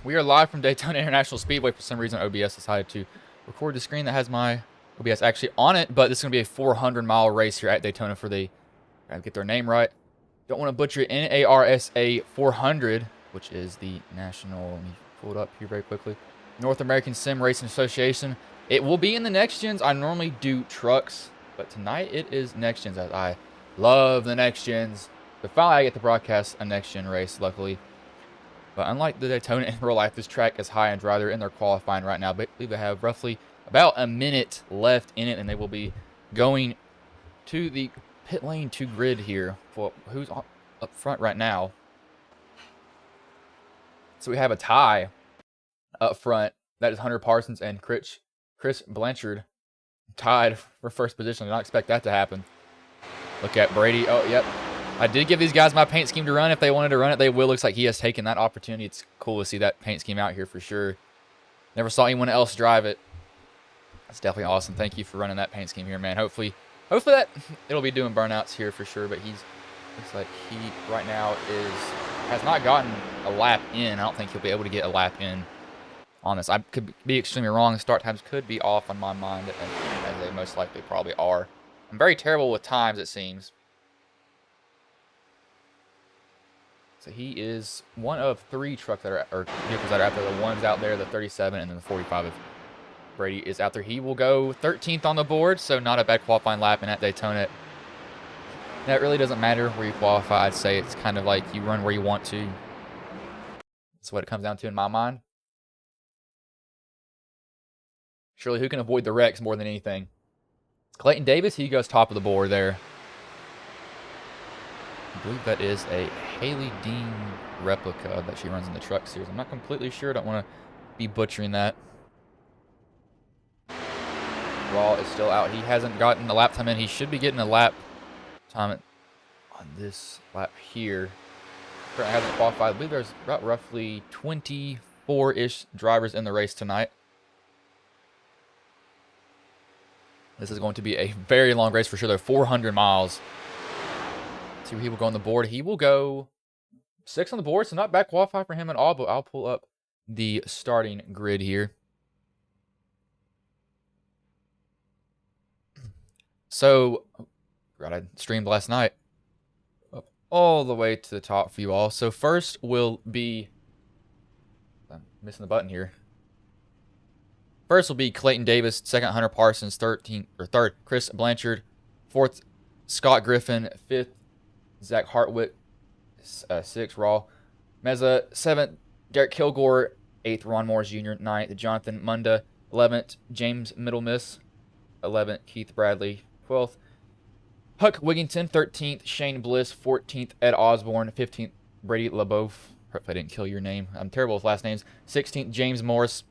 We are live from Daytona International Speedway. For some reason, OBS decided to record the screen that has my OBS actually on it, but this is going to be a 400-mile race here at Daytona for the, gotta get their name right. Don't want to butcher it, NARSA 400, which is the national, let me pull it up here very quickly, North American Sim Racing Association. It will be in the next gens. I normally do trucks, but tonight it is next gens, as I love the next gens. So finally I get to broadcast a next gen race, luckily. But unlike the Daytona in real life, this track is high and dry. They're in their qualifying right now. But I believe they have roughly about a minute left in it, and they will be going to the pit lane to grid here. For who's up front right now? So we have a tie up front. That is Hunter Parsons and Chris Blanchard tied for first position. I did not expect that to happen. Look at Brady. Oh, yep. I did give these guys my paint scheme to run. If they wanted to run it, they will. Looks like he has taken that opportunity. It's cool to see that paint scheme out here for sure. Never saw anyone else drive it. That's definitely awesome. Thank you for running that paint scheme here, man. Hopefully that it'll be doing burnouts here for sure. But looks like he right now has not gotten a lap in. I don't think he'll be able to get a lap in on this. I could be extremely wrong. The start times could be off on my mind, as they most likely probably are. I'm very terrible with times, it seems. So he is one of three trucks that are, or vehicles that are out there. The one's out there, the 37, and then the 45 if Brady is out there. He will go 13th on the board, so not a bad qualifying lap. And at Daytona, that really doesn't matter where you qualify. I'd say it's kind of like you run where you want to. That's what it comes down to in my mind. Surely who can avoid the wrecks more than anything? Clayton Davis, he goes top of the board there. I believe that is a Haley Dean replica that she runs in the truck series. I'm not completely sure. Don't want to be butchering that. Raw is still out. He hasn't gotten a lap time in. He should be getting a lap time on this lap here. Currently hasn't qualified. I believe there's about roughly 24-ish drivers in the race tonight. This is going to be a very long race for sure. They're 400 miles. See where he will go on the board. He will go 6 on the board, so not bad qualify for him at all, but I'll pull up the starting grid here. So, I streamed last night. Up all the way to the top for you all. So first will be, I'm missing the button here. First will be Clayton Davis, second Hunter Parsons, third Chris Blanchard, fourth Scott Griffin, fifth Zach Hartwick, 6th Raw Meza, 7th Derek Kilgore, 8th Ron Morris Jr., 9th Jonathan Munda, 11th James Middlemiss, 11th Keith Bradley, 12th Huck Wigington, 13th Shane Bliss, 14th Ed Osborne, 15th Brady LeBeouf. Hope I didn't kill your name. I'm terrible with last names. 16th James Morris,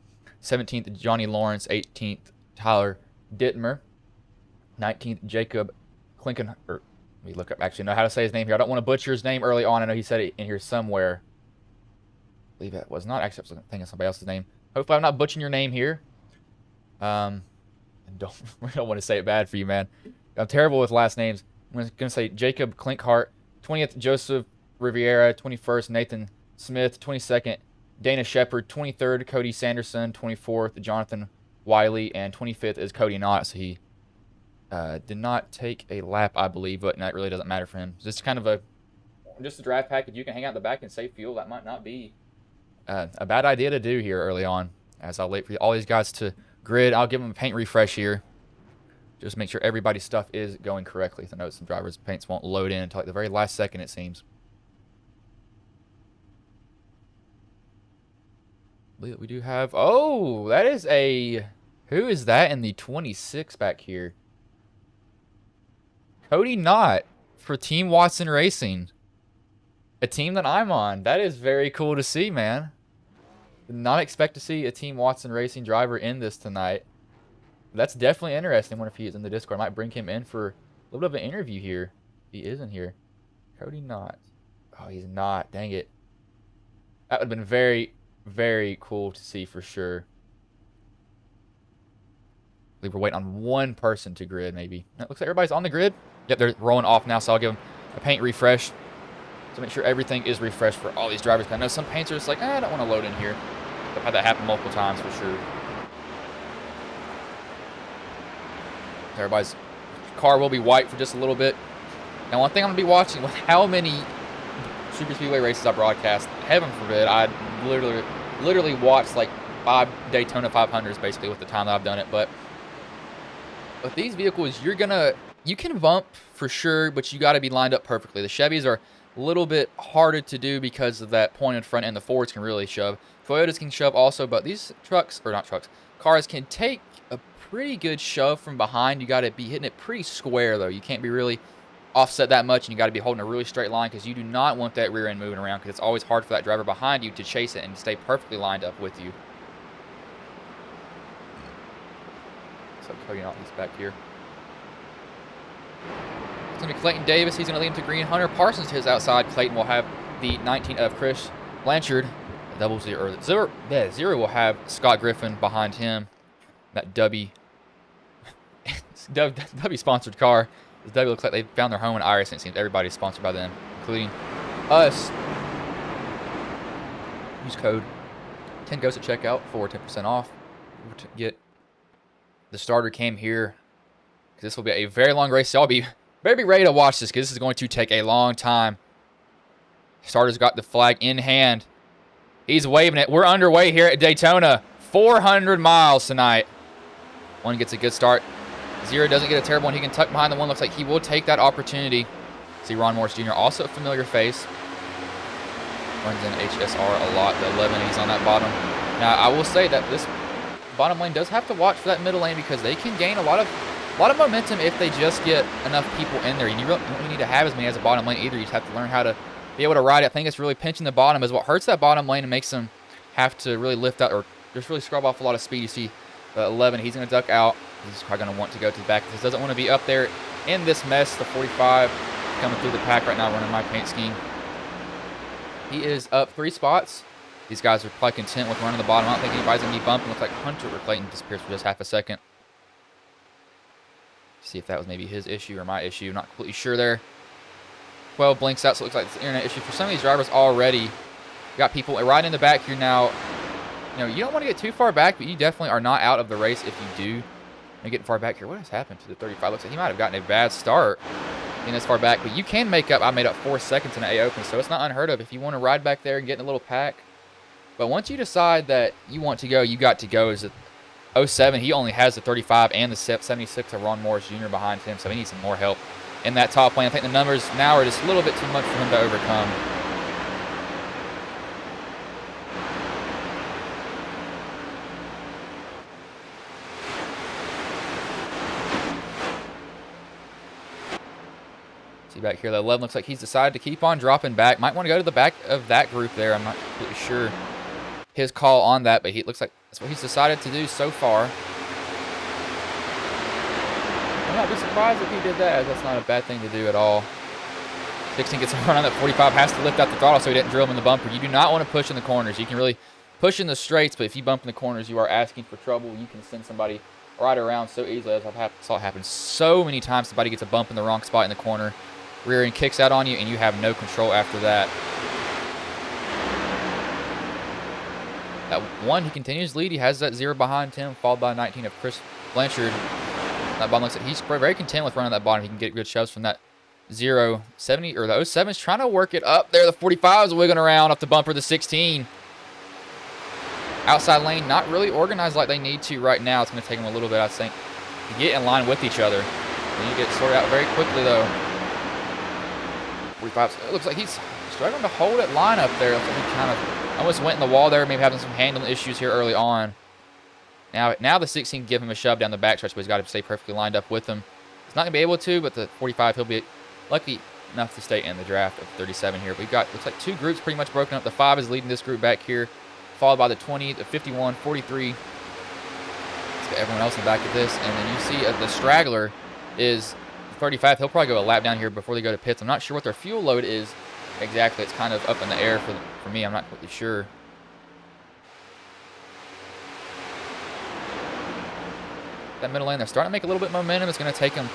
17th Johnny Lawrence, 18th Tyler Dittmer, 19th Jacob Clinken. Let me look up, actually know how to say his name here. I don't want to butcher his name early on. I know he said it in here somewhere. I believe it was not. Actually, I was thinking of somebody else's name. Hopefully I'm not butchering your name here. I don't want to say it bad for you, man. I'm terrible with last names. I'm going to say Jacob Klinkhart, 20th Joseph Riviera, 21st Nathan Smith, 22nd Dana Shepard, 23rd Cody Sanderson, 24th Jonathan Wiley, and 25th is Cody Knott. So he did not take a lap, I believe, but that really doesn't matter for him. Just kind of just a drive package. You can hang out in the back and save fuel. That might not be a bad idea to do here early on. As I'll wait for all these guys to grid, I'll give them a paint refresh here. Just make sure everybody's stuff is going correctly. I know some drivers' paints won't load in until like the very last second, it seems. I believe that we do have... Oh, that is a... Who is that in the 26 back here? Cody Knott for Team Watson Racing. A team that I'm on. That is very cool to see, man. Did not expect to see a Team Watson Racing driver in this tonight. That's definitely interesting. I wonder if he is in the Discord. I might bring him in for a little bit of an interview here. He is in here. Cody Knott. Oh, he's not. Dang it. That would have been very, very cool to see for sure. I believe we're waiting on one person to grid, maybe. It looks like everybody's on the grid. Yep, they're rolling off now, so I'll give them a paint refresh to make sure everything is refreshed for all these drivers. I know some paints are just like, I don't want to load in here. I've had that happen multiple times for sure. Everybody's car will be white for just a little bit. Now, one thing I'm going to be watching with how many super speedway races I broadcast, heaven forbid, I literally watched like 5 Daytona 500s basically with the time that I've done it. But with these vehicles, you can bump for sure, but you got to be lined up perfectly. The Chevys are a little bit harder to do because of that pointed front end. The Fords can really shove. Toyotas can shove also, but these cars can take a pretty good shove from behind. You got to be hitting it pretty square though. You can't be really offset that much, and you got to be holding a really straight line because you do not want that rear end moving around, because it's always hard for that driver behind you to chase it and stay perfectly lined up with you. So Cody Naughton's back here. It's going to be Clayton Davis. He's going to lead him to green. Hunter Parsons to his outside. Clayton will have the 19 of Chris Blanchard. Double zero. Zero will have Scott Griffin behind him. That W sponsored car. The W looks like they found their home in Iris, and it seems everybody's sponsored by them, including us. Use code 10 goes at checkout for 10% off. To get the starter cam here, because this will be a very long race. So I'll be better be ready to watch this, because this is going to take a long time. Starter's got the flag in hand. He's waving it. We're underway here at Daytona. 400 miles tonight. One gets a good start. Zero doesn't get a terrible one. He can tuck behind the one. Looks like he will take that opportunity. See Ron Morris Jr., also a familiar face. Runs in HSR a lot. The 11, he's on that bottom. Now, I will say that this bottom lane does have to watch for that middle lane, because they can gain a lot of momentum if they just get enough people in there. And you don't really need to have as many as a bottom lane either. You just have to learn how to be able to ride it. I think it's really pinching the bottom is what hurts that bottom lane and makes them have to really lift out or just really scrub off a lot of speed. You see 11, he's going to duck out. He's probably going to want to go to the back. He doesn't want to be up there in this mess. The 45 coming through the pack right now, running my paint scheme. He is up 3 spots. These guys are probably content with running the bottom. I don't think anybody's going to be bumping. Looks like Hunter or Clayton disappears for just half a second. See if that was maybe his issue or my issue. Not completely sure there. 12 blinks out, so it looks like it's an internet issue for some of these drivers already. You got people right in the back here now. You know, you don't want to get too far back, but you definitely are not out of the race if you do. And getting far back here. What has happened to the 35? Looks like he might have gotten a bad start getting this far back, but you can make up. I made up 4 seconds in an A Open, so it's not unheard of if you want to ride back there and get in a little pack. But once you decide that you want to go, you got to go. Is it 07? He only has the 35 and the 76 of Ron Morris Jr. behind him, so he needs some more help in that top lane. I think the numbers now are just a little bit too much for him to overcome. See back here, the 11 looks like he's decided to keep on dropping back. Might want to go to the back of that group there. I'm not completely sure his call on that, but he looks like that's what he's decided to do so far. I'm not be surprised if he did that, as that's not a bad thing to do at all. 16 gets a run on that 45, has to lift out the throttle so he didn't drill him in the bumper. You do not want to push in the corners. You can really push in the straights, but if you bump in the corners, you are asking for trouble. You can send somebody right around so easily, as I've saw it happen so many times. Somebody gets a bump in the wrong spot in the corner, rear end kicks out on you, and you have no control after that. That 1, he continues to lead. He has that 0 behind him, followed by 19 of Chris Blanchard. That bottom looks like he's very content with running that bottom. He can get good shoves from that 0, 70, or the 07 is trying to work it up there. The 45 is wiggling around off the bumper. The 16. Outside lane, not really organized like they need to right now. It's going to take them a little bit, I think, to get in line with each other. They need to get sorted out very quickly, though. 45, it looks like he's struggling to hold it line up there. Looks like he kind of almost went in the wall there, maybe having some handling issues here early on. Now the 16 can give him a shove down the backstretch, but he's got to stay perfectly lined up with him. He's not going to be able to, but the 45, he'll be lucky enough to stay in the draft of 37 here. But we've got, looks like 2 groups pretty much broken up. The 5 is leading this group back here, followed by the 20, the 51, 43. Let's get everyone else in the back of this. And then you see the straggler is 35. He'll probably go a lap down here before they go to pits. I'm not sure what their fuel load is exactly. It's kind of up in the air for me. I'm not completely sure. That middle lane, they're starting to make a little bit of momentum. It's going to take them.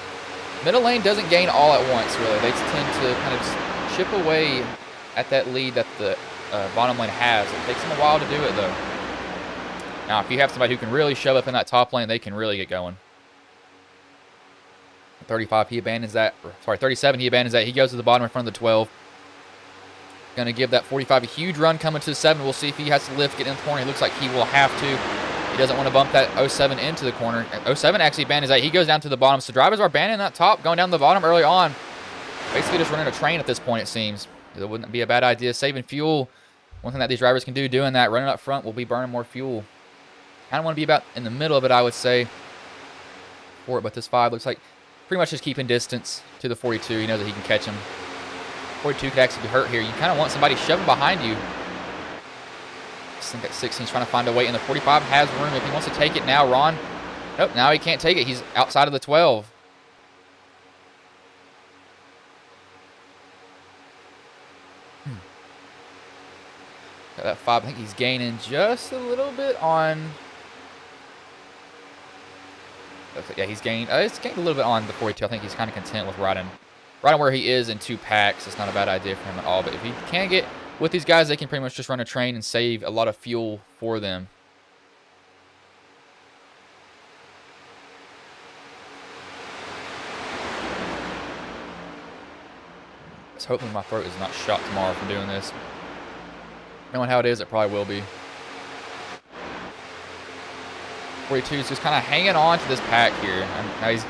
Middle lane doesn't gain all at once, really. They tend to kind of chip away at that lead that the bottom lane has. It takes them a while to do it, though. Now, if you have somebody who can really shove up in that top lane, they can really get going. 35, he abandons that. Sorry, 37, he abandons that. He goes to the bottom in front of the 12. Going to give that 45 a huge run coming to the 7. We'll see if he has to lift, get in the corner. He looks like he will have to. He doesn't want to bump that 07 into the corner. 07 actually abandons that. He goes down to the bottom. So drivers are abandoning that top, going down the bottom early on. Basically just running a train at this point, it seems. It wouldn't be a bad idea. Saving fuel. One thing that these drivers can do doing that, running up front, will be burning more fuel. I don't want to be about in the middle of it, I would say, for it. But this 5 looks like pretty much just keeping distance to the 42. He knows that he can catch him. 42 could actually be hurt here. You kind of want somebody shoving behind you. I think that 16 is trying to find a way, and the 45 has room if he wants to take it now. Ron, nope, now he can't take it. He's outside of the 12. Got that 5. I think he's gaining just a little bit on. Yeah, he's gained. It's gained a little bit on the 42. I think he's kind of content with riding where he is in 2 packs. It's not a bad idea for him at all. But if he can get with these guys, they can pretty much just run a train and save a lot of fuel for them. Let's hope my throat is not shot tomorrow from doing this. Knowing how it is, it probably will be. 42 is just kind of hanging on to this pack here. Now you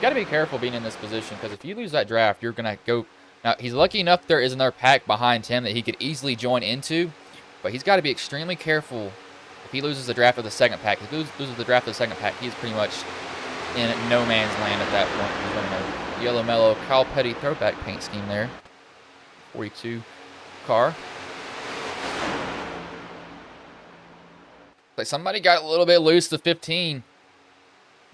got to be careful being in this position, because if you lose that draft, you're going to go. Now, he's lucky enough there is another pack behind him that he could easily join into, but he's got to be extremely careful if he loses the draft of the second pack. If he loses the draft of the second pack, he's pretty much in no man's land at that point. He's running a yellow mellow Kyle Petty throwback paint scheme there. 42 car. Like somebody got a little bit loose, the 15.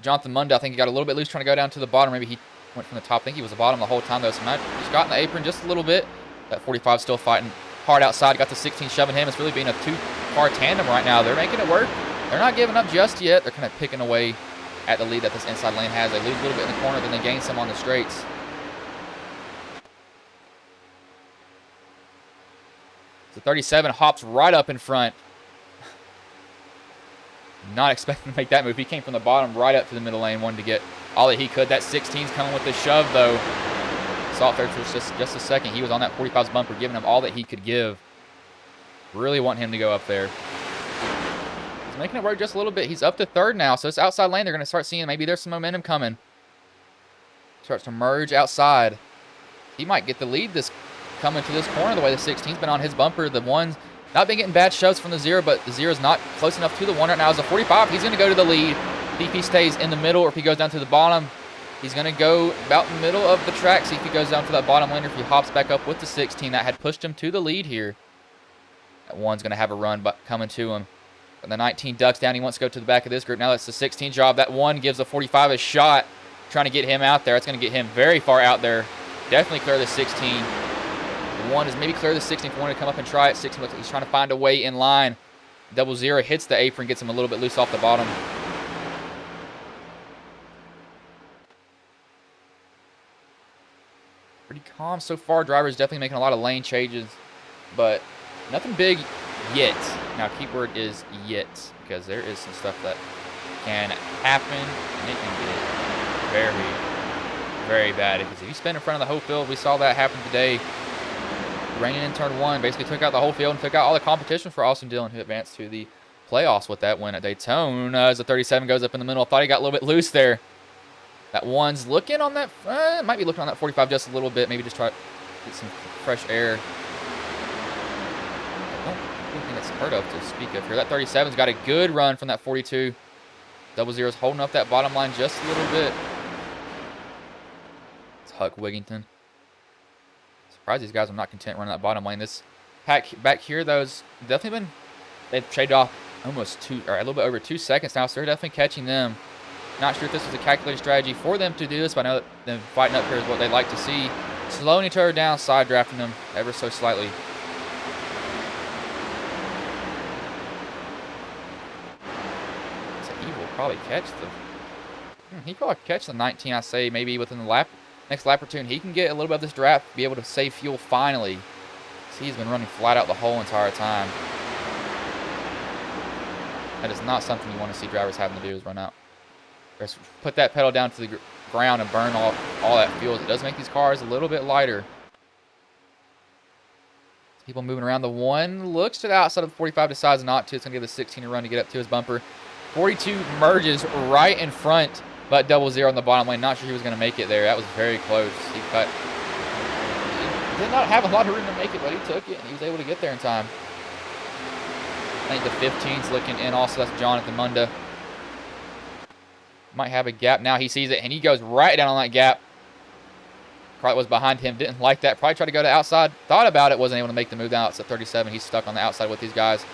Jonathan Munda, I think he got a little bit loose trying to go down to the bottom. Maybe he went from the top. I think he was the bottom the whole time, though. So he's got in the apron just a little bit. That 45 still fighting hard outside. Got the 16 shoving him. It's really being a 2-car tandem right now. They're making it work. They're not giving up just yet. They're kind of picking away at the lead that this inside lane has. They lose a little bit in the corner, then they gain some on the straights. So 37 hops right up in front. Not expecting to make that move. He came from the bottom right up to the middle lane, wanted to get all that he could. That 16's coming with the shove, though. Saw it there for just a second. He was on that 45's bumper, giving him all that he could give. Really want him to go up there. He's making it work just a little bit. He's up to 3rd now, so this outside lane, they're going to start seeing maybe there's some momentum coming. Starts to merge outside. He might get the lead this coming to this corner the way the 16's been on his bumper. The one's not been getting bad shoves from the 0, but the 0's not close enough to the 1 right now. As a 45, he's going to go to the lead. If he stays in the middle or if he goes down to the bottom, he's going to go about the middle of the track. See if he goes down to that bottom lane or if he hops back up with the 16 that had pushed him to the lead here. That 1's going to have a run but coming to him. And the 19 ducks down. He wants to go to the back of this group. Now that's the 16 job. That 1 gives the 45 a shot, trying to get him out there. It's going to get him very far out there. Definitely clear the 16. The 1 is maybe clear the 16 if you want to come up and try it. 16 looks like he's trying to find a way in line. 00 hits the apron, gets him a little bit loose off the bottom. Pretty calm so far. Drivers definitely making a lot of lane changes, but nothing big yet. Now, keyword is yet, because there is some stuff that can happen, and it can get very, very bad. Because if you spin in front of the whole field, we saw that happen today. Raining in turn 1, basically took out the whole field and took out all the competition for Austin Dillon, who advanced to the playoffs with that win at Daytona. As the 37 goes up in the middle, I thought he got a little bit loose there. That 1's looking on that, might be looking on that 45 just a little bit. Maybe just try to get some fresh air. I don't think it's heard of to speak of here. That 37's got a good run from that 42. 00's holding up that bottom line just a little bit. It's Huck Wigington. Surprised these guys are not content running that bottom lane. This pack back here, though, has definitely been, they've traded off almost a little bit over 2 seconds now, so they're definitely catching them. Not sure if this was a calculated strategy for them to do this, but I know that them fighting up here is what they like to see. Slowing each other down, side drafting them ever so slightly. So he will probably catch he probably catch the 19, I say, maybe within the next lap or two, and he can get a little bit of this draft, be able to save fuel finally. See, he's been running flat out the whole entire time. That is not something you want to see drivers having to do, is run out. Just put that pedal down to the ground and burn all that fuel. It does make these cars a little bit lighter. People moving around. The one looks to the outside of the 45, decides not to. It's going to give the 16 a run to get up to his bumper. 42 merges right in front, but 00 on the bottom lane. Not sure he was going to make it there. That was very close. He did not have a lot of room to make it, but he took it, and he was able to get there in time. I think the 15's looking in also. That's Jonathan Munda. Might have a gap now. He sees it, and he goes right down on that gap. Probably was behind him. Didn't like that. Probably tried to go to outside. Thought about it. Wasn't able to make the move down. It's at 37. He's stuck on the outside with these guys.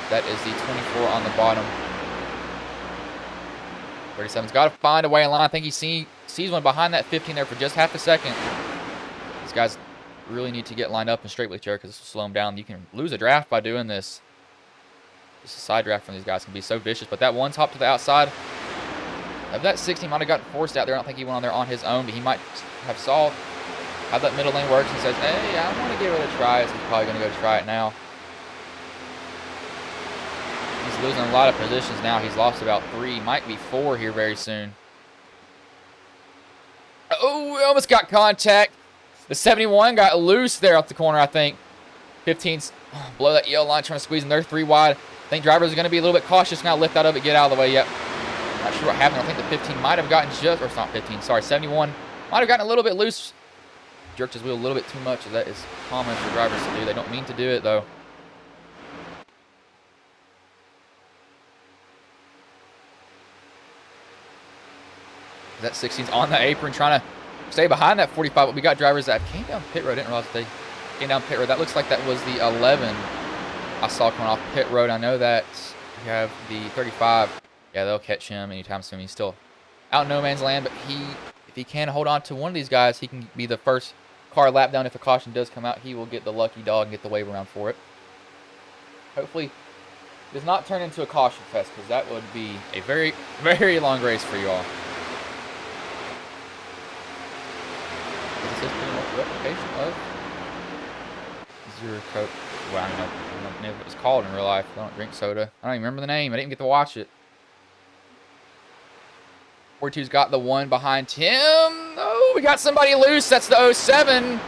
That is the 24 on the bottom. 37's got to find a way in line. I think he sees one behind that 15 there for just half a second. These guys really need to get lined up and straight with each other because this will slow them down. You can lose a draft by doing this. Just a side draft from these guys can be so vicious. But that one top to the outside of that 16 might have gotten forced out there. I don't think he went on there on his own, but he might have saw how that middle lane works and says, hey, I want to give it a try. So he's probably going to go try it now. He's losing a lot of positions now. He's lost about 3, might be 4 here very soon. Oh, we almost got contact. The 71 got loose there off the corner, I think. 15's below that yellow line, trying to squeeze in there, 3 wide. I think drivers are going to be a little bit cautious now. Lift out of it, get out of the way. Yep. Not sure what happened. I think the 15 might have gotten just, or it's not 15, sorry, 71 might have gotten a little bit loose. Jerked his wheel a little bit too much. That is common for drivers to do. They don't mean to do it, though. That 16's on the apron trying to stay behind that 45, but we got drivers that came down pit road. I didn't realize they came down pit road. That looks like that was the 11 I saw coming off pit road. I know that we have the 35. Yeah, they'll catch him anytime soon. He's still out in no man's land, but if he can hold on to one of these guys, he can be the first car lap down. If a caution does come out, he will get the lucky dog and get the wave around for it. Hopefully, it does not turn into a caution fest, because that would be a very, very long race for you all. This is pretty much a replication of Zero Coke. Well, I don't know if it was called in real life. I don't drink soda. I don't even remember the name. I didn't get to watch it. 42's got the one behind him. Oh, we got somebody loose. That's the 07.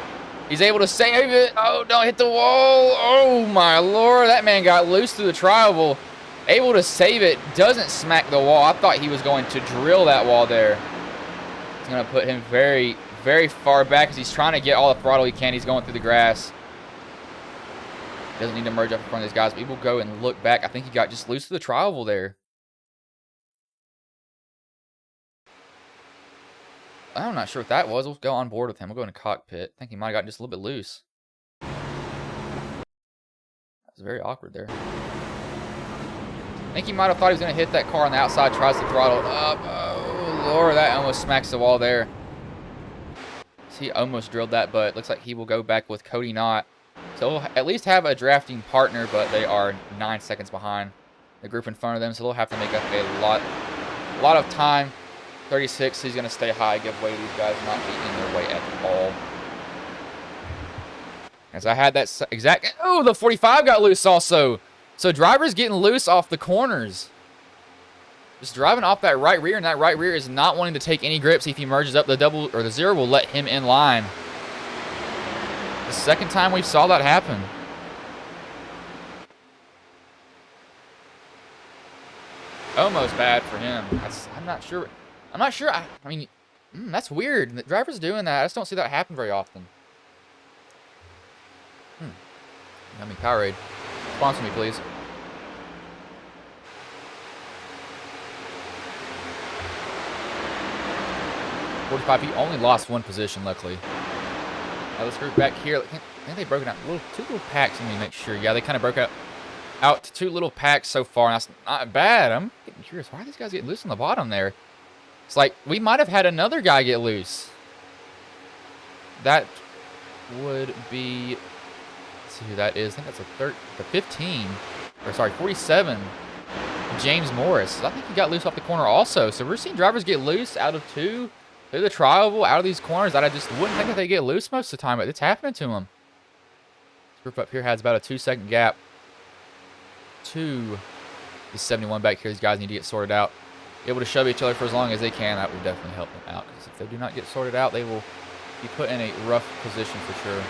He's able to save it. Oh, don't hit the wall. Oh, my Lord. That man got loose through the tri-oval. Able to save it. Doesn't smack the wall. I thought he was going to drill that wall there. It's going to put him very, very far back as he's trying to get all the throttle he can. He's going through the grass. Doesn't need to merge up in front of these guys. But he will go and look back. I think he got just loose through the tri-oval there. I'm not sure what that was. We'll go on board with him. We'll go in the cockpit. I think he might have gotten just a little bit loose. That was very awkward there. I think he might have thought he was going to hit that car on the outside. Tries to throttle it up. Oh, Lord. That almost smacks the wall there. He almost drilled that, but it looks like he will go back with Cody Knott. So he'll at least have a drafting partner, but they are 9 seconds behind the group in front of them. So they'll have to make up a lot of time. 36, he's going to stay high, give way to these guys not beating their way at all. As I had that exact... Oh, the 45 got loose also. So drivers getting loose off the corners. Just driving off that right rear, and that right rear is not wanting to take any grips. If he merges up, the double or the 0 will let him in line. The second time we saw that happen. Almost bad for him. I'm not sure. I mean, that's weird. The drivers doing that. I just don't see that happen very often. I mean, Powerade. Sponsor me, please. He only lost 1 position, luckily. Now let's group back here. I think they broke it out. Two little packs. Let me make sure. Yeah, they kind of broke out to 2 little packs so far. And that's not bad. I'm getting curious. Why are these guys getting loose on the bottom there? It's like we might have had another guy get loose. That would be... Let's see who that is. I think that's the 15. Or sorry, 47. James Morris. I think he got loose off the corner also. So we're seeing drivers get loose out of 2. Through the tri-oval, out of these corners that I just wouldn't think that they get loose most of the time, but it's happening to them. This group up here has about a 2-second gap. to the 71 back here. These guys need to get sorted out. Able to shove each other for as long as they can. That will definitely help them out, because if they do not get sorted out, they will be put in a rough position for sure.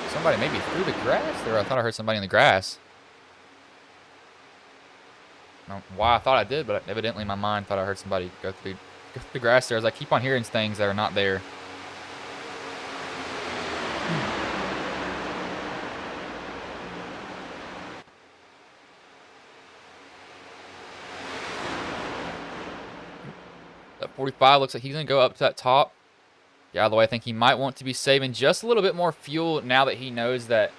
Somebody maybe through the grass there. I thought I heard somebody in the grass. I don't know why I thought I did, but evidently my mind thought I heard somebody go through the grass there, as I keep on hearing things that are not there. That 45 looks like he's going to go up to that top. Yeah, although I think he might want to be saving just a little bit more fuel now that he knows that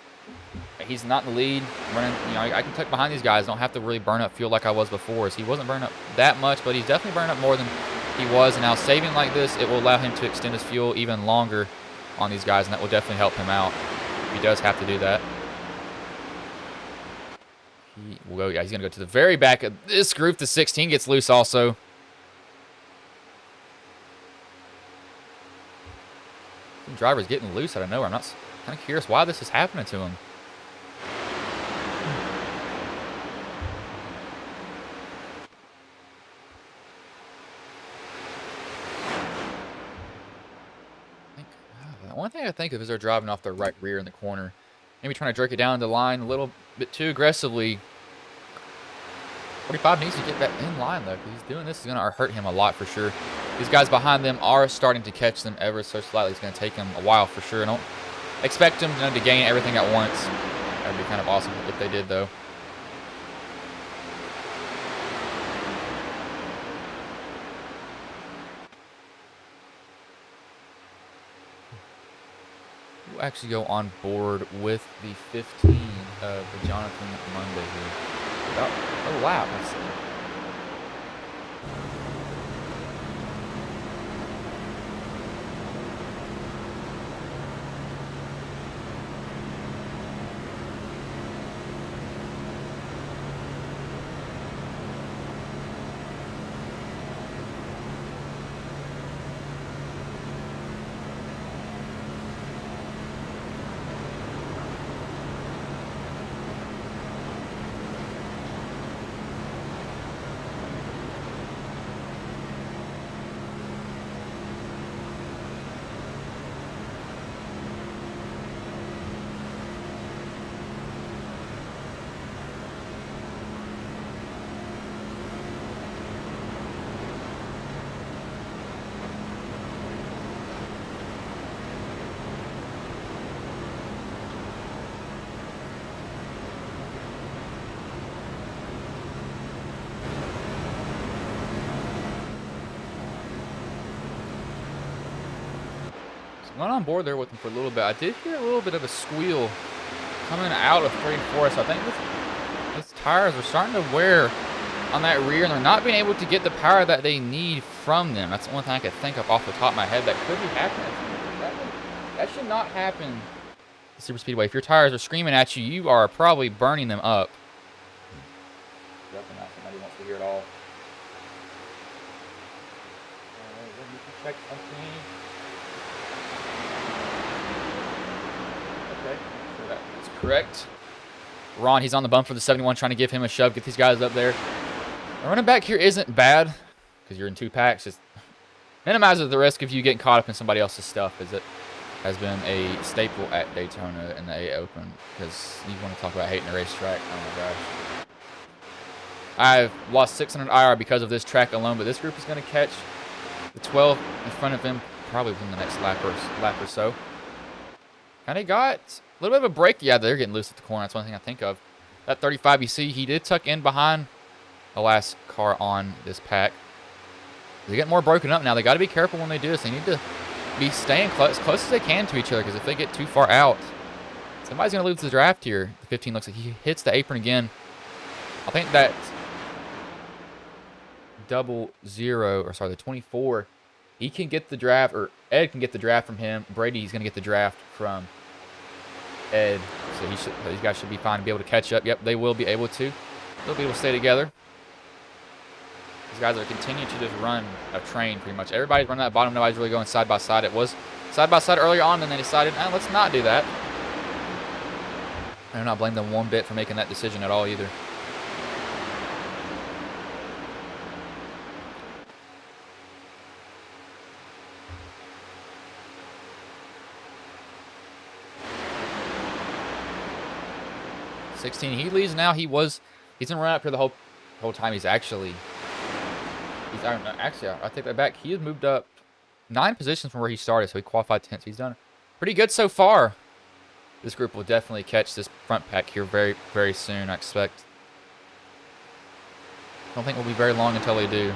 he's not in the lead. Running, you know, I can tuck behind these guys. Don't have to really burn up fuel like I was before. So he wasn't burning up that much, but he's definitely burning up more than he was. And now saving like this, it will allow him to extend his fuel even longer on these guys, and that will definitely help him out. He does have to do that. He will go. Yeah, he's gonna go to the very back of this group. The 16 gets loose also. The driver's getting loose out of nowhere. I'm not kind of curious why this is happening to him. One thing I think of is they're driving off their right rear in the corner. Maybe trying to jerk it down the line a little bit too aggressively. 45 needs to get that in line, though, because he's doing this is going to hurt him a lot for sure. These guys behind them are starting to catch them ever so slightly. It's going to take them a while for sure. I don't expect them to gain everything at once. That would be kind of awesome if they did, though. We'll actually go on board with the 15 of the Jonathan Monday here. About a lap, let's see. Went on board there with him for a little bit. I did hear a little bit of a squeal coming out of 3 and 4. So I think these tires are starting to wear on that rear, and they're not being able to get the power that they need from them. That's the one thing I could think of off the top of my head that could be happening. That should not happen. The super speedway. If your tires are screaming at you, you are probably burning them up. Definitely not somebody wants to hear it all. Let me check something. That's correct. Ron, he's on the bump for the 71, trying to give him a shove, get these guys up there. The running back here isn't bad, because you're in 2 packs. Just minimizes the risk of you getting caught up in somebody else's stuff, as it has been a staple at Daytona in the A Open, because you want to talk about hating a racetrack. Oh my gosh. I've lost 600 IR because of this track alone, but this group is going to catch the 12 in front of him probably within the next lap or so. And he got a little bit of a break. Yeah, they're getting loose at the corner. That's one thing I think of. That 35, you see, he did tuck in behind the last car on this pack. They're getting more broken up now. They got to be careful when they do this. They need to be staying as close as they can to each other, because if they get too far out, somebody's going to lose the draft here. The 15 looks like he hits the apron again. I think that the 24, he can get the draft, or Ed can get the draft from him. Brady's going to get the draft from Ed. So these guys should be fine to be able to catch up. Yep, they will be able to. They'll be able to stay together. These guys are continuing to just run a train pretty much. Everybody's running that bottom. Nobody's really going side by side. It was side by side earlier on, and they decided, let's not do that. I do not blame them one bit for making that decision at all either. He leads now. He's been running up here the whole time. Actually, I take that back. He has moved up 9 positions from where he started, so he qualified 10th. So he's done pretty good so far. This group will definitely catch this front pack here very, very soon, I expect. I don't think it will be very long until they do.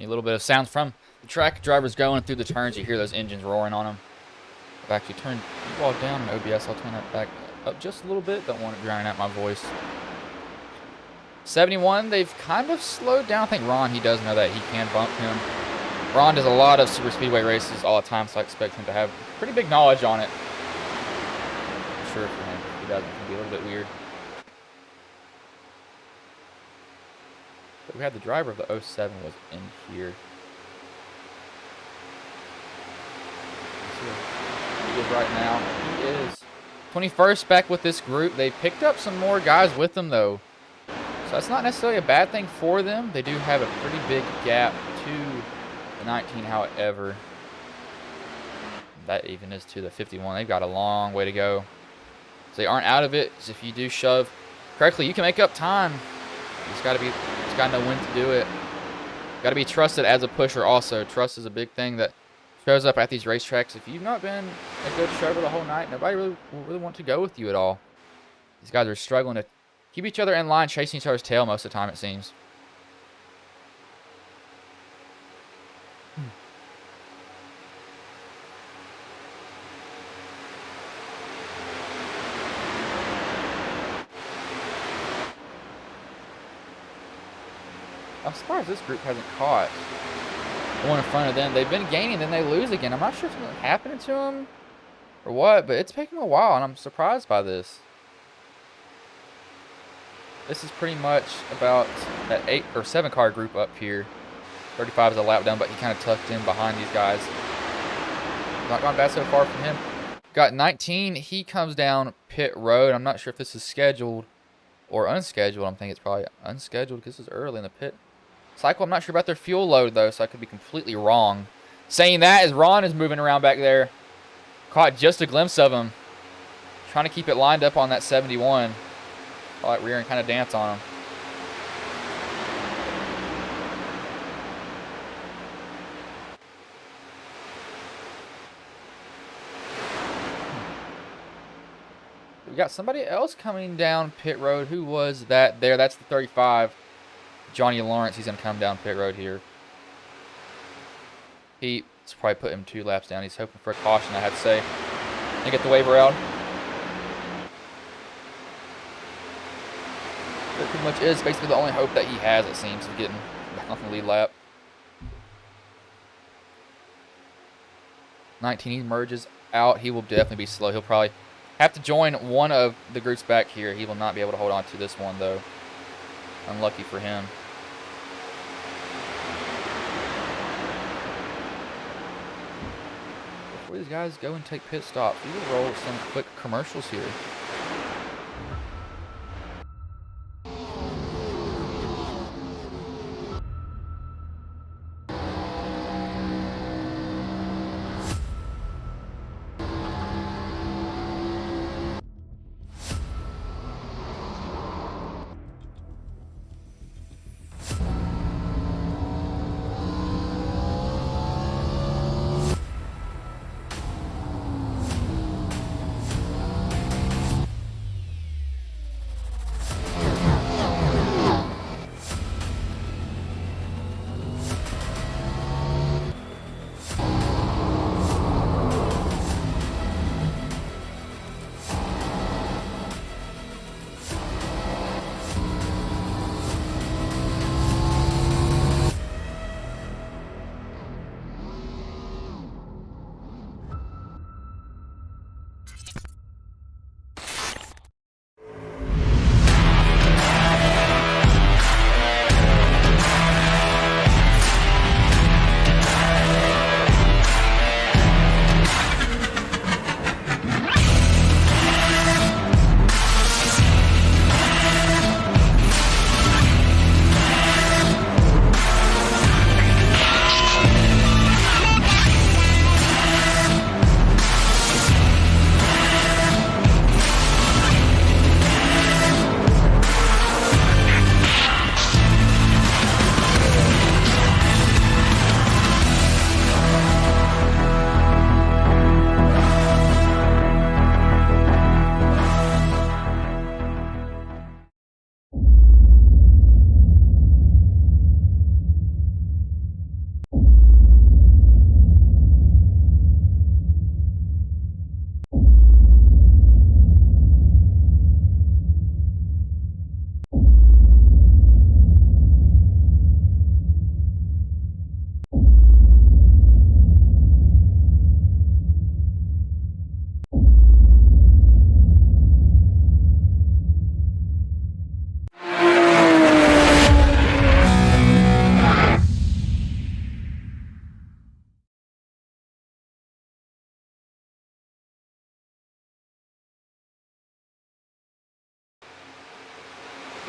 A little bit of sounds from the track drivers going through the turns. You hear those engines roaring on them. I've actually turned you all down in OBS. I'll turn that back up just a little bit. Don't want it drowning out my voice. 71, they've kind of slowed down. I think Ron, he does know that. He can bump him. Ron does a lot of super speedway races all the time, so I expect him to have pretty big knowledge on it. I'm sure for him. If he doesn't, it can be a little bit weird. But we had the driver of the 07 was in here. He is right now. He is 21st back with this group. They picked up some more guys with them, though. So that's not necessarily a bad thing for them. They do have a pretty big gap to the 19, however. That even is to the 51. They've got a long way to go. So they aren't out of it. So if you do shove correctly, you can make up time. It's got to know when to do it. Got to be trusted as a pusher also. Trust is a big thing that shows up at these racetracks. If you've not been a good shover the whole night, nobody will really want to go with you at all. These guys are struggling to keep each other in line, chasing each other's tail most of the time, it seems. I'm surprised this group hasn't caught one in front of them. They've been gaining, then they lose again. I'm not sure if something's happening to them or what, but it's taking a while, and I'm surprised by this. This is pretty much about that 8 or 7 car group up here. 35 is a lap down, but he kind of tucked in behind these guys. Not gone bad so far from him. Got 19. He comes down pit road. I'm not sure if this is scheduled or unscheduled. I'm thinking it's probably unscheduled because this is early in the pit cycle. I'm not sure about their fuel load, though, so I could be completely wrong. Saying that as Ron is moving around back there. Caught just a glimpse of him. Trying to keep it lined up on that 71. Like rear and kind of dance on him. We got somebody else coming down pit road. Who was that there? That's the 35. Johnny Lawrence. He's going to come down pit road here. He's probably put him 2 laps down. He's hoping for a caution, I had to say. And get the waiver out. That pretty much is basically the only hope that he has, it seems, of getting back on the lead lap. 19, he merges out. He will definitely be slow. He'll probably have to join one of the groups back here. He will not be able to hold on to this one, though. Unlucky for him. Before these guys go and take pit stops, we will roll some quick commercials here.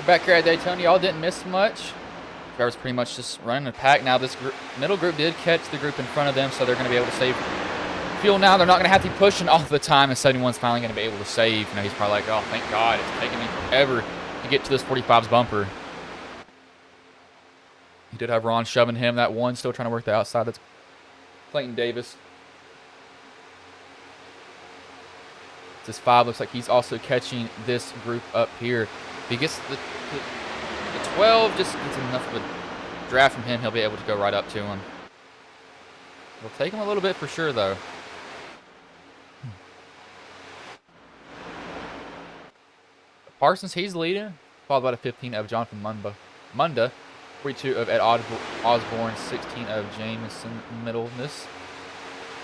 We're back here at Daytona. Y'all didn't miss much. Drivers pretty much just running a pack. Now this middle group did catch the group in front of them, so they're going to be able to save fuel now. They're not going to have to be pushing all the time, and 71's finally going to be able to save. You know, he's probably like, oh, thank God, it's taking me forever to get to this 45's bumper. He did have Ron shoving him. That one still trying to work the outside. That's Clayton Davis. This 5 looks like he's also catching this group up here. If he gets the 12, just gets enough of a draft from him, he'll be able to go right up to him. It'll take him a little bit for sure, though. Parsons, he's leading, followed by the 15 of Jonathan Munda, 42 of Ed Osborne, 16 of Jameson Middleness.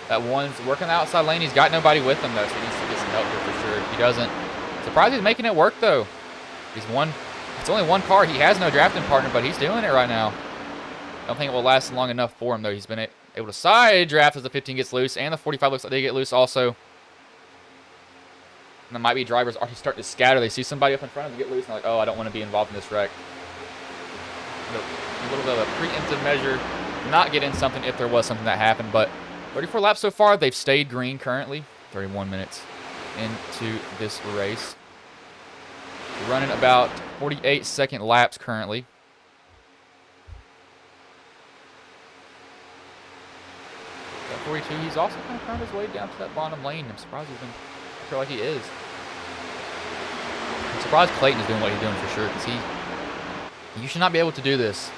That one's working the outside lane. He's got nobody with him, though, so he needs to get some help here for sure. If he doesn't, surprised he's making it work, though. It's only one car. He has no drafting partner, but he's doing it right now. I don't think it will last long enough for him, though. He's been able to side draft as the 15 gets loose, and the 45 looks like they get loose also. And there might be drivers already starting to scatter. They see somebody up in front of them get loose, and they're like, oh, I don't want to be involved in this wreck. A little bit of a preemptive measure, not get in something if there was something that happened, but 34 laps so far. They've stayed green currently. 31 minutes into this race. We're running about 48-second laps currently. At 42, he's also kind of found his way down to that bottom lane. I'm surprised he's been sure like he is. I'm surprised Clayton is doing what he's doing for sure, because you should not be able to do this.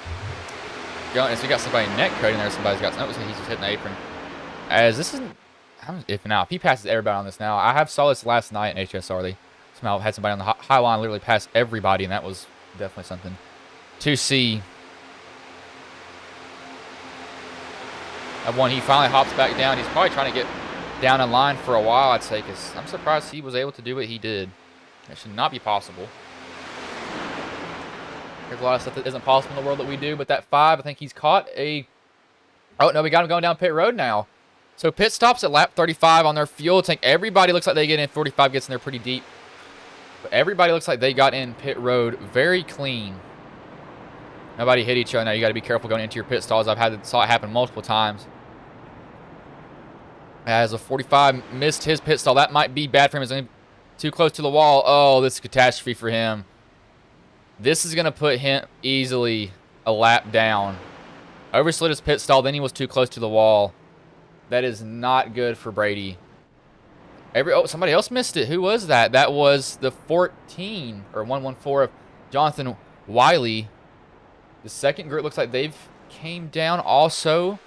So we got somebody net coding there. Somebody's got, notice he's just hitting the apron. As this isn't, if he passes everybody on this now. I saw this last night in HSR. They somehow had somebody on the high line literally pass everybody, and that was definitely something to see. That one, he finally hops back down. He's probably trying to get down in line for a while, I'd say, because I'm surprised he was able to do what he did. It should not be possible. There's a lot of stuff that isn't possible in the world that we do, but that 5, I think he's caught a... Oh, no, we got him going down pit road now. So pit stops at lap 35 on their fuel tank. Everybody looks like they get in. 45 gets in there pretty deep. But everybody looks like they got in pit road very clean. Nobody hit each other. Now you got to be careful going into your pit stalls. Saw it happen multiple times. As a 45 missed his pit stall, that might be bad for him. He's too close to the wall. Oh, this is catastrophe for him. This is going to put him easily a lap down. Overslid his pit stall, then he was too close to the wall. That is not good for Brady. Oh, somebody else missed it. Who was that? That was the 14 or 114 of Jonathan Wiley. The second group looks like they've came down also.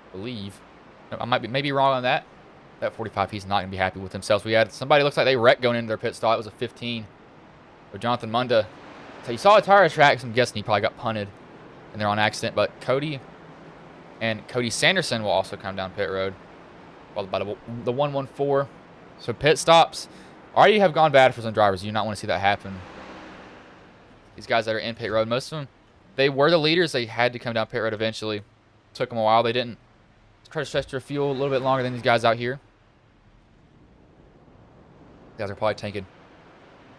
I believe. I might be maybe wrong on that. That 45, he's not going to be happy with himself. We had somebody looks like they wrecked going into their pit stall. It was a 15 of Jonathan Munda. So you saw a tire track. So I'm guessing he probably got punted and they're on accident. But Cody and Cody Sanderson will also come down pit road. Followed by the 114. So pit stops already have gone bad for some drivers. You do not want to see that happen. These guys that are in pit road, most of them, they were the leaders. They had to come down pit road eventually. Took them a while. They didn't try to stretch their fuel a little bit longer than these guys out here. These guys are probably tanking.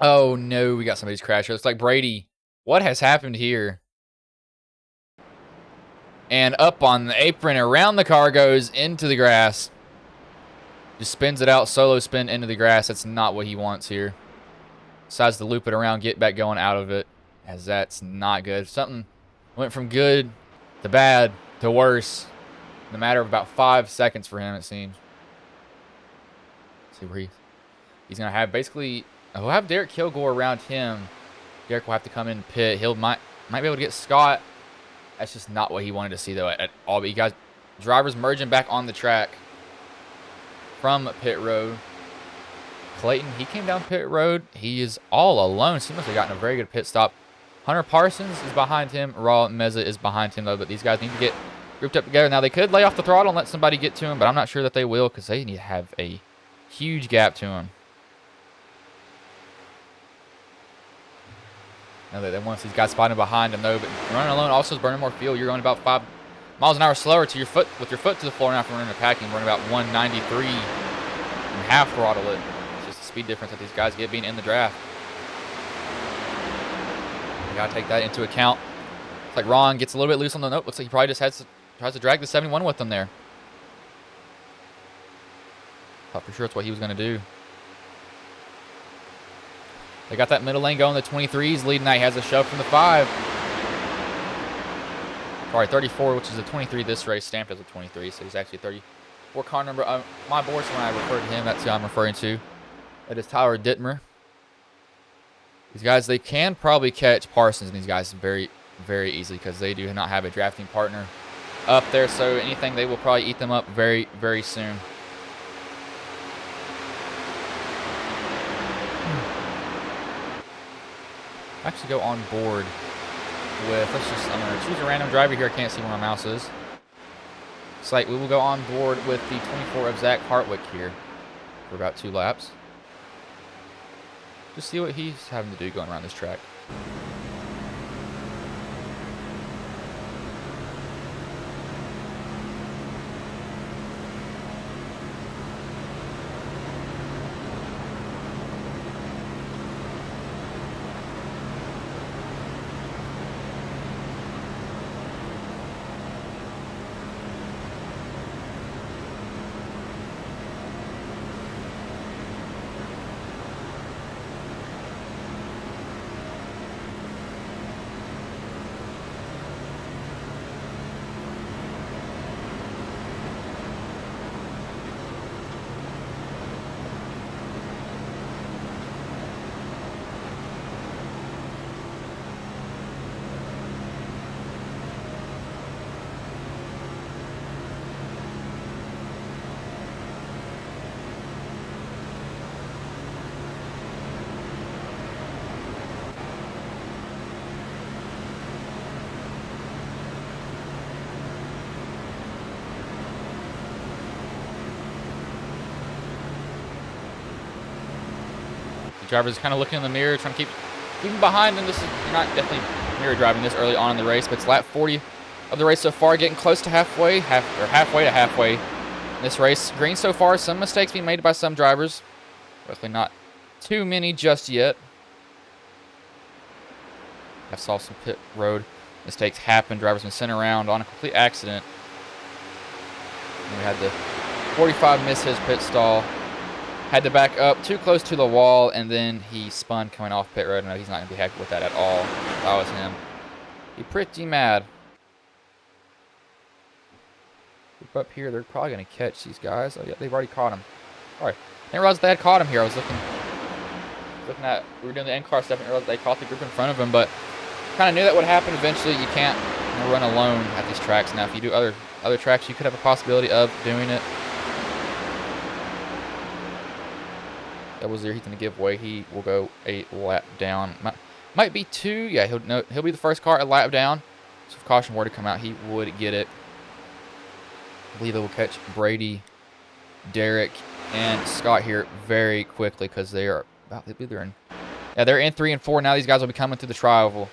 Oh no, we got somebody's crashed. It's like Brady. What has happened here? And up on the apron, around the car goes into the grass. Just spins it out, solo spin into the grass. That's not what he wants here. Decides to loop it around, get back going out of it. As that's not good. Something went from good to bad to worse in a matter of about 5 seconds for him, it seems. Let's see where he's going to have basically... He'll have Derek Kilgore around him. Derek will have to come in and pit. Might be able to get Scott. That's just not what he wanted to see, though, at all. But you guys, drivers merging back on the track from pit road. Clayton, he came down pit road. He is all alone. So he must have gotten a very good pit stop. Hunter Parsons is behind him. Raul Meza is behind him, though. But these guys need to get grouped up together. Now, they could lay off the throttle and let somebody get to him, but I'm not sure that they will because they need to have a huge gap to him. Now they want these guys fighting behind him, though. But running alone also is burning more fuel. You're going about 5 miles an hour slower to your foot with your foot to the floor now from running a packing. Running about 193 and half throttle it. It's just the speed difference that these guys get being in the draft. You gotta take that into account. It's like Ron gets a little bit loose on the note. Looks like he probably just tries to drag the 71 with him there. Thought for sure that's what he was gonna do. They got that middle lane going. The 23's leading that. He has a shove from the 5. Sorry, 34, which is a 23 this race, stamped as a 23, so he's actually a 34 car number. My board, so when I refer to him, that's who I'm referring to. That is Tyler Dittmer. These guys, they can probably catch Parsons and these guys very, very easily because they do not have a drafting partner up there, so anything, they will probably eat them up very, very soon. Actually go on board with, I'm going to choose a random driver here. I can't see where my mouse is. It's like we will go on board with the 24 of Zach Hartwick here for about 2 laps. Just see what he's having to do going around this track. The driver's kind of looking in the mirror, trying to keep him behind him. This is, you're not definitely mirror driving this early on in the race, but it's lap 40 of the race so far, getting close to halfway to halfway in this race. Green so far, some mistakes being made by some drivers. Luckily not too many just yet. I've saw some pit road mistakes happen. Drivers been sent around on a complete accident. And we had the 45 miss his pit stall. Had to back up too close to the wall, and then he spun coming off pit road. No, he's not going to be happy with that at all. If that was him, be pretty mad. Up here, they're probably going to catch these guys. Oh, yeah, they've already caught him. All right. I didn't realize they had caught him here. I was looking at, we were doing the end car stuff, and realized they caught the group in front of him, but kind of knew that would happen eventually. You can't run alone at these tracks. Now, if you do other tracks, you could have a possibility of doing it. That was there. He's going to give way. He will go a lap down. Might be 2. Yeah, he'll be the first car a lap down. So if caution were to come out, he would get it. I believe they will catch Brady, Derek, and Scott here very quickly because they are about. They're in 3 and 4 now. These guys will be coming through the tri-oval.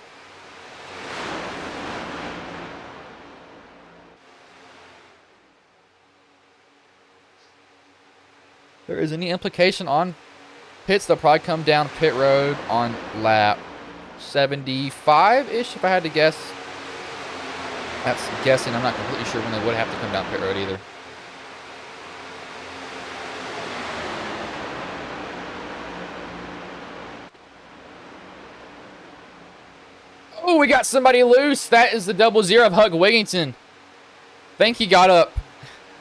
There is any implication on pits, they'll probably come down pit road on lap 75-ish, if I had to guess. That's guessing. I'm not completely sure when they would have to come down pit road either. Oh, we got somebody loose. That is the 00 of Hug Wigington. Think he got up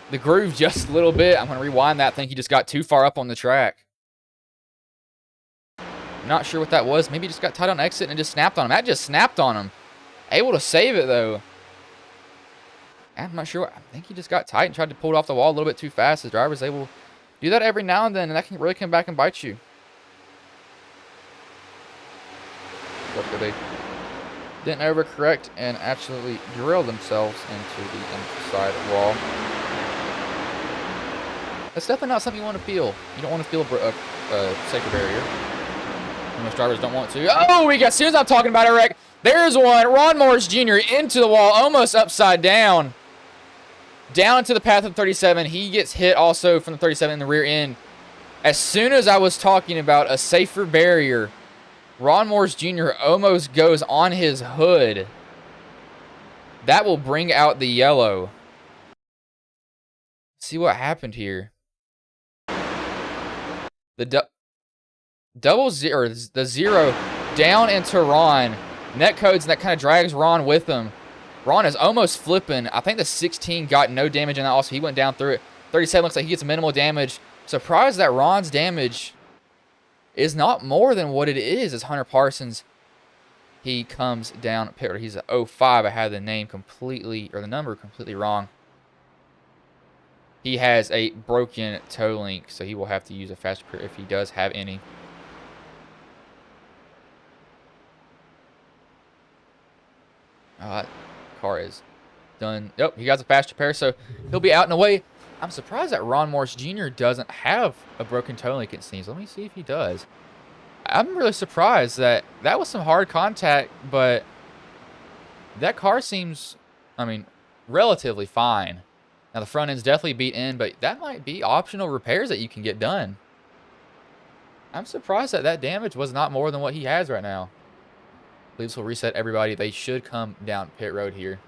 the groove just a little bit. I'm going to rewind that. I think he just got too far up on the track. Not sure what that was. Maybe he just got tight on exit and just snapped on him. That just snapped on him. Able to save it, though. I'm not sure. I think he just got tight and tried to pull it off the wall a little bit too fast. The drivers, they will do that every now and then, and that can really come back and bite you. They didn't overcorrect and absolutely drill themselves into the inside wall. That's definitely not something you want to feel. You don't want to feel a safer barrier. Most drivers don't want to. Oh, we got, as soon as I'm talking about a wreck, there's one. Ron Morris Jr. into the wall, almost upside down. Down into the path of 37. He gets hit also from the 37 in the rear end. As soon as I was talking about a safer barrier, Ron Morris Jr. almost goes on his hood. That will bring out the yellow. See what happened here. The double zero, the zero down into Ron. Net codes, and that kind of drags Ron with him. Ron is almost flipping. I think the 16 got no damage in that also. He went down through it. 37 looks like he gets minimal damage. Surprised that Ron's damage is not more than what it is as Hunter Parsons. He comes down pit road. He's a 05. I had the name completely, or the number completely wrong. He has a broken toe link, so he will have to use a fast repair if he does have any. That car is done. Nope, he got a fast repair, so he'll be out and away. I'm surprised that Ron Morris Jr. doesn't have a broken toe link, it seems. Let me see if he does. I'm really surprised that was some hard contact, but that car seems, I mean, relatively fine. Now, the front end's definitely beat in, but that might be optional repairs that you can get done. I'm surprised that damage was not more than what he has right now. I believe this will reset everybody. They should come down pit road here.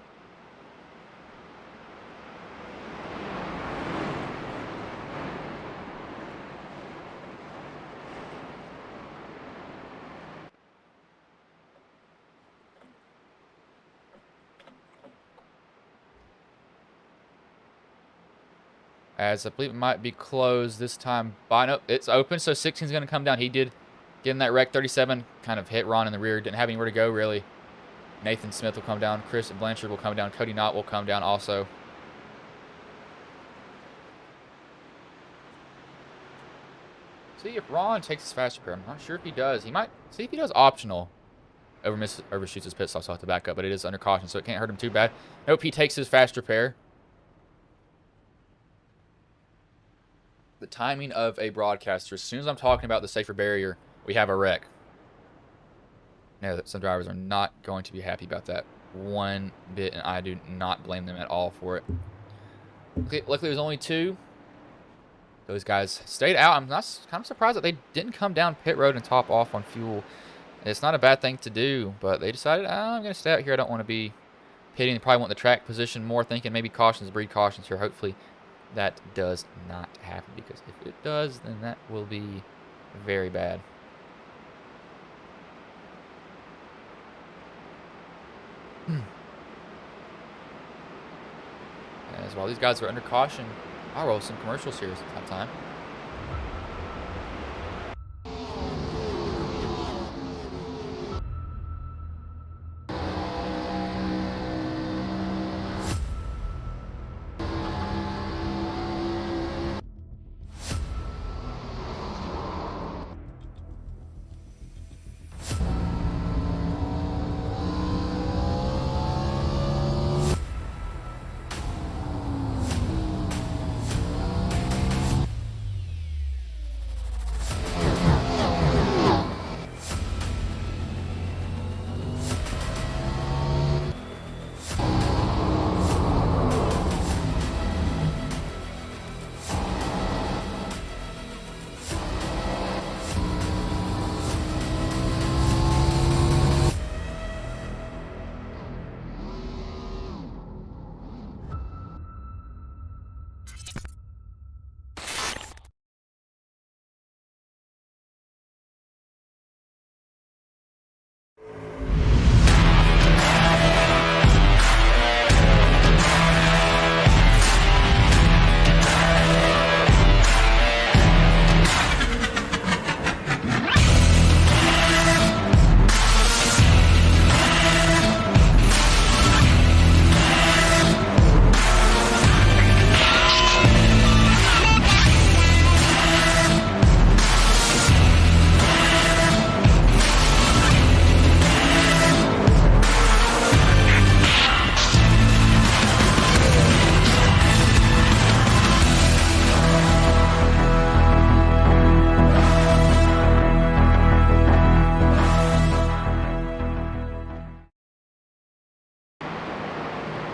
As I believe it might be closed this time. Nope, it's open, so 16 is going to come down. He did get in that wreck. 37 kind of hit Ron in the rear. Didn't have anywhere to go, really. Nathan Smith will come down. Chris Blanchard will come down. Cody Knott will come down also. See if Ron takes his fast repair. I'm not sure if he does. He might. See if he does optional. Overshoots his pit stop, so I'll have to back up, but it is under caution, so it can't hurt him too bad. Nope, he takes his fast repair. The timing of a broadcaster. As soon as I'm talking about the safer barrier, we have a wreck. Now, some drivers are not going to be happy about that one bit, and I do not blame them at all for it. Luckily, there's only two. Those guys stayed out. I'm not kind of surprised that they didn't come down pit road and top off on fuel. It's not a bad thing to do, but they decided, I'm going to stay out here. I don't want to be pitting. They probably want the track position more, thinking maybe cautions, breed cautions here. Hopefully, that does not happen, because if it does, then that will be very bad. As while these guys are under caution, I'll roll some commercials here sometime.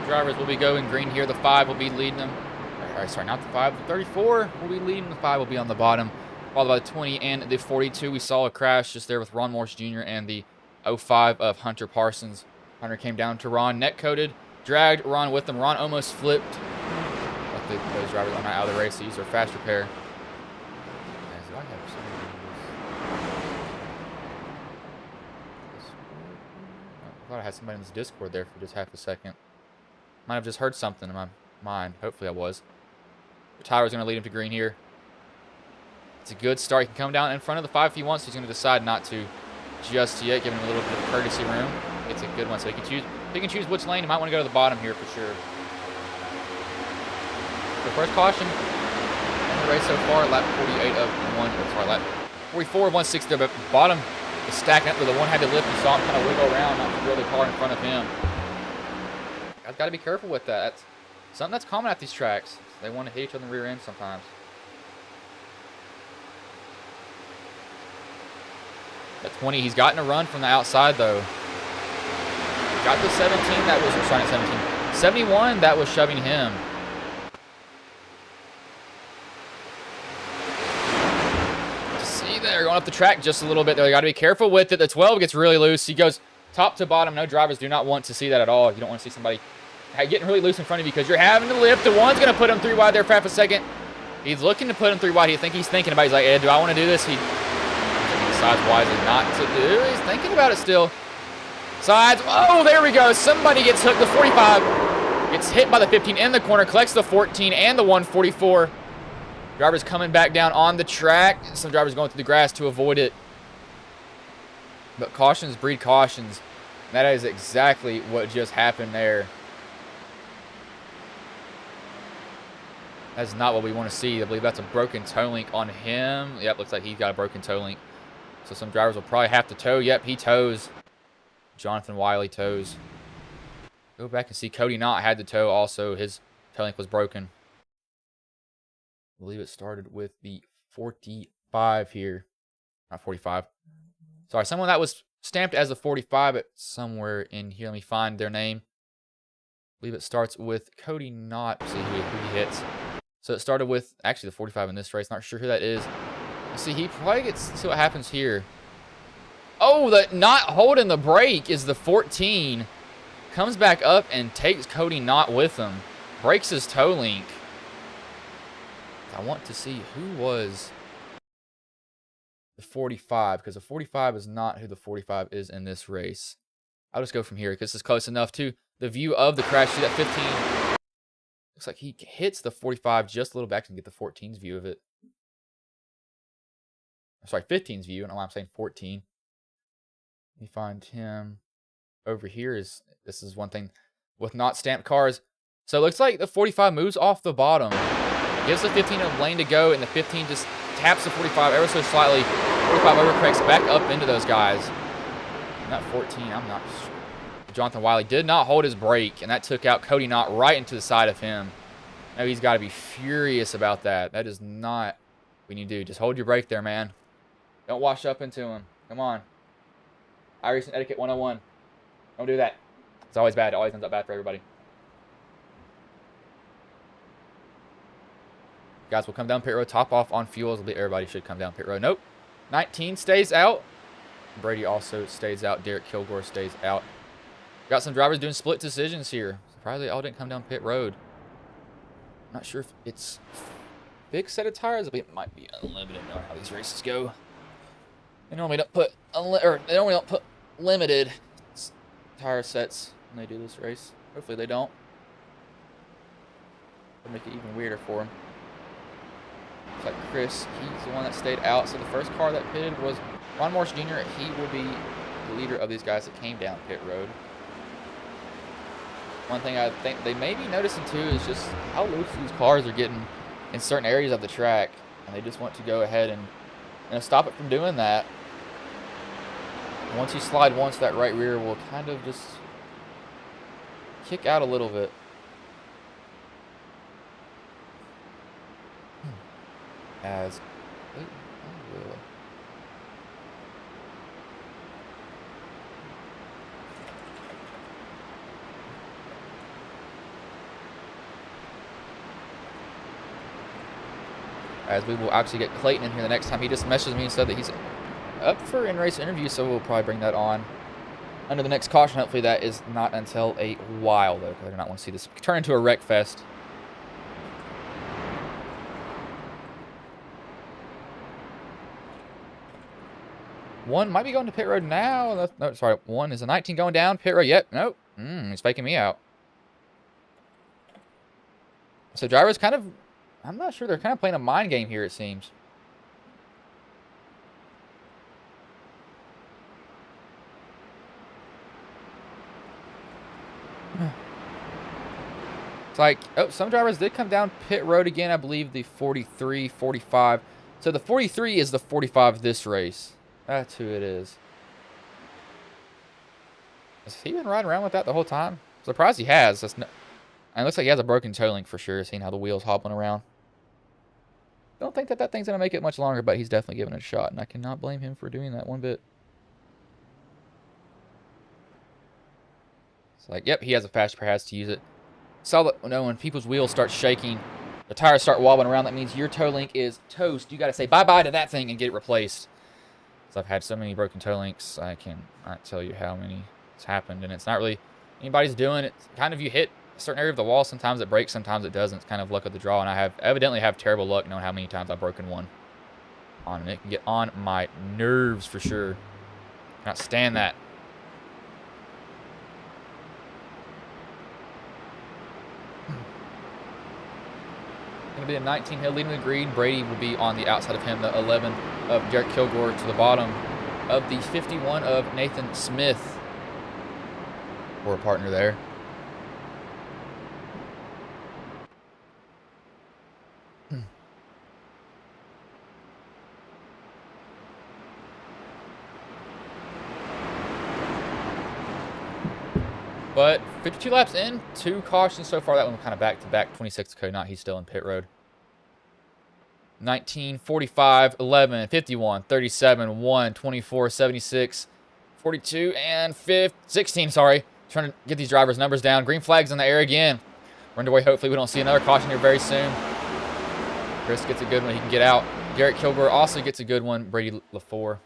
Drivers will be going green here. The 5 will be leading them. Sorry, not the 5. The 34 will be leading. The 5 will be on the bottom. followed by the 20 and the 42. We saw a crash just there with Ron Morse Jr. and the 05 of Hunter Parsons. Hunter came down to Ron, neck-coated, dragged Ron with him. Ron almost flipped. Luckily, those drivers are not out of the race. They used their fast repair. I thought I had somebody in this Discord there for just half a second. Might have just heard something in my mind. Hopefully I was. Tyler's going to lead him to green here. It's a good start. He can come down in front of the 5 if he wants. He's going to decide not to just yet, giving him a little bit of courtesy room. It's a good one, so he can choose which lane. He might want to go to the bottom here for sure. The first caution in the race so far, lap 48 of lap 44 of 160. But bottom is stacking up with the one had to lift. You saw him kind of wiggle around, not to drill the car in front of him. Guys, got to be careful with that. That's something that's common at these tracks. They want to hit each other in the rear end sometimes. At 20, he's gotten a run from the outside, though. Got the 17, that was, sorry, 17. 71, that was shoving him. See there, going up the track just a little bit, though. You got to be careful with it. The 12 gets really loose. He goes top to bottom. No drivers do not want to see that at all. You don't want to see somebody getting really loose in front of you because you're having to lift. The one's going to put him 3 wide there for half a second. He's looking to put him 3 wide. He's thinking about it. He's like, Ed, do I want to do this? He decides wisely not to do. He's thinking about it still. Sides. Oh, there we go. Somebody gets hooked. The 45 gets hit by the 15 in the corner, collects the 14 and the 144. Drivers coming back down on the track. Some drivers going through the grass to avoid it. But cautions breed cautions. That is exactly what just happened there. That's not what we want to see. I believe that's a broken toe link on him. Yep, looks like he's got a broken toe link. So some drivers will probably have to tow. Yep, he tows. Jonathan Wiley tows. Go back and see Cody Knott had to tow also. His toe link was broken. I believe it started with the 45 here. Not 45. Sorry, someone that was stamped as a 45 at somewhere in here. Let me find their name. I believe it starts with Cody Knott. See who he hits. So it started with actually the 45 in this race. Not sure who that is. See, he probably gets, see what happens here. Oh, the not holding the brake is the 14. Comes back up and takes Cody Knott with him. Breaks his toe link. I want to see who was the 45, because the 45 is not who the 45 is in this race. I'll just go from here because it's close enough to the view of the crash. See that 15? Looks like he hits the 45 just a little back to get the 14's view of it. Sorry, 15's view. I don't know why I'm saying 14. Let me find him over here. This is one thing with not stamped cars. So it looks like the 45 moves off the bottom. Gives the 15 a lane to go, and the 15 just taps the 45 ever so slightly. 45 overcorrects back up into those guys. Not 14, I'm not sure. Jonathan Wiley did not hold his brake, and that took out Cody Knott right into the side of him. Now he's got to be furious about that. That is not what you need to do. Just hold your brake there, man. Don't wash up into him. Come on. iRacing Etiquette 101. Don't do that. It's always bad. It always ends up bad for everybody. Guys, we'll come down pit road, top off on fuels. Everybody should come down pit road. Nope. 19 stays out. Brady also stays out. Derek Kilgore stays out. Got some drivers doing split decisions here. Surprisingly, they all didn't come down pit road. Not sure if it's fixed set of tires. It might be unlimited, knowing how these races go. They normally don't put limited tire sets when they do this race. Hopefully they don't. It'll make it even weirder for them. Looks like Chris, he's the one that stayed out. So the first car that pitted was Ron Morse Jr. He will be the leader of these guys that came down pit road. One thing I think they may be noticing too is just how loose these cars are getting in certain areas of the track. And they just want to go ahead and stop it from doing that. Once you slide once, that right rear will kind of just kick out a little bit. As as we will actually get Clayton in here the next time. He just messaged me and said that he's up for in-race interview, so we'll probably bring that on under the next caution. Hopefully that is not until a while, though, because I do not want to see this turn into a wreck fest. One might be going to pit road now. No, sorry. One is a 19 going down. Pit road. Yep. Nope. He's faking me out. So drivers kind of, I'm not sure. They're kind of playing a mind game here, it seems. It's like, oh, some drivers did come down pit road again. I believe the 43, 45. So the 43 is the 45 this race. That's who it is. Has he been riding around with that the whole time? I'm surprised he has. And it looks like he has a broken toe link for sure, seeing how the wheel's hopping around. Don't think that that thing's going to make it much longer, but he's definitely giving it a shot, and I cannot blame him for doing that one bit. It's like, yep, he has a fast pair, has to use it. Saw that, no, when people's wheels start shaking, the tires start wobbling around, that means your toe link is toast. You got to say bye-bye to that thing and get it replaced. So I've had so many broken toe links, I cannot tell you how many it's happened, and it's not really anybody's doing it. Kind of, you hit a certain area of the wall, sometimes it breaks, sometimes it doesn't. It's kind of luck of the draw, and I have evidently have terrible luck knowing how many times I've broken one on, and it can get on my nerves for sure. Cannot stand that. Going to be a 19 hill leading the green. Brady will be on the outside of him. The 11 of Garrett Kilgore to the bottom of the 51 of Nathan Smith. Or a partner there. But 52 laps in, 2 cautions so far. That one kind of back-to-back. 26 to Cody Knott. He's still in pit road. 19, 45, 11, 51, 37, 1, 24, 76, 42, and 16, sorry. Trying to get these drivers' numbers down. Green flag's in the air again. We're underway. Hopefully we don't see another caution here very soon. Chris gets a good one. He can get out. Garrett Kilgore also gets a good one. Brady LaFour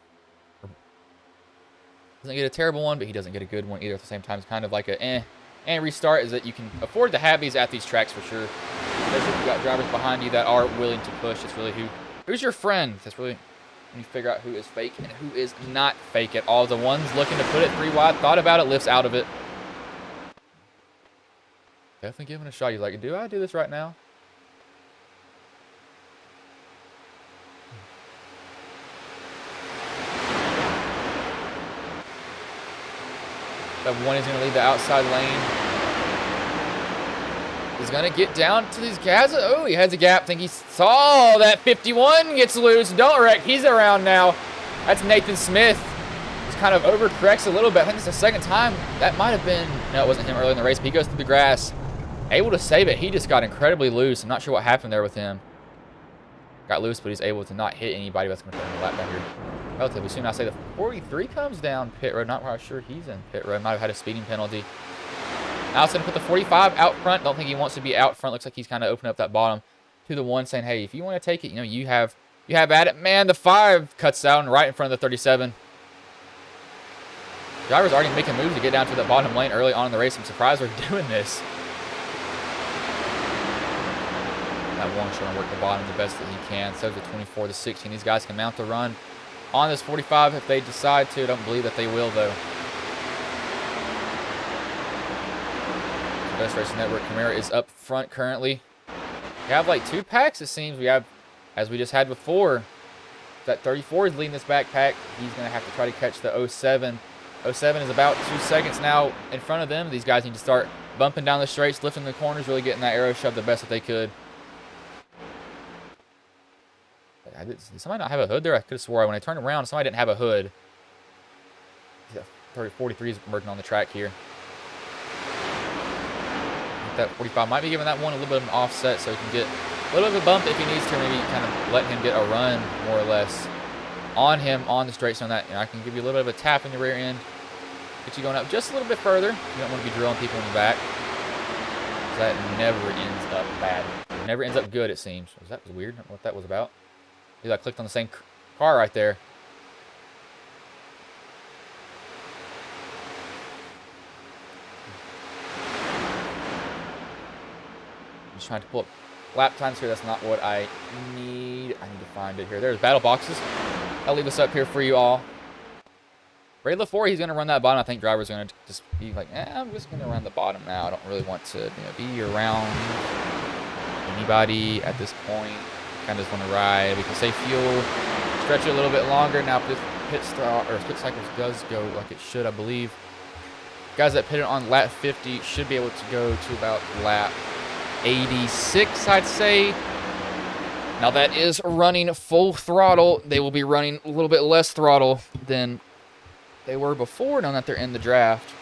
doesn't get a terrible one, but he doesn't get a good one either at the same time. It's kind of like a and restart is that you can afford to have these at these tracks for sure. Especially if you've got drivers behind you that are willing to push. It's really who's your friend. That's really when you figure out who is fake and who is not fake at all. The ones looking to put it 3 wide, thought about it, lifts out of it. Definitely giving it a shot. He's like, do I do this right now? That one is going to leave the outside lane. He's going to get down to these guys. Oh, he has a gap. I think he saw that 51 gets loose. Don't wreck. He's around now. That's Nathan Smith. Just kind of overcorrects a little bit. I think it's the second time. That might have been, no, it wasn't him earlier in the race, but he goes through the grass. Able to save it. He just got incredibly loose. I'm not sure what happened there with him. Got loose, but he's able to not hit anybody. That's going to put him in the lap down here relatively soon. I say the 43 comes down pit road. Not quite sure he's in pit road. Might have had a speeding penalty. Now it's going to put the 45 out front. Don't think he wants to be out front. Looks like he's kind of opening up that bottom to the 1, saying, hey, if you want to take it, you know, you have at it. Man, the 5 cuts down right in front of the 37. Driver's already making moves to get down to the bottom lane early on in the race. I'm surprised they're doing this. That 1 trying to work the bottom the best that he can. So the 24 to 16. These guys can mount the run on this 45 if they decide to. I don't believe that they will, though. The Best Racing Network Camaro is up front currently. We have like 2 packs, it seems. We have, as we just had before, that 34 is leading this backpack. He's going to have to try to catch the 07. 07 is about 2 seconds now in front of them. These guys need to start bumping down the straights, lifting the corners, really getting that arrow shoved the best that they could. Did somebody not have a hood there? I could have swore when I turned around, somebody didn't have a hood. 43 is working on the track here. That 45 might be giving that one a little bit of an offset so he can get a little bit of a bump if he needs to. Maybe kind of let him get a run, more or less, on him on the straight. So that, you know, I can give you a little bit of a tap in the rear end. Get you going up just a little bit further. You don't want to be drilling people in the back. That never ends up bad. Never ends up good, it seems. That was weird. I don't know what that was about. Maybe I clicked on the same car right there. I'm just trying to pull up lap times here. That's not what I need. I need to find it here. There's battle boxes. I'll leave this up here for you all. Ray LaFour, he's going to run that bottom. I think driver's going to just be like, I'm just going to run the bottom now. I don't really want to be around anybody at this point. Kind of just want to ride. We can save fuel, stretch it a little bit longer. Now, if this pit cycles does go like it should, I believe. Guys that pitted on lap 50 should be able to go to about lap 86, I'd say. Now, that is running full throttle. They will be running a little bit less throttle than they were before, knowing that they're in the draft.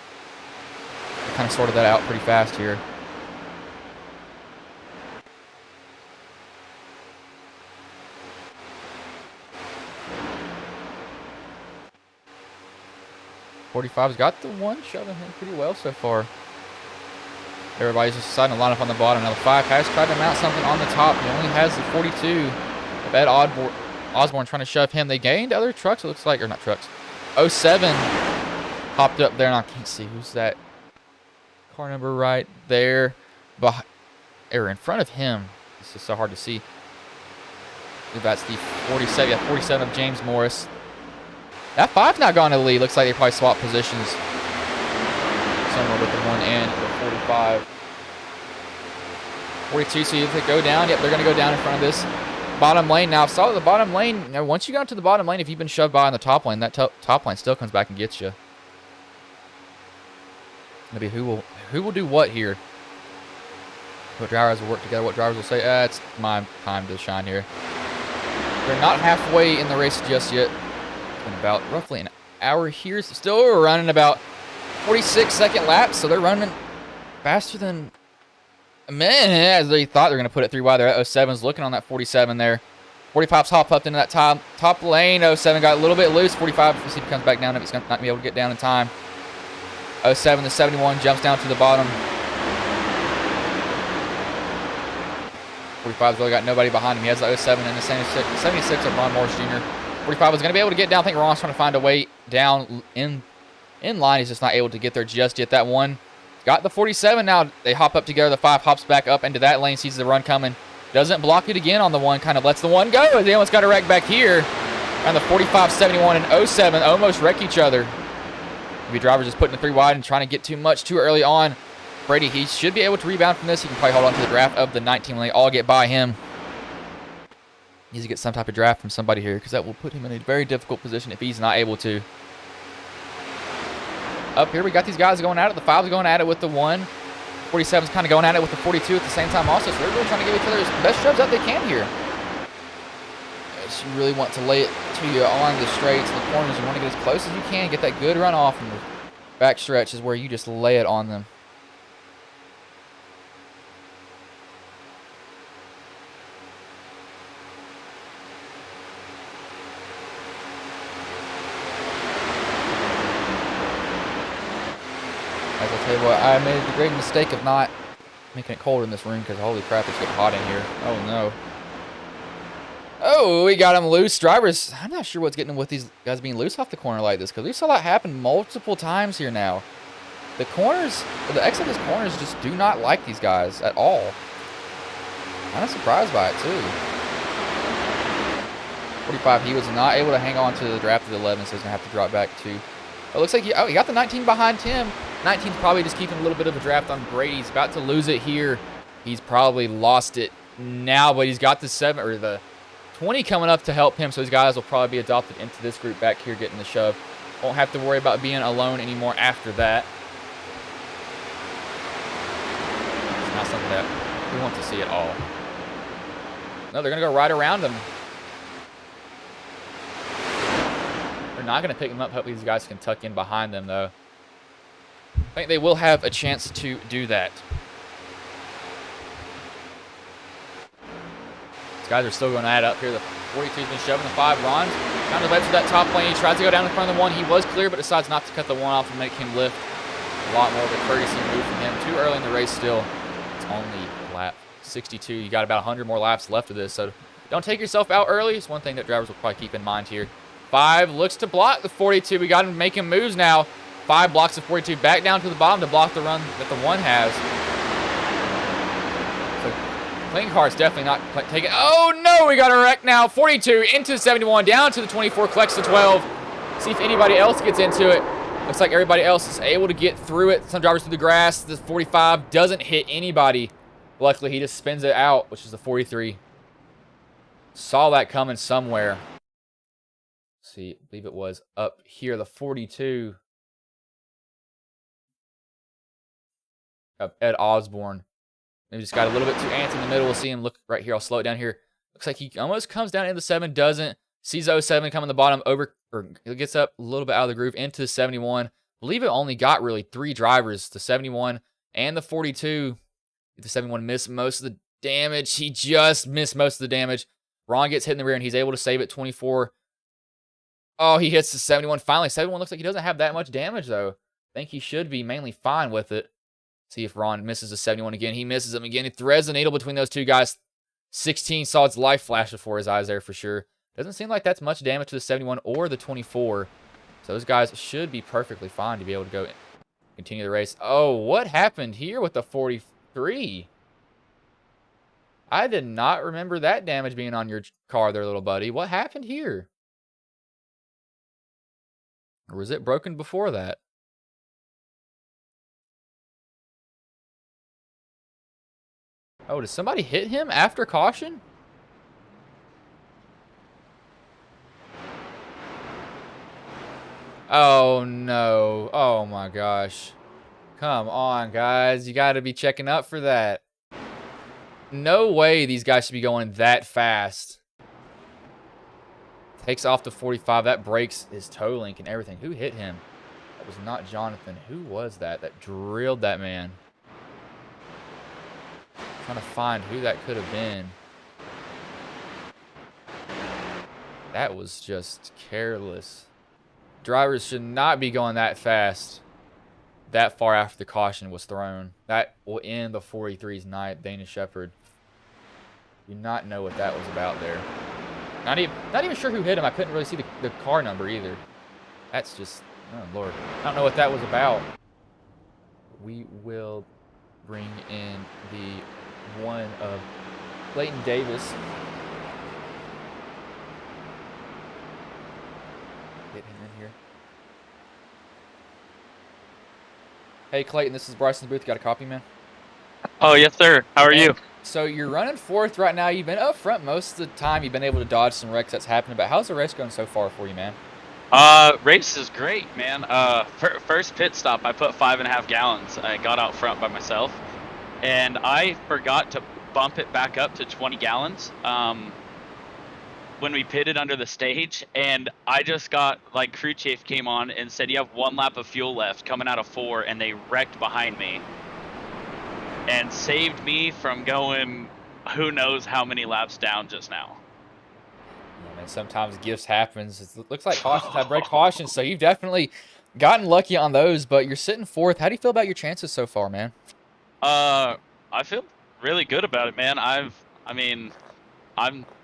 I kind of sorted that out pretty fast here. .45's got the one, shoving him pretty well so far. Everybody's just deciding to line up on the bottom. Now the 5 has tried to mount something on the top. He only has the 42. Ed Osborne trying to shove him. They gained other trucks, it looks like. Or not trucks. 07 hopped up there, and I can't see who's that car number right there. Or in front of him. It's just so hard to see. That's the 47. Yeah, 47 of James Morris. That 5's not gone to the lead. Looks like they probably swapped positions somewhere with the 1 and the 45. 42, so if they go down, yep, they're going to go down in front of this bottom lane. Now, I saw the bottom lane. Now, once you got to the bottom lane, if you've been shoved by on the top lane, that top lane still comes back and gets you. Maybe who will do what here? What drivers will work together? What drivers will say, it's my time to shine here. They're not halfway in the race just yet. It's been about roughly an hour here. So still running about 46-second laps, so they're running faster than as they thought they were going to put it 3 wide. They're at 07's looking on that 47 there. 45's hop up into that top lane. 07 got a little bit loose. 45, let's see if he comes back down, if he's not going to be able to get down in time. 07 to 71 jumps down to the bottom. 45's really got nobody behind him. He has the 07 and the 76 of Ron Morris Jr. 45 was going to be able to get down. I think Ron's trying to find a way down in line. He's just not able to get there just yet. That one got the 47 now. They hop up together. The 5 hops back up into that lane, sees the run coming. Doesn't block it again on the 1. Kind of lets the 1 go. They almost got a wreck back here. And the 45, 71, and 07 almost wreck each other. Maybe driver's just putting the 3 wide and trying to get too much too early on. Brady, he should be able to rebound from this. He can probably hold on to the draft of the 19 lane. All get by him. He needs to get some type of draft from somebody here, because that will put him in a very difficult position if he's not able to. Up here, we got these guys going at it. The 5's going at it with the 1. 47's kind of going at it with the 42 at the same time also. So they're really trying to give each other the best shoves that they can here. Yes, you really want to lay it to you on the straights and the corners. You want to get as close as you can. Get that good run off. And the back stretch is where you just lay it on them. As I tell you what, I made the great mistake of not making it colder in this room, because holy crap, it's getting hot in here. Oh no. Oh, we got him loose. Drivers, I'm not sure what's getting with these guys being loose off the corner like this, because we saw that happen multiple times here now. The corners, the exit of these corners just do not like these guys at all. Kind of surprised by it too. 45, he was not able to hang on to the draft of the 11, so he's going to have to drop back to. It looks like he got the 19 behind him. 19's probably just keeping a little bit of a draft on Brady. He's about to lose it here. He's probably lost it now, but he's got the 7 or the 20 coming up to help him. So these guys will probably be adopted into this group back here getting the shove. Won't have to worry about being alone anymore after that. It's not something that we want to see at all. No, they're going to go right around him. They're not going to pick him up. Hopefully these guys can tuck in behind them, though. I think they will have a chance to do that. These guys are still going to add up here. The 42's been shoving the 5. Ron kind of led to that top lane. He tries to go down in front of the 1. He was clear, but decides not to cut the 1 off and make him lift. A lot more of a courtesy move from him. Too early in the race still. It's only lap 62. You got about 100 more laps left of this, so don't take yourself out early. It's one thing that drivers will probably keep in mind here. 5 looks to block the 42. We got him making moves now. 5 blocks the 42 back down to the bottom to block the run that the 1 has. So clean car's definitely not taking. Oh no, we got a wreck now. 42 into 71, down to the 24, collects the 12. See if anybody else gets into it. Looks like everybody else is able to get through it. Some drivers through the grass. The 45 doesn't hit anybody. Luckily, he just spins it out, which is the 43. Saw that coming somewhere. Let's see, I believe it was up here, the 42. Of Ed Osborne. Maybe just got a little bit too antsy in the middle. We'll see him look right here. I'll slow it down here. Looks like he almost comes down into the 7, doesn't. Sees 07 coming the bottom over, or it gets up a little bit out of the groove into the 71. I believe it only got really 3 drivers, the 71 and the 42. The 71 missed most of the damage. He just missed most of the damage. Ron gets hit in the rear, and he's able to save it. 24. Oh, he hits the 71. Finally, 71 looks like he doesn't have that much damage, though. I think he should be mainly fine with it. See if Ron misses the 71 again. He misses him again. He threads the needle between those two guys. 16 saw its life flash before his eyes there for sure. Doesn't seem like that's much damage to the 71 or the 24. So those guys should be perfectly fine to be able to go continue the race. Oh, what happened here with the 43? I did not remember that damage being on your car there, little buddy. What happened here? Or was it broken before that? Oh, did somebody hit him after caution? Oh, no. Oh, my gosh. Come on, guys. You got to be checking up for that. No way these guys should be going that fast. Takes off the 45. That breaks his toe link and everything. Who hit him? That was not Jonathan. Who was that drilled that man? Trying to find who that could have been. That was just careless. Drivers should not be going that fast that far after the caution was thrown. That will end the 43's night. Dana Shepard. Do not know what that was about there. Not even sure who hit him. I couldn't really see the car number either. That's just, oh Lord. I don't know what that was about. We will bring in the one of Clayton Davis. Get him in here. Hey Clayton, this is Bryson Booth. Got a copy, man? Oh yes, sir. How are you? So you're running 4th right now. You've been up front most of the time. You've been able to dodge some wrecks that's happening. But how's the race going so far for you, man? Race is great, man. First pit stop, I put 5.5 gallons. I got out front by myself, and I forgot to bump it back up to 20 gallons. When we pitted under the stage, and I just got, like, crew chief came on and said you have 1 lap of fuel left coming out of 4, and they wrecked behind me and saved me from going who knows how many laps down just now. Yeah, man, sometimes gifts happens. It looks like cautions have break cautions, so you've definitely gotten lucky on those, but you're sitting 4th. How do you feel about your chances so far, man? I feel really good about it, man. I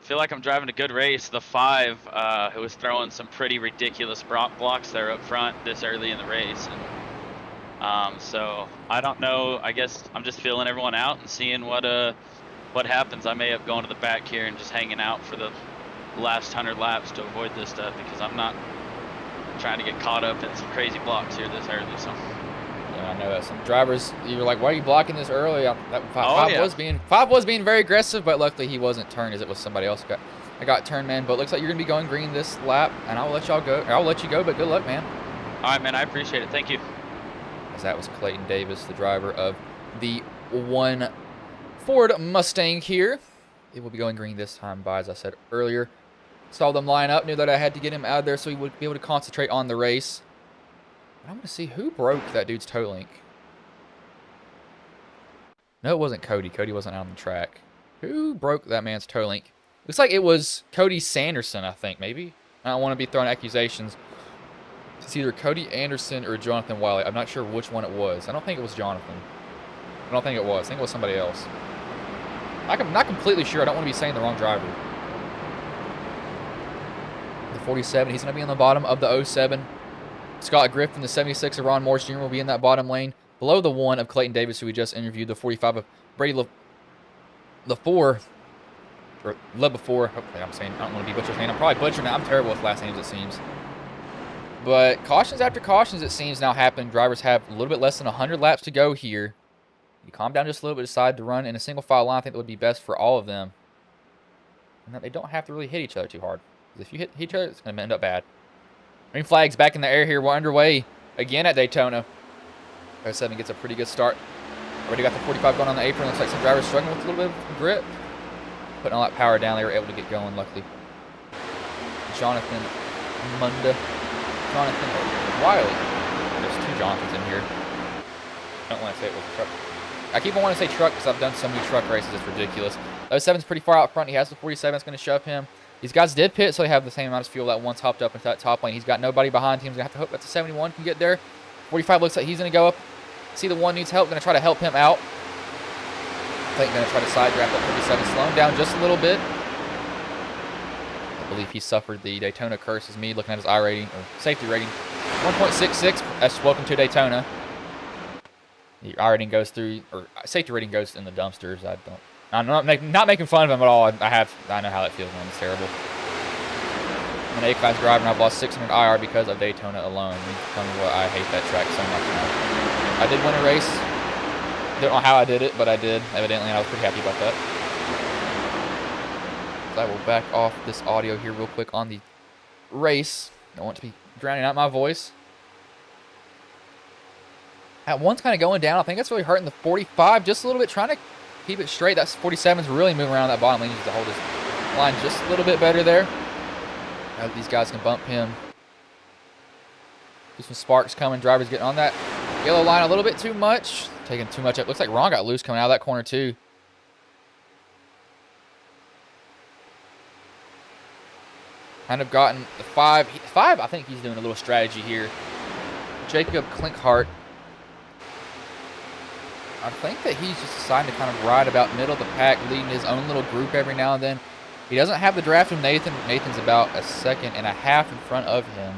feel like I'm driving a good race. The 5, who was throwing some pretty ridiculous blocks there up front this early in the race, and so I don't know. I guess I'm just feeling everyone out and seeing what happens. I may have gone to the back here and just hanging out for the last 100 laps to avoid this stuff, because I'm not trying to get caught up in some crazy blocks here this early. So. Yeah, I know that some drivers, you were like, why are you blocking this early? That 5 was being very aggressive, but luckily he wasn't turned as it was somebody else I got turned, man. But it looks like you're gonna be going green this lap, and I'll let y'all go. I'll let you go, but good luck, man. All right, man. I appreciate it. Thank you. As that was Clayton Davis, the driver of the 1 Ford Mustang here. It will be going green this time by, as I said earlier. Saw them line up, knew that I had to get him out of there so he would be able to concentrate on the race. I'm going to see who broke that dude's toe link. No, it wasn't Cody. Cody wasn't out on the track. Who broke that man's toe link? Looks like it was Cody Sanderson, I think, maybe. I don't want to be throwing accusations. It's either Cody Anderson or Jonathan Wiley. I'm not sure which one it was. I don't think it was Jonathan. I don't think it was. I think it was somebody else. I'm not completely sure. I don't want to be saying the wrong driver. The 47, he's going to be on the bottom of the 07. Scott Griffin, the 76 of Ron Morris Jr. will be in that bottom lane. Below the 1 of Clayton Davis, who we just interviewed. The 45 of Brady LaFour. Or LeBefour. Hopefully I'm saying, I don't want to be butchering his name. I'm probably butchering it. I'm terrible with last names, it seems. But cautions after cautions, it seems, now happen. Drivers have a little bit less than 100 laps to go here. You calm down just a little bit, decide to run in a single file line. I think that would be best for all of them. And that they don't have to really hit each other too hard. Because if you hit each other, it's going to end up bad. Green flag's back in the air here. We're underway again at Daytona. 07 gets a pretty good start. Already got the 45 going on the apron. Looks like some drivers struggling with a little bit of grip. Putting all that power down, they were able to get going, luckily. Jonathan Munda. Jonathan Wiley. There's two Jonathans in here. I don't want to say it was a truck. I keep on wanting to say truck because I've done so many truck races. It's ridiculous. 07's pretty far out front. He has the 47 that's going to shove him. These guys did pit, so they have the same amount of fuel that one's hopped up into that top lane. He's got nobody behind him. He's going to have to hope that the 71 can get there. 45 looks like he's going to go up. See the one needs help. Going to try to help him out. Clayton going to try to side draft that 37. Slow him down just a little bit. I believe he suffered the Daytona curse as me looking at his I rating, or safety rating. 1.66. That's welcome to Daytona. The I rating goes through, or safety rating goes in the dumpsters. I'm not making fun of him at all. I know how that feels, man. It's terrible. I'm an A-class driver, and I've lost 600 IR because of Daytona alone. You tell me what, I hate that track so much now. I did win a race. Don't know how I did it, but I did, evidently, and I was pretty happy about that. So I will back off this audio here real quick on the race. Don't want to be drowning out my voice. That one's kind of going down. I think that's really hurting the 45 just a little bit, trying to keep it straight. That 47's really moving around that bottom lane. He needs to hold his line just a little bit better there. I hope these guys can bump him. There's some sparks coming. Drivers getting on that yellow line a little bit too much. Taking too much up. Looks like Ron got loose coming out of that corner too. Kind of gotten the 5. I think he's doing a little strategy here. Jacob Klinkhart. I think that he's just deciding to kind of ride about middle of the pack, leading his own little group every now and then. He doesn't have the draft of Nathan. Nathan's about a second and a half in front of him.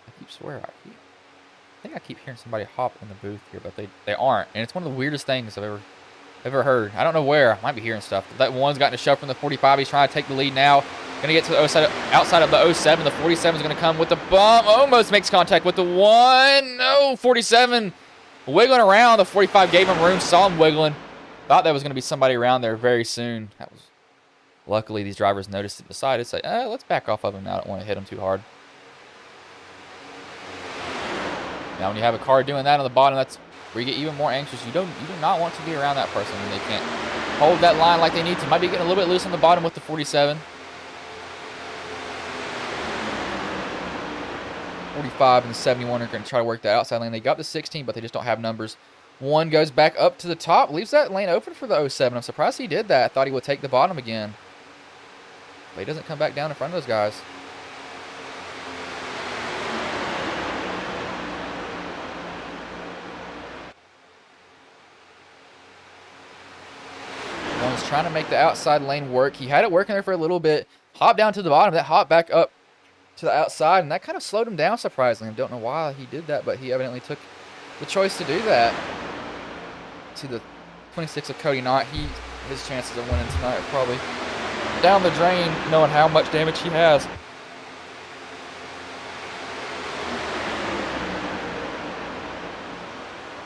I keep swearing. I think I keep hearing somebody hop in the booth here, but they aren't. And it's one of the weirdest things I've ever heard. I don't know where. I might be hearing stuff. That one's gotten a shove from the 45. He's trying to take the lead now. Going to get to the outside of the 07. The 47 is going to come with the bump. Almost makes contact with the 1. No, 47 wiggling around. The 45 gave him room. Saw him wiggling. Thought there was going to be somebody around there very soon. That was. Luckily, these drivers noticed it, decided to say, let's back off of him now. I don't want to hit him too hard. Now, when you have a car doing that on the bottom, that's where you get even more anxious. You do not want to be around that person when they can't hold that line like they need to. Might be getting a little bit loose on the bottom with the 47. 45 and the 71 are going to try to work that outside lane. They got the 16, but they just don't have numbers. One goes back up to the top, leaves that lane open for the 07. I'm surprised he did that. I thought he would take the bottom again. But he doesn't come back down in front of those guys. One's trying to make the outside lane work. He had it working there for a little bit. Hopped down to the bottom. That hopped back up to the outside, and that kind of slowed him down, surprisingly. I don't know why he did that, but he evidently took the choice to do that. See the 26 of Cody Knott. His chances of winning tonight are probably down the drain, knowing how much damage he has.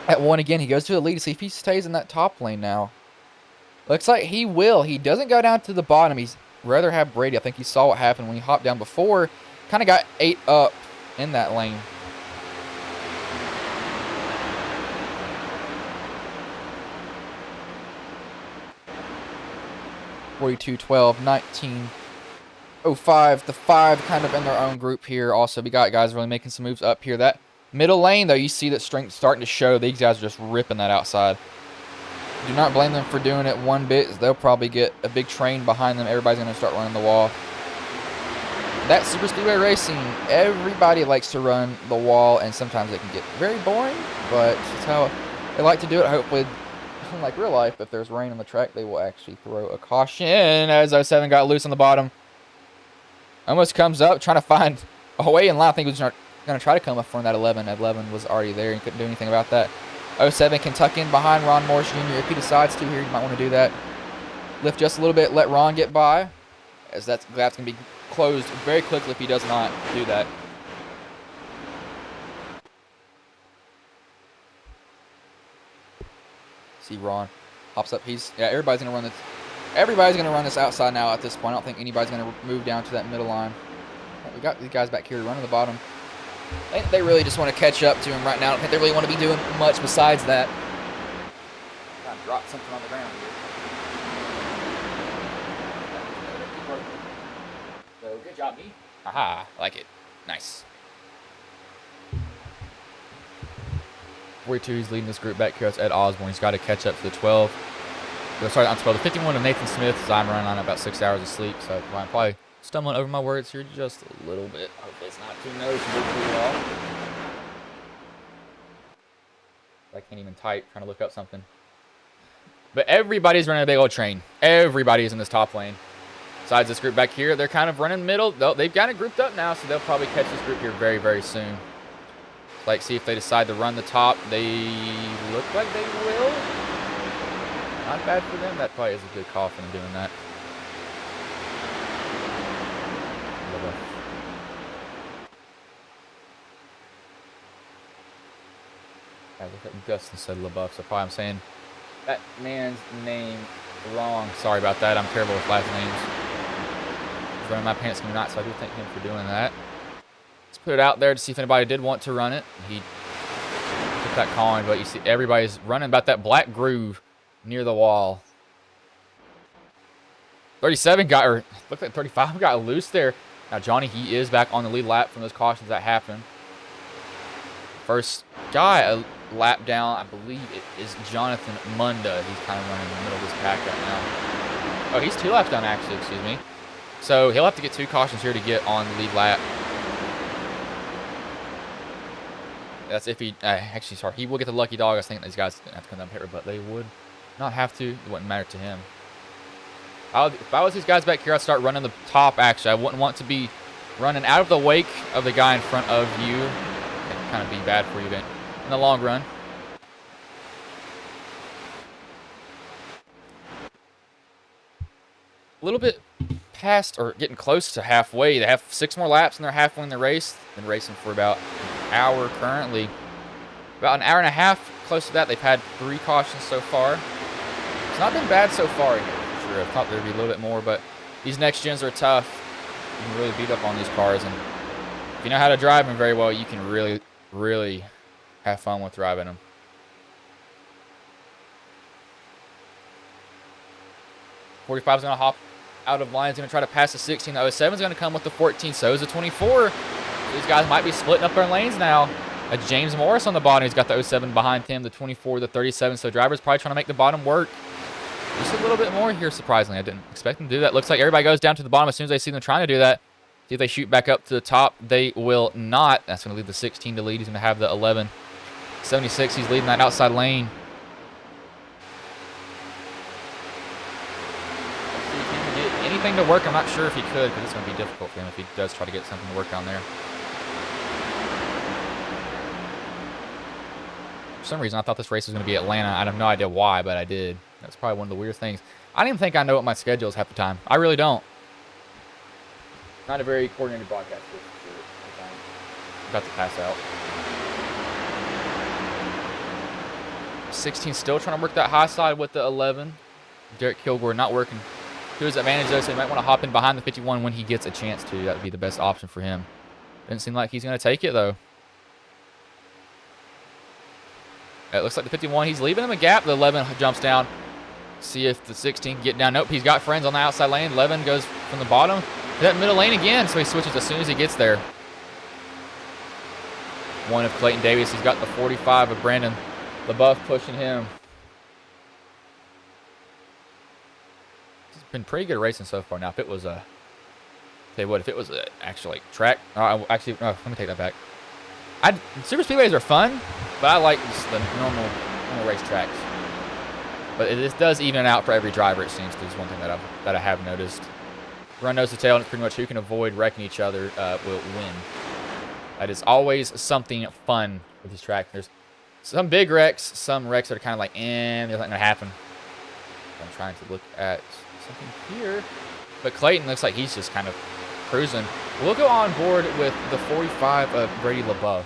At 1 again, he goes to the lead to see if he stays in that top lane now. Looks like he will. He doesn't go down to the bottom. He's rather have Brady. I think he saw what happened when he hopped down before. Kind of got 8 up in that lane. .42, 12, 19, 05. The 5 kind of in their own group here. Also, we got guys really making some moves up here. That middle lane, though, you see that strength starting to show. These guys are just ripping that outside. Do not blame them for doing it one bit. They'll probably get a big train behind them. Everybody's going to start running the wall. That super speedway racing, everybody likes to run the wall, and sometimes it can get very boring, but it's how they like to do it. Hopefully unlike real life, if there's rain on the track, they will actually throw a caution as 07 got loose on the bottom. Almost comes up, trying to find a way in line. I think he was going to try to come up from that 11. 11 was already there and couldn't do anything about that. 07 can tuck in behind Ron Morris Jr. if he decides to here. You might want to do that. Lift just a little bit, let Ron get by, as that gap's going to be closed very quickly if he does not do that. See Ron hops up. Everybody's going to run this. Everybody's going to run this outside now at this point. I don't think anybody's going to move down to that middle line. We got these guys back here running the bottom. They really just want to catch up to him right now. I don't think they really want to be doing much besides that. Trying to drop something on the ground here. So good job, me. Aha, I like it. Nice. 42, he's leading this group back here. That's Ed Osborne. He's got to catch up to the 12. Sorry, on 12. The 51 of Nathan Smith. I'm running on about 6 hours of sleep, so I'm probably stumbling over my words here just a little bit. Hopefully it's not too noticeable for you all. I can't even type, trying to look up something. But everybody's running a big old train. Everybody's in this top lane. Besides this group back here, they're kind of running middle. They've kind of grouped up now, so they'll probably catch this group here very, very soon. Like, see if they decide to run the top. They look like they will. Not bad for them. That probably is a good call for them doing that. I look at Gus instead of LaBeouf, so probably I'm saying that man's name wrong. Sorry about that. I'm terrible with last names. He's running my pants game not, so I do thank him for doing that. Let's put it out there to see if anybody did want to run it. He took that calling, but you see everybody's running about that black groove near the wall. 37 got, or looked like 35 got loose there. Now Johnny, he is back on the lead lap from those cautions that happened. First guy a lap down, I believe it is Jonathan Munda. He's kind of running in the middle of this pack right now. Oh, he's 2 laps down actually, excuse me. So he'll have to get 2 cautions here to get on the lead lap. That's if he, actually, sorry, he will get the lucky dog. I was thinking these guys didn't have to come down pit road, but they would not have to. It wouldn't matter to him. If I was these guys back here, I'd start running the top, actually. I wouldn't want to be running out of the wake of the guy in front of you. It can kind of be bad for you in the long run. A little bit past, or getting close to halfway. They have 6 more laps, and they're halfway in the race. Been racing for about an hour currently. About an hour and a half, close to that. They've had 3 cautions so far. It's not been bad so far here. I thought there'd be a little bit more, but these next gens are tough. You can really beat up on these cars, and if you know how to drive them very well, you can really, really have fun with driving them. .45 is going to hop out of line. He's going to try to pass the 16. The 07 is going to come with the 14. So is the 24. These guys might be splitting up their lanes now. James Morris on the bottom. He's got the 07 behind him, the 24, the 37. So drivers probably trying to make the bottom work. Just a little bit more here, surprisingly. I didn't expect them to do that. Looks like everybody goes down to the bottom as soon as they see them trying to do that. See if they shoot back up to the top. They will not. That's going to leave the 16 to lead. He's going to have the 11. 76, he's leading that outside lane. See if he can get anything to work. I'm not sure if he could, because it's going to be difficult for him if he does try to get something to work on there. For some reason, I thought this race was going to be Atlanta. I have no idea why, but I did. That's probably one of the weird things. I don't even think I know what my schedule is half the time. I really don't. Not a very coordinated broadcast. I'm about to pass out. 16 still trying to work that high side with the 11. Derek Kilgore not working to his advantage, though, so he might want to hop in behind the 51 when he gets a chance to. That would be the best option for him. Doesn't seem like he's going to take it, though. It looks like the 51, he's leaving him a gap. The 11 jumps down. See if the 16 can get down. Nope, he's got friends on the outside lane. 11 goes from the bottom to that middle lane again, so he switches as soon as he gets there. One of Clayton Davis. He's got the 45 of Brandon LaBeouf pushing him. It's been pretty good racing so far. Now, if it was a, tell you what, if it was a actually track, actually, no, let me take that back. Super speedways are fun, but I like just the normal race tracks. But this does even out for every driver, it seems to. Is one thing that I have noticed. Run nose to tail, and it's pretty much who can avoid wrecking each other will win. That is always something fun with these tracks. There's some big wrecks, some wrecks that are kind of like, they're not going to happen. I'm trying to look at something here. But Clayton looks like he's just kind of cruising. We'll go on board with the 45 of Brady LaBeouf.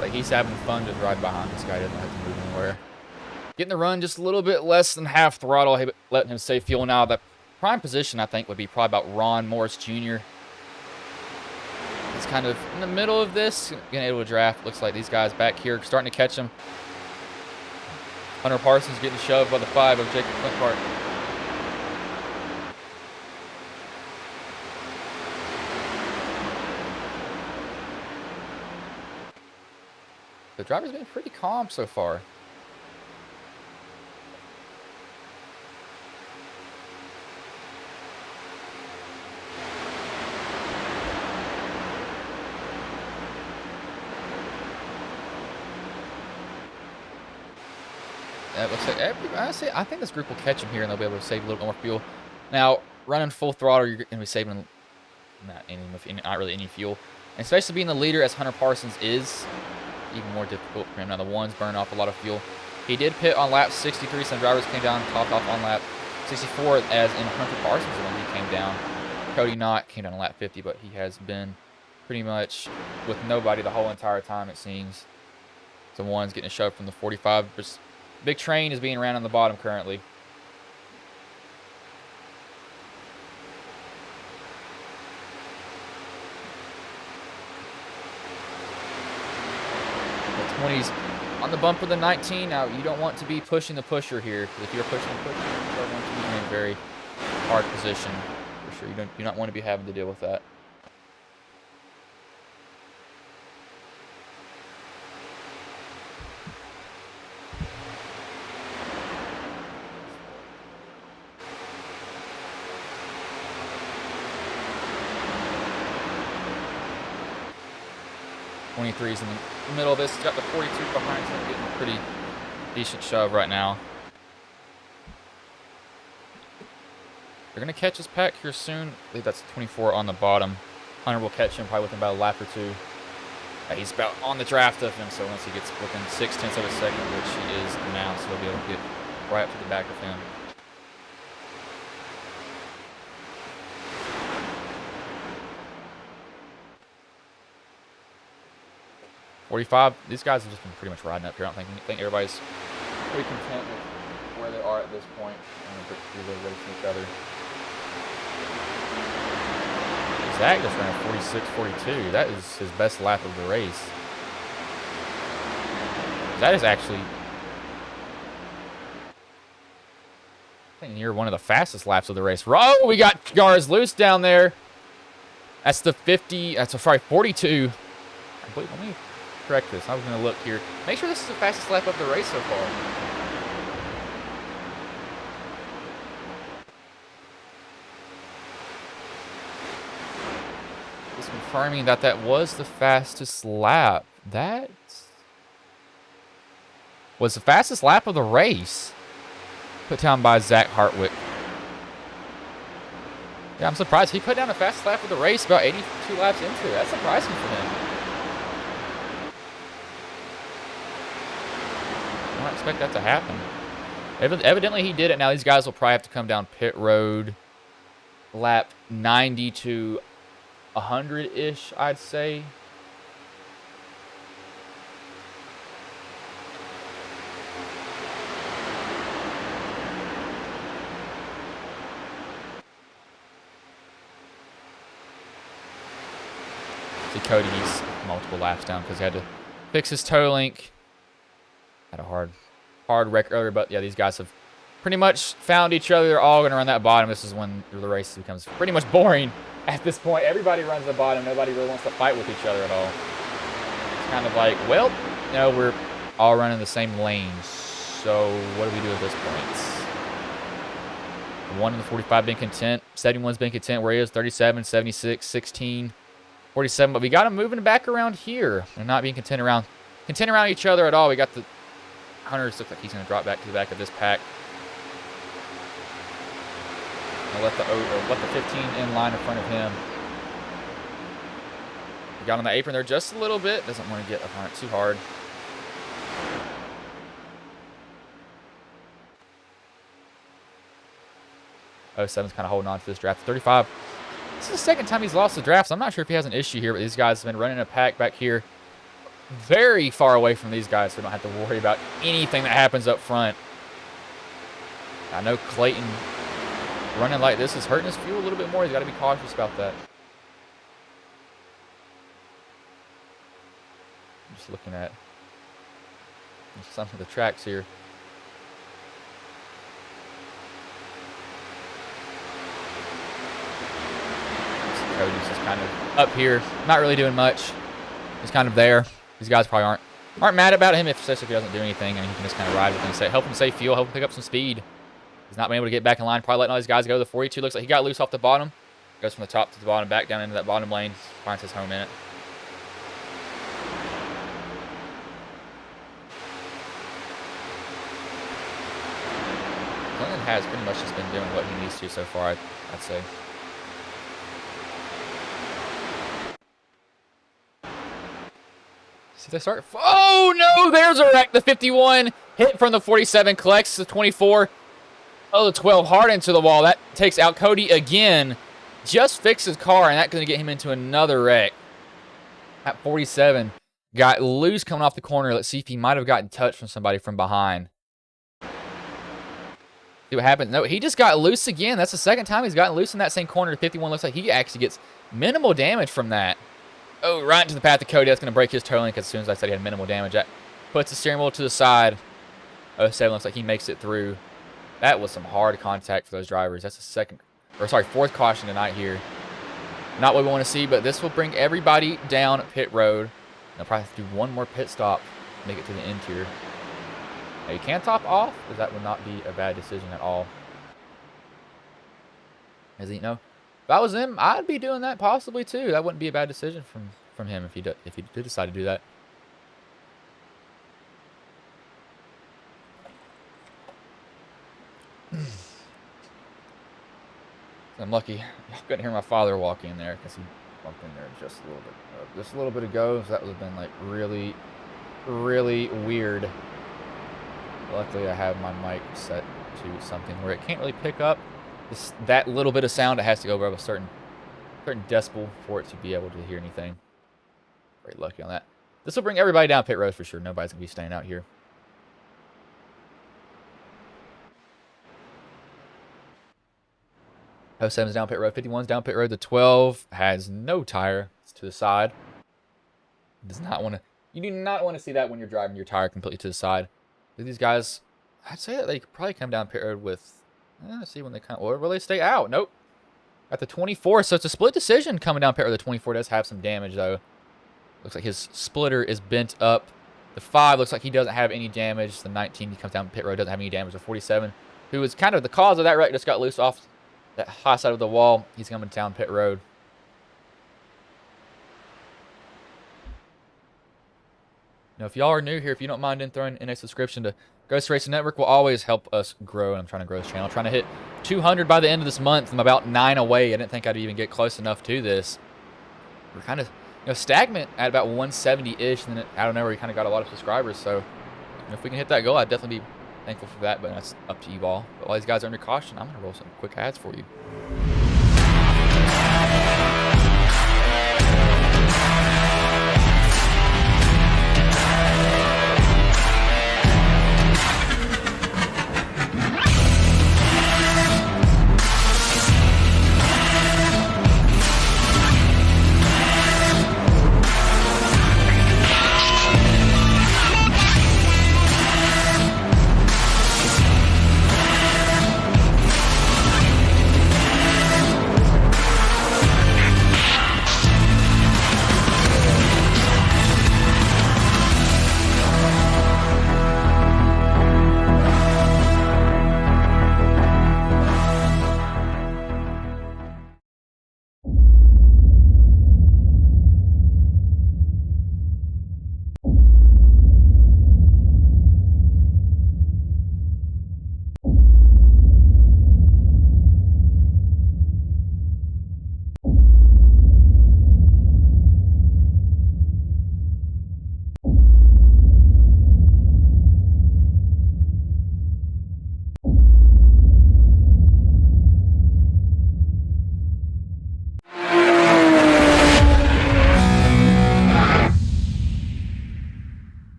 Like he's having fun just right behind this guy. Doesn't have to move anywhere. Getting the run just a little bit less than half throttle, letting him save fuel now. The prime position, I think, would be probably about Ron Morris Jr. He's kind of in the middle of this, getting able to draft. Looks like these guys back here starting to catch him. Hunter Parsons getting shoved by the 5 of Jacob Flintpark. The driver's been pretty calm so far. That looks like honestly, I think this group will catch him here and they'll be able to save a little more fuel. Now, running full throttle, you're going to be saving not really any fuel. And especially being the leader as Hunter Parsons is, even more difficult for him. Now the ones burn off a lot of fuel. He did pit on lap 63. Some drivers came down, topped off on lap 64, as in Hunter Parsons when he came down. Cody Knott came down on lap 50, but he has been pretty much with nobody the whole entire time, it seems. The one's getting shoved from the 45. Big train is being ran on the bottom currently. The 20s on the bump of the 19. Now, you don't want to be pushing the pusher here. If you're pushing the pusher, you don't want to be in a very hard position. For sure, you do not want to be having to deal with that. He's in the middle of this. He's got the 42 behind him, getting a pretty decent shove right now. They're going to catch his pack here soon. I believe that's 24 on the bottom. Hunter will catch him probably within about a lap or two. He's about on the draft of him, so once he gets within 0.6 of a second, which he is now, so he'll be able to get right up to the back of him. These guys have just been pretty much riding up here. I don't think everybody's pretty content with where they are at this point. And they're racing each other. Zach just ran a 46.42. That is his best lap of the race. That is actually, I think, near one of the fastest laps of the race. Oh, we got cars loose down there. That's the 50. That's a 42. I believe. Let me correct this. I was going to look here. Make sure this is the fastest lap of the race so far. Just confirming that that was the fastest lap. That was the fastest lap of the race. Put down by Zach Hartwick. Yeah, I'm surprised. He put down a fast lap of the race about 82 laps into it. That's surprising for him. I don't expect that to happen. Evidently, he did it. Now, these guys will probably have to come down pit road lap 90 to 100-ish, I'd say. See, Cody, he's multiple laps down because he had to fix his toe link. Had a hard wreck earlier, but yeah, these guys have pretty much found each other. They're all going to run that bottom. This is when the race becomes pretty much boring at this point. Everybody runs the bottom. Nobody really wants to fight with each other at all. It's kind of like, well, you know, we're all running the same lanes. So what do we do at this point? 1 in the 45 been content. 71's been content where he is. 37, 76, 16, 47. But we got him moving back around here. They're not being content around each other at all. We got the Hunter's looks like he's going to drop back to the back of this pack. I'll let the 15 in line in front of him. He got on the apron there just a little bit. Doesn't want to get up on it too hard. Oh, 7's kind of holding on to this draft. 35. This is the second time he's lost the draft, so I'm not sure if he has an issue here, but these guys have been running a pack back here very far away from these guys, so we don't have to worry about anything that happens up front. I know Clayton running like this is hurting his fuel a little bit more. He's got to be cautious about that. I'm just looking at some of the tracks here. Cody's just kind of up here, not really doing much. He's kind of there. These guys probably aren't mad about him, especially if he doesn't do anything, and he can just kind of ride with him, help him save fuel, help him pick up some speed. He's not been able to get back in line. Probably letting all these guys go. The 42 looks like he got loose off the bottom. Goes from the top to the bottom, back down into that bottom lane. Finds his home in it. Clinton has pretty much just been doing what he needs to so far, I'd say. See if they start. Oh, no! There's a wreck. The 51 hit from the 47. Collects the 24. Oh, the 12 hard into the wall. That takes out Cody again. Just fixed his car, and that's going to get him into another wreck. At 47. Got loose coming off the corner. Let's see if he might have gotten touched from somebody from behind. See what happens. No, he just got loose again. That's the second time he's gotten loose in that same corner. The 51 looks like he actually gets minimal damage from that. Oh, right into the path of Cody. That's going to break his toe link as soon as I said he had minimal damage. That puts the steering wheel to the side. 07 looks like he makes it through. That was some hard contact for those drivers. That's the fourth caution tonight here. Not what we want to see, but this will bring everybody down pit road. They'll probably have to do one more pit stop to make it to the end here. Now, you can top off, because that would not be a bad decision at all. As you know, if I was him, I'd be doing that possibly too. That wouldn't be a bad decision from him if he did decide to do that. I'm lucky. I couldn't hear my father walk in there because he walked in there just a little bit ago. So that would have been like really, really weird. Luckily, I have my mic set to something where it can't really pick up that little bit of sound. It has to go above a certain decibel for it to be able to hear anything. Very lucky on that. This will bring everybody down pit road for sure. Nobody's gonna be staying out here. Oh, 7's down pit road. 51's down pit road. The 12 has no tire. It's to the side. Does not want to. You do not want to see that when you're driving your tire completely to the side. These guys, I'd say that they could probably come down pit road with. Let's see when they come. Or will they stay out? Nope. At the 24, so it's a split decision coming down pit road. The 24 does have some damage though. Looks like his splitter is bent up. The 5 looks like he doesn't have any damage. The 19, he comes down pit road, doesn't have any damage. The 47, who was kind of the cause of that wreck, just got loose off that high side of the wall. He's coming down pit road. Now, if y'all are new here, if you don't mind throwing in a subscription to Ghost Racing Network, will always help us grow. And I'm trying to grow this channel. I'm trying to hit 200 by the end of this month. I'm about 9 away. I didn't think I'd even get close enough to this. We're kind of, stagnant at about 170-ish, and then out of nowhere, we kind of got a lot of subscribers. So, if we can hit that goal, I'd definitely be thankful for that. But that's up to you all. But while these guys are under caution, I'm gonna roll some quick ads for you.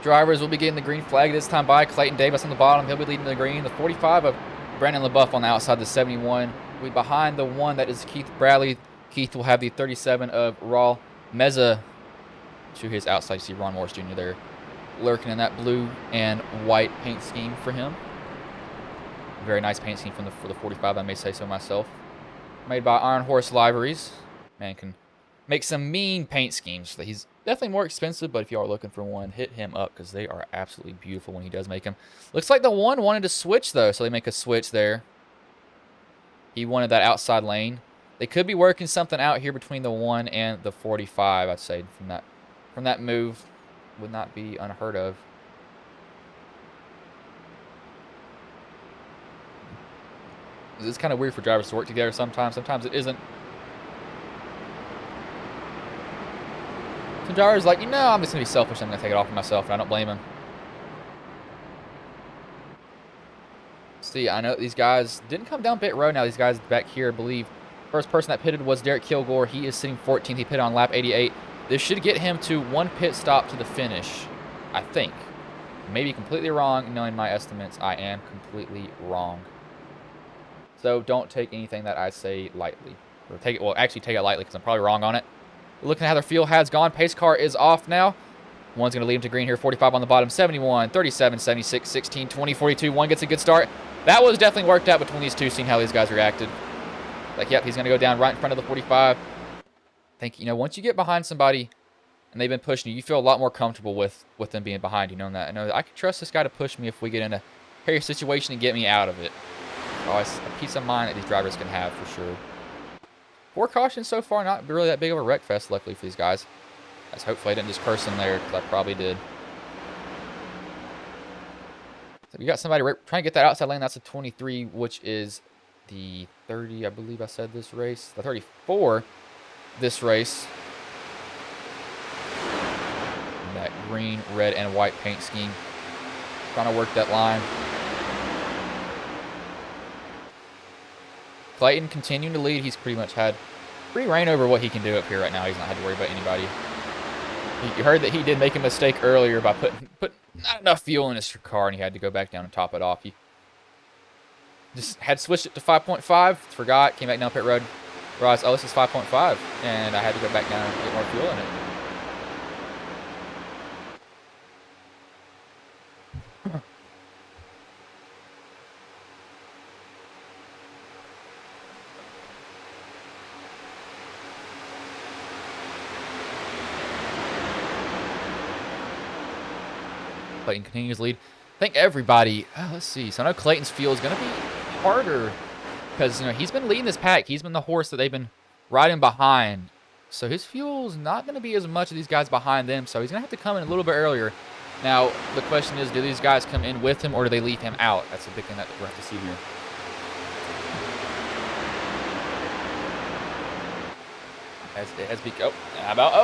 Drivers will be getting the green flag this time by Clayton Davis on the bottom. He'll be leading the green. The 45 of Brandon LaBeouf on the outside, the 71. Will be behind the one that is Keith Bradley. Keith will have the 37 of Raul Meza to his outside. You see Ron Morris Jr. there lurking in that blue and white paint scheme for him. Very nice paint scheme for the 45, I may say so myself. Made by Iron Horse Liveries. Man can make some mean paint schemes. He's definitely more expensive, but if you are looking for one, hit him up because they are absolutely beautiful when he does make them. Looks like the one wanted to switch, though, so they make a switch there. He wanted that outside lane. They could be working something out here between the 1 and the 45, I'd say, from that move. Would not be unheard of. It's kind of weird for drivers to work together sometimes. Sometimes it isn't. Some drivers like, I'm just going to be selfish. I'm going to take it off of myself, and I don't blame him. See, I know these guys didn't come down pit road now. These guys back here, I believe. First person that pitted was Derek Kilgore. He is sitting 14th. He pitted on lap 88. This should get him to one pit stop to the finish, I think. Maybe completely wrong. Knowing my estimates, I am completely wrong. So don't take anything that I say lightly. Or actually take it lightly because I'm probably wrong on it. Looking at how their fuel has gone. Pace car is off now. One's going to lead him to green here. 45 on the bottom. 71, 37, 76, 16, 20, 42. One gets a good start. That was definitely worked out between these two, seeing how these guys reacted. Like, yep, he's going to go down right in front of the 45. I think, once you get behind somebody and they've been pushing you, you feel a lot more comfortable with them being behind you, knowing that. I know that I can trust this guy to push me if we get in a hairy situation and get me out of it. Always a peace of mind that these drivers can have for sure. 4 cautions so far, not really that big of a wreck fest, luckily for these guys. As hopefully I didn't just curse them there, because I probably did. So we got somebody trying to get that outside lane. That's a 23, which is the 30, I believe I said this race. The 34 this race. And that green, red, and white paint scheme. Trying to work that line. Clayton continuing to lead. He's pretty much had free reign over what he can do up here right now. He's not had to worry about anybody. You heard that he did make a mistake earlier by putting not enough fuel in his car, and he had to go back down and top it off. He just had switched it to 5.5, forgot, came back down pit road, realized, oh, this is 5.5, and I had to go back down and get more fuel in it. Clayton continues to lead. I think everybody, let's see. So I know Clayton's fuel is going to be harder because, he's been leading this pack. He's been the horse that they've been right in behind. So his fuel's not going to be as much as these guys behind them, so he's going to have to come in a little bit earlier. Now, the question is, do these guys come in with him or do they leave him out? That's a big thing that we'll have to see here.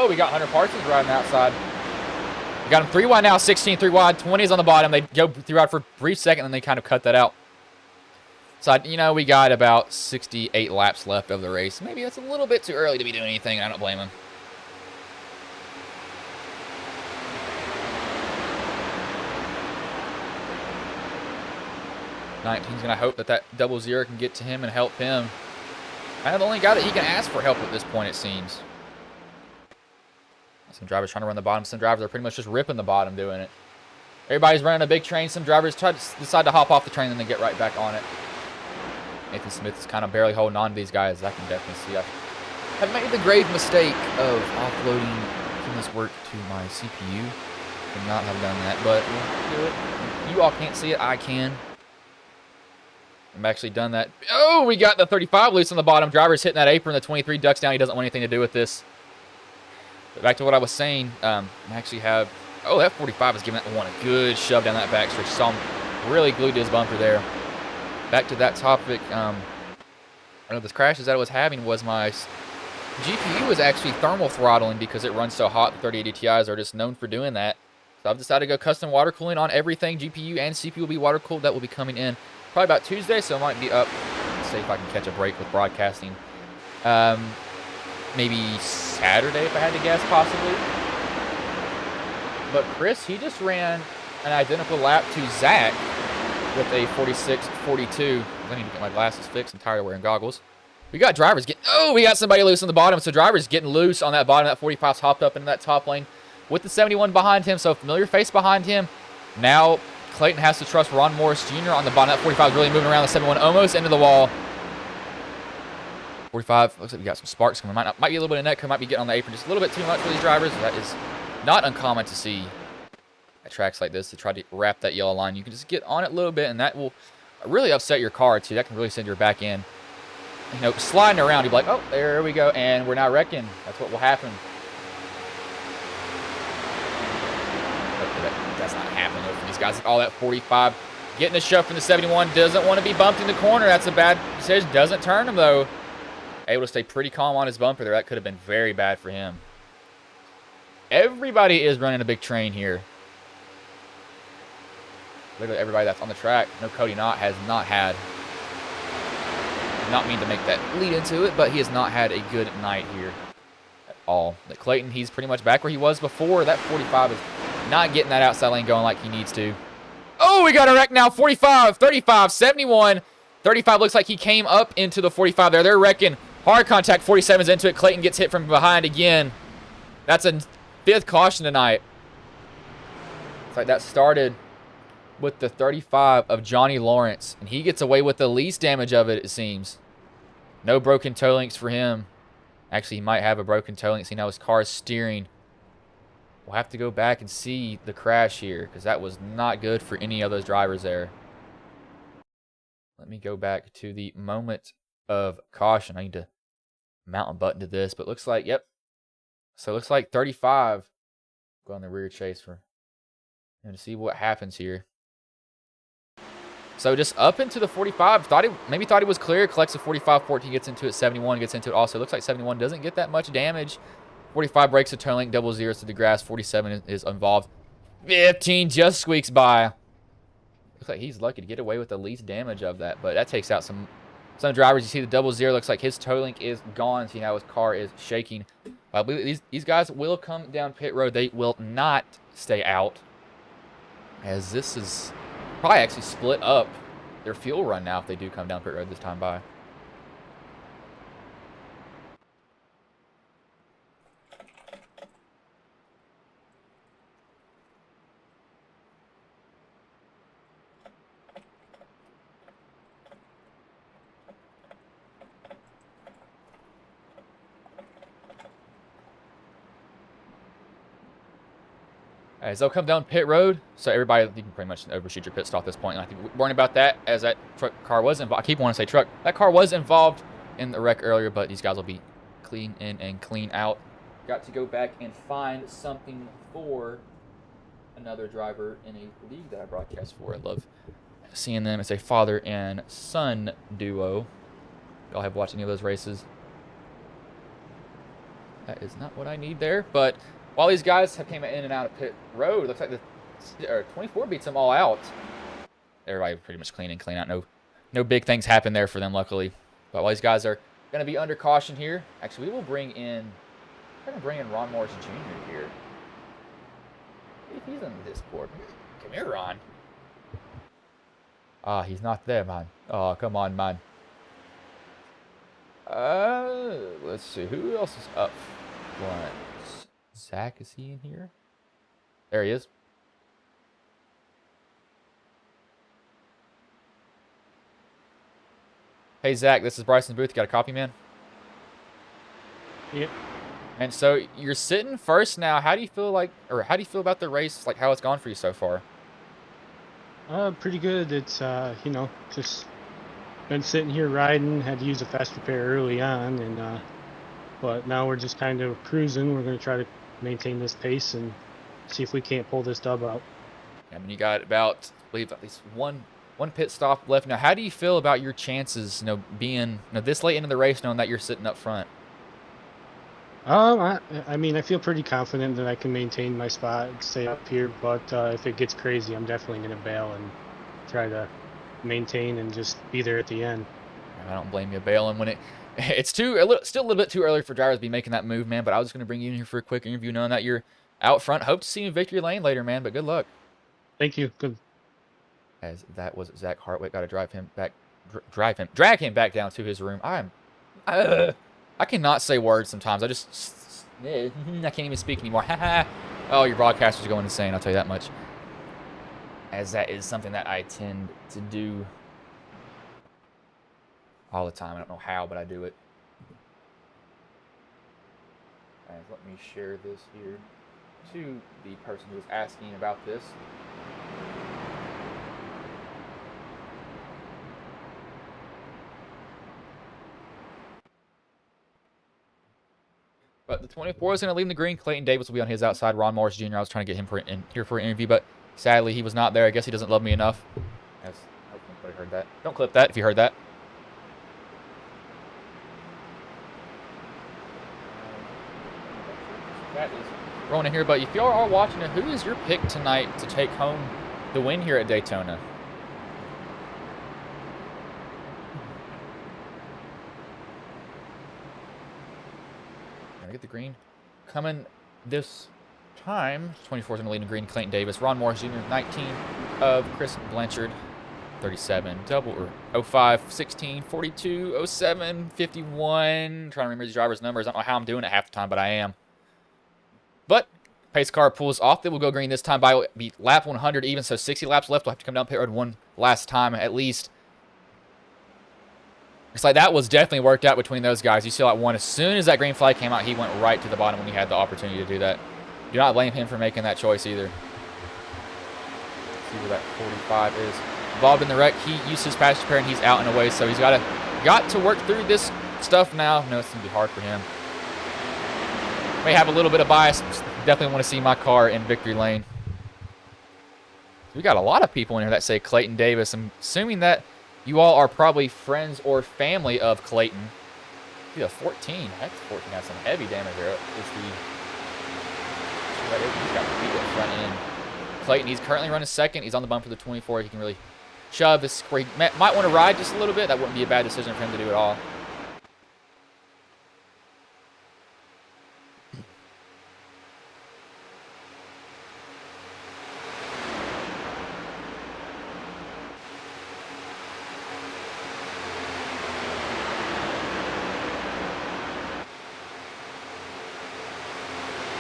We got Hunter Parsons riding outside. We got him 3 wide now, 16 3 wide, 20s on the bottom. They go 3 wide for a brief second, and they kind of cut that out. So, you know, we got about 68 laps left of the race. Maybe that's a little bit too early to be doing anything. I don't blame him. He's going to hope that 00 can get to him and help him. Kind of the only guy that he can ask for help at this point, it seems. Some drivers trying to run the bottom. Some drivers are pretty much just ripping the bottom doing it. Everybody's running a big train. Some drivers decide to hop off the train and then get right back on it. Nathan Smith is kind of barely holding on to these guys. I can definitely see. I've made the grave mistake of offloading some of this work to my CPU. Could not have done that, but we'll do it. You all can't see it. I can. I've actually done that. Oh, we got the 35 loose on the bottom. Driver's hitting that apron. The 23 ducks down. He doesn't want anything to do with this. But back to what I was saying. I actually have... Oh, that 45 is giving that one a good shove down that backstretch. Saw him really glued to his bumper there. Back to that topic. One of the crashes that I was having was my GPU was actually thermal throttling because it runs so hot. The 3080 Ti's are just known for doing that. So I've decided to go custom water cooling on everything. GPU and CPU will be water cooled. That will be coming in probably about Tuesday, so it might be up. Let's see if I can catch a break with broadcasting. Maybe Saturday, if I had to guess, possibly. But Chris, he just ran an identical lap to Zach with a 46.42. I need to get my glasses fixed. I'm tired of wearing goggles. We got drivers getting... Oh, we got somebody loose on the bottom. So drivers getting loose on that bottom. That 45's hopped up into that top lane with the 71 behind him. So familiar face behind him. Now Clayton has to trust Ron Morris Jr. on the bottom. That 45 is really moving around the 71, almost into the wall. 45, looks like we got some sparks coming. Might be a little bit of neck, might be getting on the apron just a little bit too much for these drivers. That is not uncommon to see at tracks like this, to try to wrap that yellow line. You can just get on it a little bit, and that will really upset your car, too. That can really send your back end, you know, sliding around. You'll be like, oh, there we go, and we're now wrecking. That's what will happen. That's not happening though for these guys. All that 45 getting a shove from the 71. Doesn't want to be bumped in the corner. That's a bad decision. Doesn't turn him, though. Able to stay pretty calm on his bumper there. That could have been very bad for him. Everybody is running a big train here. Literally everybody that's on the track. No, Cody Knott has not had... Not mean to make that lead into it, but he has not had a good night here at all. But Clayton, he's pretty much back where he was before. That 45 is not getting that outside lane going like he needs to. Oh, we got a wreck now. 45, 35, 71. 35 looks like he came up into the 45 there. They're wrecking. Hard contact, 47's into it. Clayton gets hit from behind again. That's a 5th caution tonight. It's like that started with the 35 of Johnny Lawrence, and he gets away with the least damage of it, it seems. No broken toe links for him. Actually, he might have a broken toe link. See, now his car is steering. We'll have to go back and see the crash here, because that was not good for any of those drivers there. Let me go back to the moment of caution. I need to mount a button to this, but looks like, yep. So it looks like 35 go on the rear chase for him to see what happens here. So just up into the 45, maybe thought he was clear, collects the 45, 14 gets into it, 71 gets into it also. Looks like 71 doesn't get that much damage. 45 breaks a turn link, double zeros to the grass, 47 is involved. 15 just squeaks by. Looks like he's lucky to get away with the least damage of that, but that takes out some drivers. You see the double zero, looks like his toe link is gone. See how his car is shaking. I believe these guys will come down pit road. They will not stay out, as this is probably actually split up their fuel run now if they do come down pit road this time by. As they'll come down pit road, so everybody, you can pretty much overshoot your pit stop at this point. And I think worrying about that, as that car was involved. I keep wanting to say truck. That car was involved in the wreck earlier, but these guys will be clean in and clean out. Got to go back and find something for another driver in a league that I broadcast for. I love seeing them. It's a father and son duo. Y'all have watched any of those races? That is not what I need there. But while these guys have came in and out of pit road, looks like the 24 beats them all out. Everybody pretty much clean in, clean out. No big things happen there for them, luckily. But while these guys are going to be under caution here, actually, we will bring in. We're going to bring in Ron Morris Jr. here. He's in the Discord. Come here, Ron. Ah, he's not there, man. Oh, come on, man. Let's see. Who else is up front? Zach, is he in here? There he is. Hey, Zach, this is Bryson Booth. You got a copy, man? Yep. And so you're sitting first now. How do you feel about the race? Like how it's gone for you so far? Pretty good. It's just been sitting here riding. Had to use a fast repair early on, and but now we're just kind of cruising. We're going to try to maintain this pace and see if we can't pull this dub out. I mean, you got about, I believe, at least one pit stop left. Now, how do you feel about your chances, being this late into the race, knowing that you're sitting up front? I mean, I feel pretty confident that I can maintain my spot and stay up here, but if it gets crazy, I'm definitely going to bail and try to maintain and just be there at the end. I don't blame you bailing when it's still a little bit too early for drivers to be making that move, man, but I was just going to bring you in here for a quick interview knowing that you're out front. Hope to see you in victory lane later, man, but good luck. Thank you. Good. As that was Zach Hartwick. Got to drag him back down to his room. I cannot say words sometimes. I can't even speak anymore. Oh, your broadcasters are going insane, I'll tell you that much. As that is something that I tend to do all the time. I don't know how, but I do it. And let me share this here to the person who was asking about this. But the 24 is going to lead in the green. Clayton Davis will be on his outside. Ron Morris Jr., I was trying to get him here for an interview, but sadly he was not there. I guess he doesn't love me enough. As hope nobody heard that. Don't clip that if you heard that. That is rolling in here, but if y'all are watching it, who is your pick tonight to take home the win here at Daytona? Get the green coming this time. 24 is in the lead in green. Clayton Davis, Ron Morris Jr. 19 of Chris Blanchard, 37 double or 05 16 42 07 51. Trying to remember these drivers' numbers. I don't know how I'm doing it half the time, but I am. But pace car pulls off. They will go green this time by lap 100 even, so 60 laps left. We'll have to come down pit road one last time at least. It's like that was definitely worked out between those guys. You see like one, as soon as that green flag came out, he went right to the bottom when he had the opportunity to do that. Do not blame him for making that choice either. Let's see where that 45 is. Involved in the wreck, he used his fast repair and he's out and away, so he's got to work through this stuff now. No, it's going to be hard for him. May have a little bit of bias. Definitely want to see my car in victory lane. We got a lot of people in here that say Clayton Davis. I'm assuming that you all are probably friends or family of Clayton. Yeah, 14. That's 14. Has some heavy damage here. He's got the beat front end. Clayton, he's currently running second. He's on the bump for the 24. He can really shove. This where he might want to ride just a little bit. That wouldn't be a bad decision for him to do at all.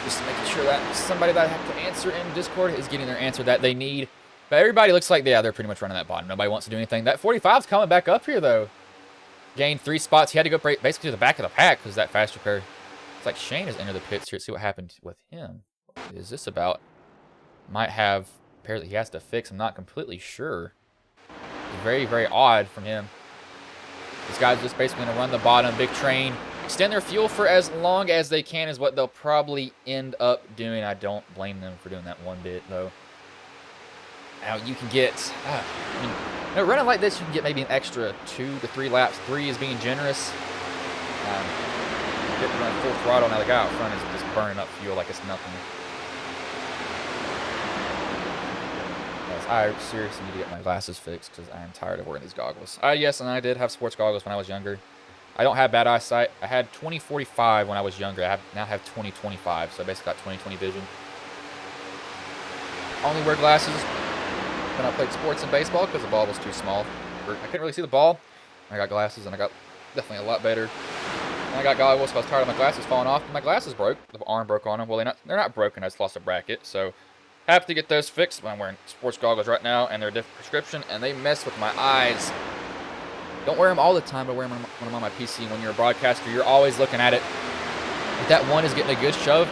Just making sure that somebody that I have to answer in Discord is getting their answer that they need. But everybody looks like, yeah, they're pretty much running that bottom. Nobody wants to do anything. That 45's coming back up here, though. Gained 3 spots. He had to go basically to the back of the pack because that fast repair. It's like Shane has entered the pits here. Let's see what happened with him. What is this about? Might have repairs that he has to fix. I'm not completely sure. It's very, very odd from him. This guy's just basically going to run the bottom. Big train extend their fuel for as long as they can is what they'll probably end up doing. I don't blame them for doing that one bit, though. Now, you can get, running like this, you can get maybe an extra 2 to 3 laps. 3 is being generous. Get to run full throttle. Now, the guy out front is just burning up fuel like it's nothing. Yes, I seriously need to get my glasses fixed because I am tired of wearing these goggles. Yes, and I did have sports goggles when I was younger. I don't have bad eyesight. I had 20/45 when I was younger. I now have 20/25, so I basically got 20/20 vision. Only wear glasses when I played sports and baseball because the ball was too small. I couldn't really see the ball. I got glasses, and I got definitely a lot better. And I got goggles, so I was tired of my glasses falling off. My glasses broke. The arm broke on them. Well, they're not broken. I just lost a bracket, so have to get those fixed. I'm wearing sports goggles right now, and they're a different prescription, and they mess with my eyes. Don't wear them all the time, but wear them when I'm on my PC. When you're a broadcaster, you're always looking at it. If that one is getting a good shove,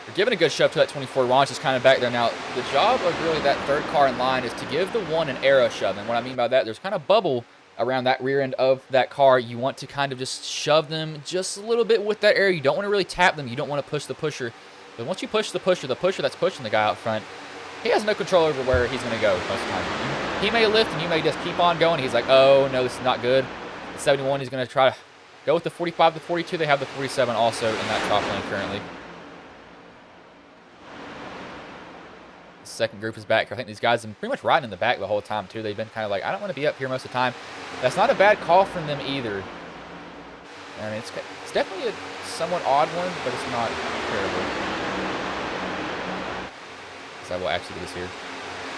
you're giving a good shove to that 24 launch is kind of back there. Now, the job of really that third car in line is to give the one an arrow shove. And what I mean by that, there's kind of bubble around that rear end of that car. You want to kind of just shove them just a little bit with that arrow. You don't want to really tap them. You don't want to push the pusher. But once you push the pusher that's pushing the guy out front, he has no control over where he's going to go most of the time. He may lift and you may just keep on going. He's like, oh, no, this is not good. The 71, he's going to try to go with the 45 to 42. They have the 47 also in that top lane currently. The second group is back. I think these guys have been pretty much riding in the back the whole time, too. They've been kind of like, I don't want to be up here most of the time. That's not a bad call from them either. I mean, it's definitely a somewhat odd one, but it's not terrible. I will actually do this here.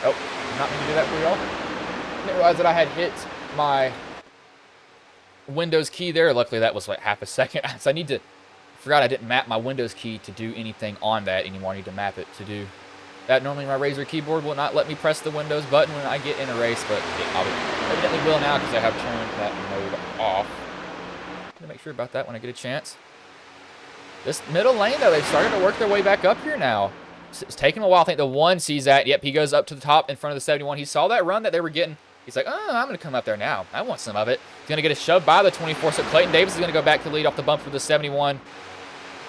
Oh, I'm not going to do that for y'all. I didn't realize that I had hit my Windows key there. Luckily, that was like half a second. So forgot I didn't map my Windows key to do anything on that anymore. I need to map it to do that. Normally, my Razer keyboard will not let me press the Windows button when I get in a race, but it evidently will now because I have turned that mode off. I'm going to make sure about that when I get a chance. This middle lane, though, they've started to work their way back up here now. It's taking a while. I think the one sees that. Yep, he goes up to the top in front of the 71. He saw that run that they were getting. He's like, oh, I'm going to come up there now. I want some of it. He's going to get a shove by the 24. So Clayton Davis is going to go back to lead off the bump for the 71.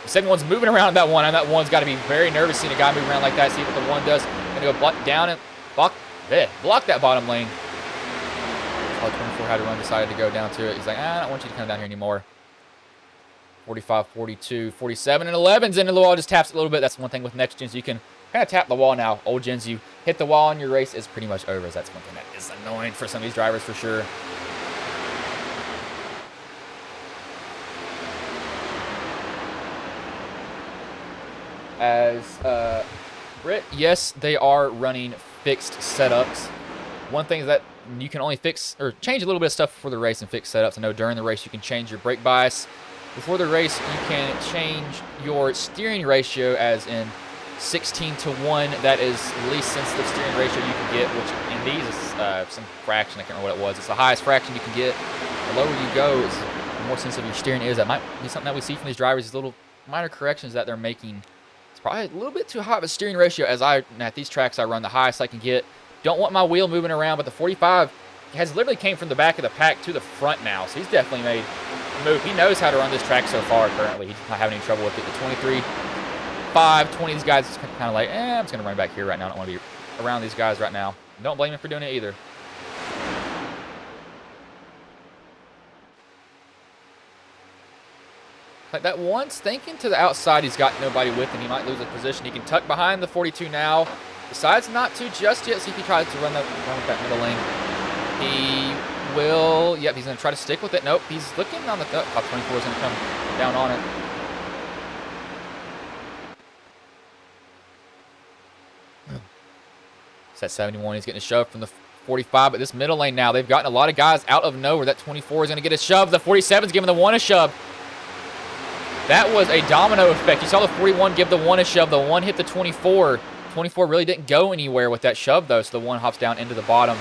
The 71's moving around that one, and that one's got to be very nervous seeing a guy move around like that. See what the one does. Going to go down and block that bottom lane. All 24 had to run, decided to go down to it. He's like, I don't want you to come down here anymore. 45, 42, 47, and 11's in the wall. Just taps it a little bit. That's one thing with next gens. You can kind of tap the wall now. Old gens, you hit the wall and your race is pretty much over. That's one thing that is annoying for some of these drivers for sure. As Britt, yes, they are running fixed setups. One thing is that you can only fix or change a little bit of stuff before the race and fix setups. I know during the race you can change your brake bias. Before the race, you can change your steering ratio as in 16 to 1. That is the least sensitive steering ratio you can get, which in these is some fraction. I can't remember what it was. It's the highest fraction you can get. The lower you go, the more sensitive your steering is. That might be something that we see from these drivers, these little minor corrections that they're making. It's probably a little bit too high of a steering ratio. At these tracks, I run the highest I can get. Don't want my wheel moving around, but the 45 has literally came from the back of the pack to the front now. So he's definitely made a move. He knows how to run this track so far currently. He's not having any trouble with it. The 23, 5, 20, these guys are kind of like, I'm just going to run back here right now. I don't want to be around these guys right now. Don't blame him for doing it either. Like that one's thinking to the outside. He's got nobody with him. He might lose a position. He can tuck behind the 42 now. Decides not to just yet. See if he tries to run that middle lane. He will. Yep, he's going to try to stick with it. Nope, he's looking on the top. 24 is going to come down on it. It's that 71. He's getting a shove from the 45, but this middle lane now, they've gotten a lot of guys out of nowhere. That 24 is going to get a shove. The 47 is giving the one a shove. That was a domino effect. You saw the 41 give the one a shove. The one hit the 24. 24 really didn't go anywhere with that shove, though, so the one hops down into the bottom.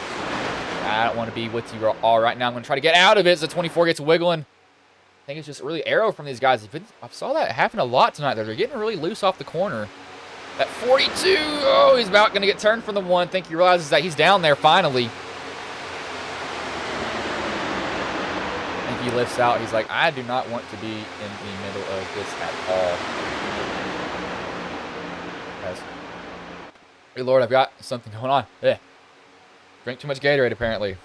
I don't want to be with you all right now. I'm going to try to get out of it as the 24 gets wiggling. I think it's just really arrow from these guys. I saw that happen a lot tonight. They're getting really loose off the corner. That 42, oh, he's about going to get turned from the one. I think he realizes that he's down there finally. I think he lifts out. He's like, I do not want to be in the middle of this at all. Guys. Hey, Lord, I've got something going on. Drink too much Gatorade, apparently.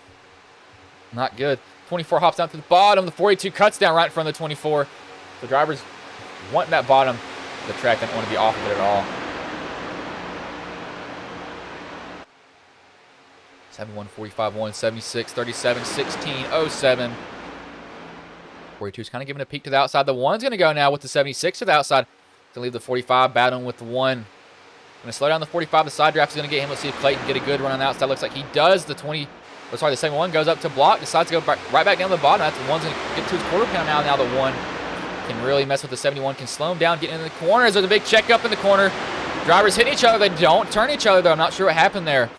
Not good. 24 hops down to the bottom. The 42 cuts down right in front of the 24. The drivers wanting that bottom of the track. They don't want to be off of it at all. 71, 45, 1, 76, 37, 16, 07. 42 is kind of giving a peek to the outside. The 1's going to go now with the 76 to the outside. Going to leave the 45 battling with the 1. Going to slow down the 45. The side draft is going to get him. Let's see if Clayton get a good run on the outside. Looks like he does. The 20. Oh, sorry, the 71 goes up to block. Decides to go right back down to the bottom. That's the 1's going to get to his quarter pound now. Now the 1 can really mess with the 71. Can slow him down, get into the corners. There's a big check up in the corner. Drivers hit each other. They don't turn each other, though. I'm not sure what happened there.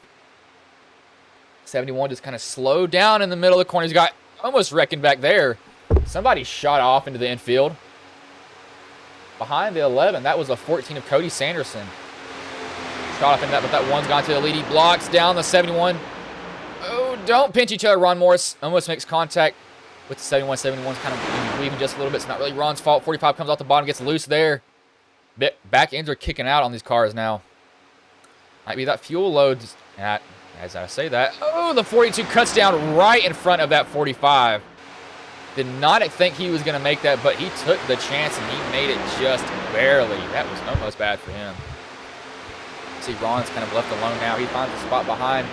71 just kind of slowed down in the middle of the corner. He's got almost wrecking back there. Somebody shot off into the infield. Behind the 11, that was a 14 of Cody Sanderson. Shot off into that, but that 1's gone to the lead. He blocks down the 71. Oh, don't pinch each other. Ron Morris almost makes contact with the 71. 71's kind of weaving just a little bit. It's not really Ron's fault. 45 comes off the bottom, gets loose there. Back ends are kicking out on these cars now. Might be that fuel load. As I say that, oh, the 42 cuts down right in front of that 45. Did not think he was going to make that, but he took the chance and he made it just barely. That was almost bad for him. See, Ron's kind of left alone now. He finds a spot behind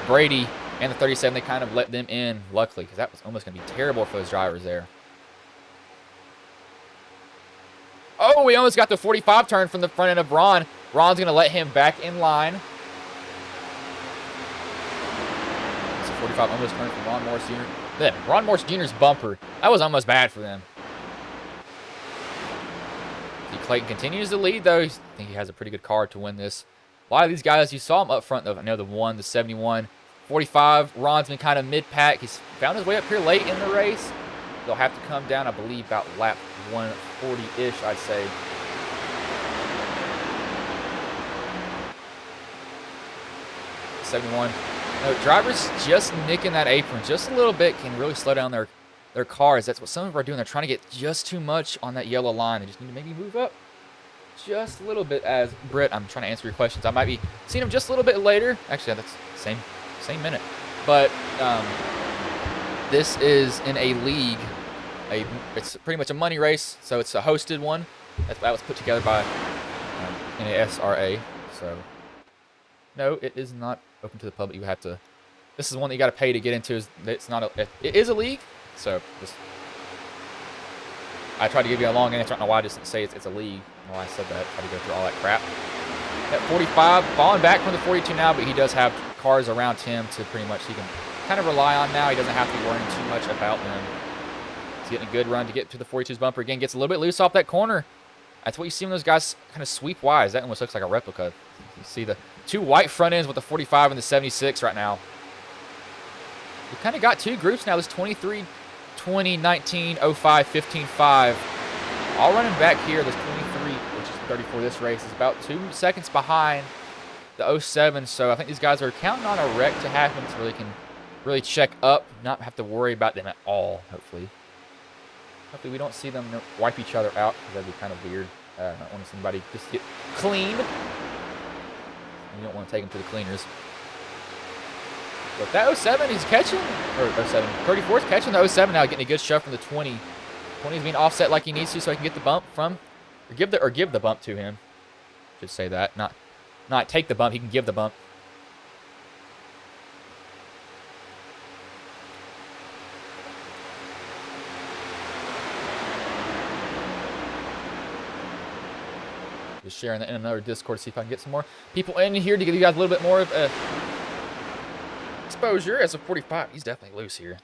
Brady and the 37. They kind of let them in, luckily, because that was almost going to be terrible for those drivers there. Oh, we almost got the 45 turn from the front end of Ron. Ron's going to let him back in line. 45 almost turned from Ron Morris Jr. Then Ron Morris Jr.'s bumper. That was almost bad for them. See, Clayton continues to lead, though. I think he has a pretty good car to win this. A lot of these guys, you saw him up front, though. I know the 1, the 71, 45. Ron's been kind of mid-pack. He's found his way up here late in the race. They'll have to come down, I believe, about lap 140-ish, I'd say. '71. No, drivers just nicking that apron just a little bit can really slow down their cars. That's what some of them are doing. They're trying to get just too much on that yellow line. They just need to maybe move up just a little bit. As Britt, I'm trying to answer your questions. I might be seeing them just a little bit later. Actually, that's same minute. But this is in a league. It's pretty much a money race, so it's a hosted one. That was put together by NARSA. So no, it is not open to the public. You have to. This is one that you got to pay to get into. It's not. It is a league. So I tried to give you a long answer. I don't know why I just didn't say it's a league. Why I said that. I had to go through all that crap. At 45, falling back from the 42 now, but he does have cars around him to pretty much he can kind of rely on now. He doesn't have to be worrying too much about them. He's getting a good run to get to the 42's bumper again. Gets a little bit loose off that corner. That's what you see when those guys kind of sweep wise. That almost looks like a replica. You see the two white front ends with the 45 and the 76 right now. We kind of got two groups now. This 23, 20, 19, 05, 15, 5. All running back here. This 23, which is 34 this race, is about 2 seconds behind the 07. So I think these guys are counting on a wreck to happen so they can really check up, not have to worry about them at all, hopefully. Hopefully we don't see them wipe each other out, because that'd be kind of weird. I don't want to see anybody just get cleaned. You don't want to take them to the cleaners. But that 07 he's catching, or 07, 34 is catching the 07 now, getting a good shove from the 20. 20 is being offset like he needs to so he can get the bump from, or give the bump to him. Should say that, not take the bump, he can give the bump. Just sharing that in another Discord to see if I can get some more people in here to give you guys a little bit more of exposure. As a 45, he's definitely loose here.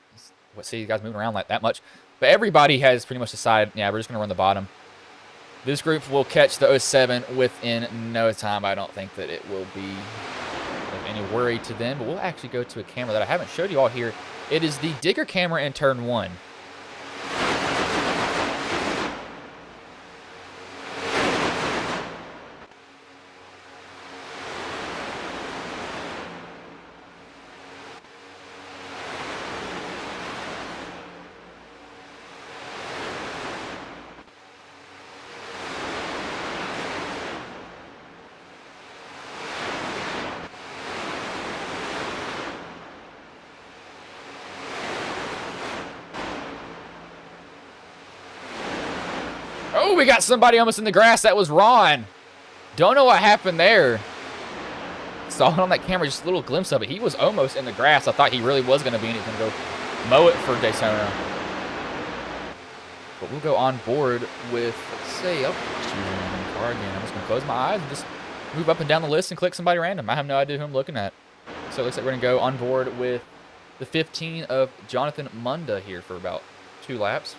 See you guys moving around like that much. But everybody has pretty much decided, yeah, we're just going to run the bottom. This group will catch the 07 within no time. I don't think that it will be of any worry to them. But we'll actually go to a camera that I haven't showed you all here. It is the digger camera in turn 1. Oh, we got somebody almost in the grass. That was Ron. Don't know what happened there. Saw it on that camera, just a little glimpse of it. He was almost in the grass. I thought he really was going to be, and he's going to go mow it for Daytona. But we'll go on board with, let's say, oh, choosing the car again. I'm just going to close my eyes and just move up and down the list and click somebody random. I have no idea who I'm looking at. So it looks like we're going to go on board with the 15 of Jonathan Munda here for about 2 laps.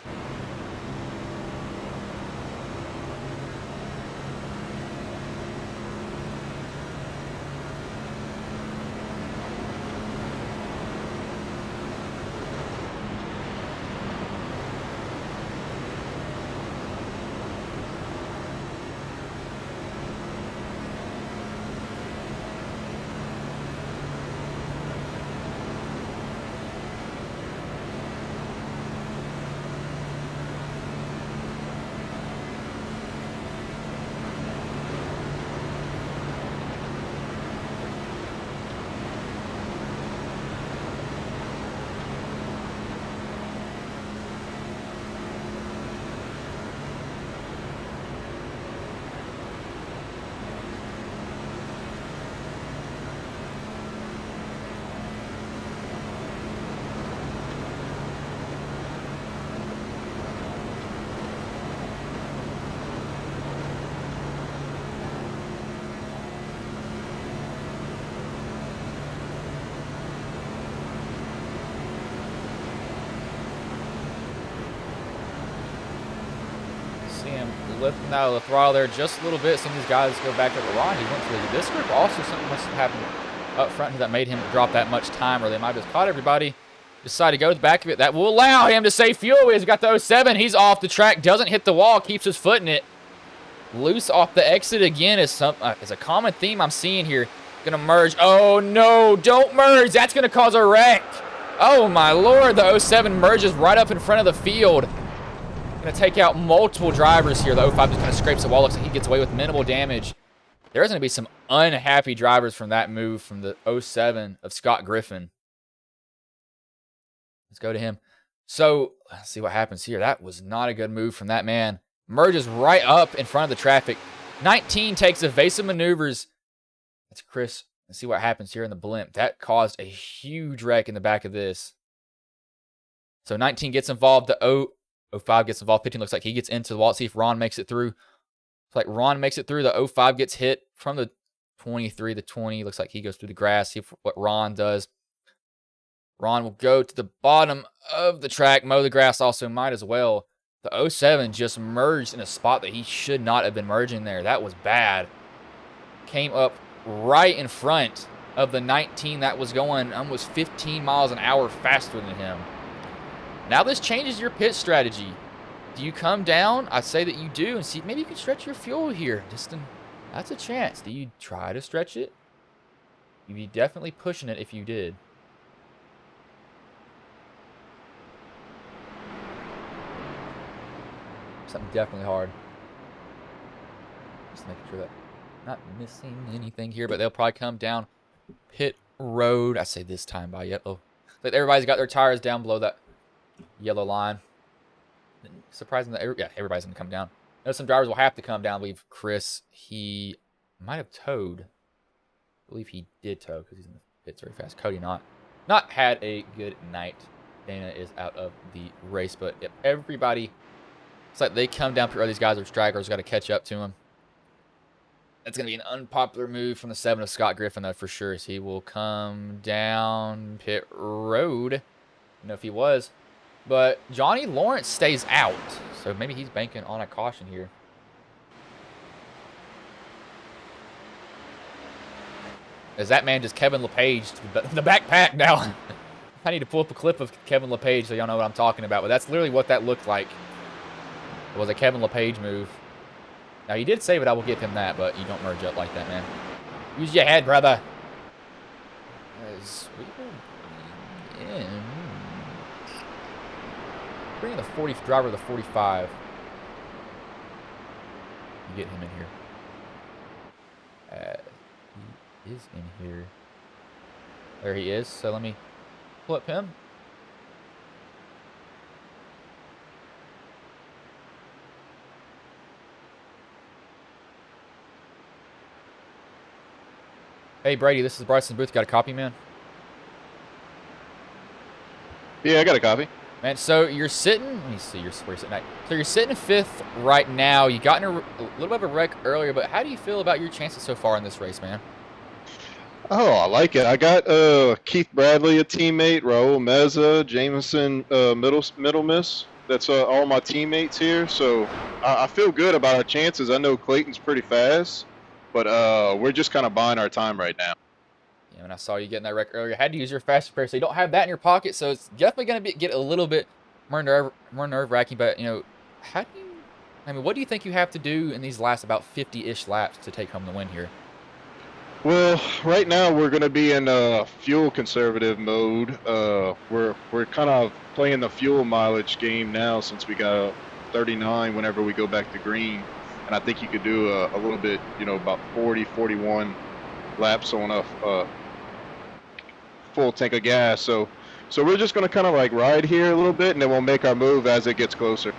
See him lifting out of the throttle there just a little bit. Some of these guys go back over Ron. He went through this group. Also, something must have happened up front that made him drop that much time, or they might have just caught everybody. Decided to go to the back of it. That will allow him to save fuel. He's got the 07. He's off the track. Doesn't hit the wall. Keeps his foot in it. Loose off the exit again is a common theme I'm seeing here. Gonna merge. Oh no! Don't merge. That's gonna cause a wreck. Oh my lord! The 07 merges right up in front of the field. Going to take out multiple drivers here. The 05 just kind of scrapes the wall. Looks like he gets away with minimal damage. There's going to be some unhappy drivers from that move from the 07 of Scott Griffin. Let's go to him. So, let's see what happens here. That was not a good move from that man. Merges right up in front of the traffic. 19 takes evasive maneuvers. That's Chris. Let's see what happens here in the blimp. That caused a huge wreck in the back of this. So 19 gets involved. The 05 gets involved. 15 looks like he gets into the wall. Let's see if Ron makes it through. Looks like Ron makes it through. The 05 gets hit from the 23 to 20. Looks like he goes through the grass. See what Ron does. Ron will go to the bottom of the track. Mow the grass also might as well. The 07 just merged in a spot that he should not have been merging there. That was bad. Came up right in front of the 19 that was going almost 15 miles an hour faster than him. Now this changes your pit strategy. Do you come down? I say that you do, and see maybe you can stretch your fuel here. That's a chance. Do you try to stretch it? You'd be definitely pushing it if you did. Something definitely hard. Just making sure that I'm not missing anything here, but they'll probably come down pit road. I say this time by yellow. Like everybody's got their tires down below that yellow line. Surprising that everybody's gonna come down. I know some drivers will have to come down. I believe Chris, he might have towed. I believe he did tow because he's in the pits very fast. Cody not had a good night. Dana is out of the race, but if everybody, it's like they come down. These guys are stragglers, got to catch up to him. That's going to be an unpopular move from the 7 of Scott Griffin, though, for sure. So he will come down pit road. I don't know if he was. But Johnny Lawrence stays out. So maybe he's banking on a caution here. As that man just Kevin LePage the backpack now. I need to pull up a clip of Kevin LePage so y'all know what I'm talking about. But that's literally what that looked like. It was a Kevin LePage move. Now, he did say it. I will give him that, but you don't merge up like that, man. Use your head, brother. As we will bring in... Bring in the 40 driver of the 45. You get him in here. He is in here. There he is. So let me flip him. Hey, Brady, this is Bryson Booth. Got a copy, man? Yeah, I got a copy. Man, so you're sitting, let me see, where you're sitting at. So you're sitting 5th right now. You got in a little bit of a wreck earlier, but how do you feel about your chances so far in this race, man? Oh, I like it. I got Keith Bradley, a teammate, Raul Meza, Jameson Middle Miss. That's all my teammates here. So I feel good about our chances. I know Clayton's pretty fast, but we're just kind of buying our time right now. Yeah, when I saw you getting that wreck earlier, I had to use your fast repair, so you don't have that in your pocket, so it's definitely going to get a little bit more nerve-wracking, but, you know, what do you think you have to do in these last about 50-ish laps to take home the win here? Well, right now we're going to be in fuel conservative mode. We're kind of playing the fuel mileage game now since we got 39 whenever we go back to green, and I think you could do a little bit, you know, about 40, 41 laps on a full tank of gas. So we're just going to kind of like ride here a little bit, and then we'll make our move as it gets closer.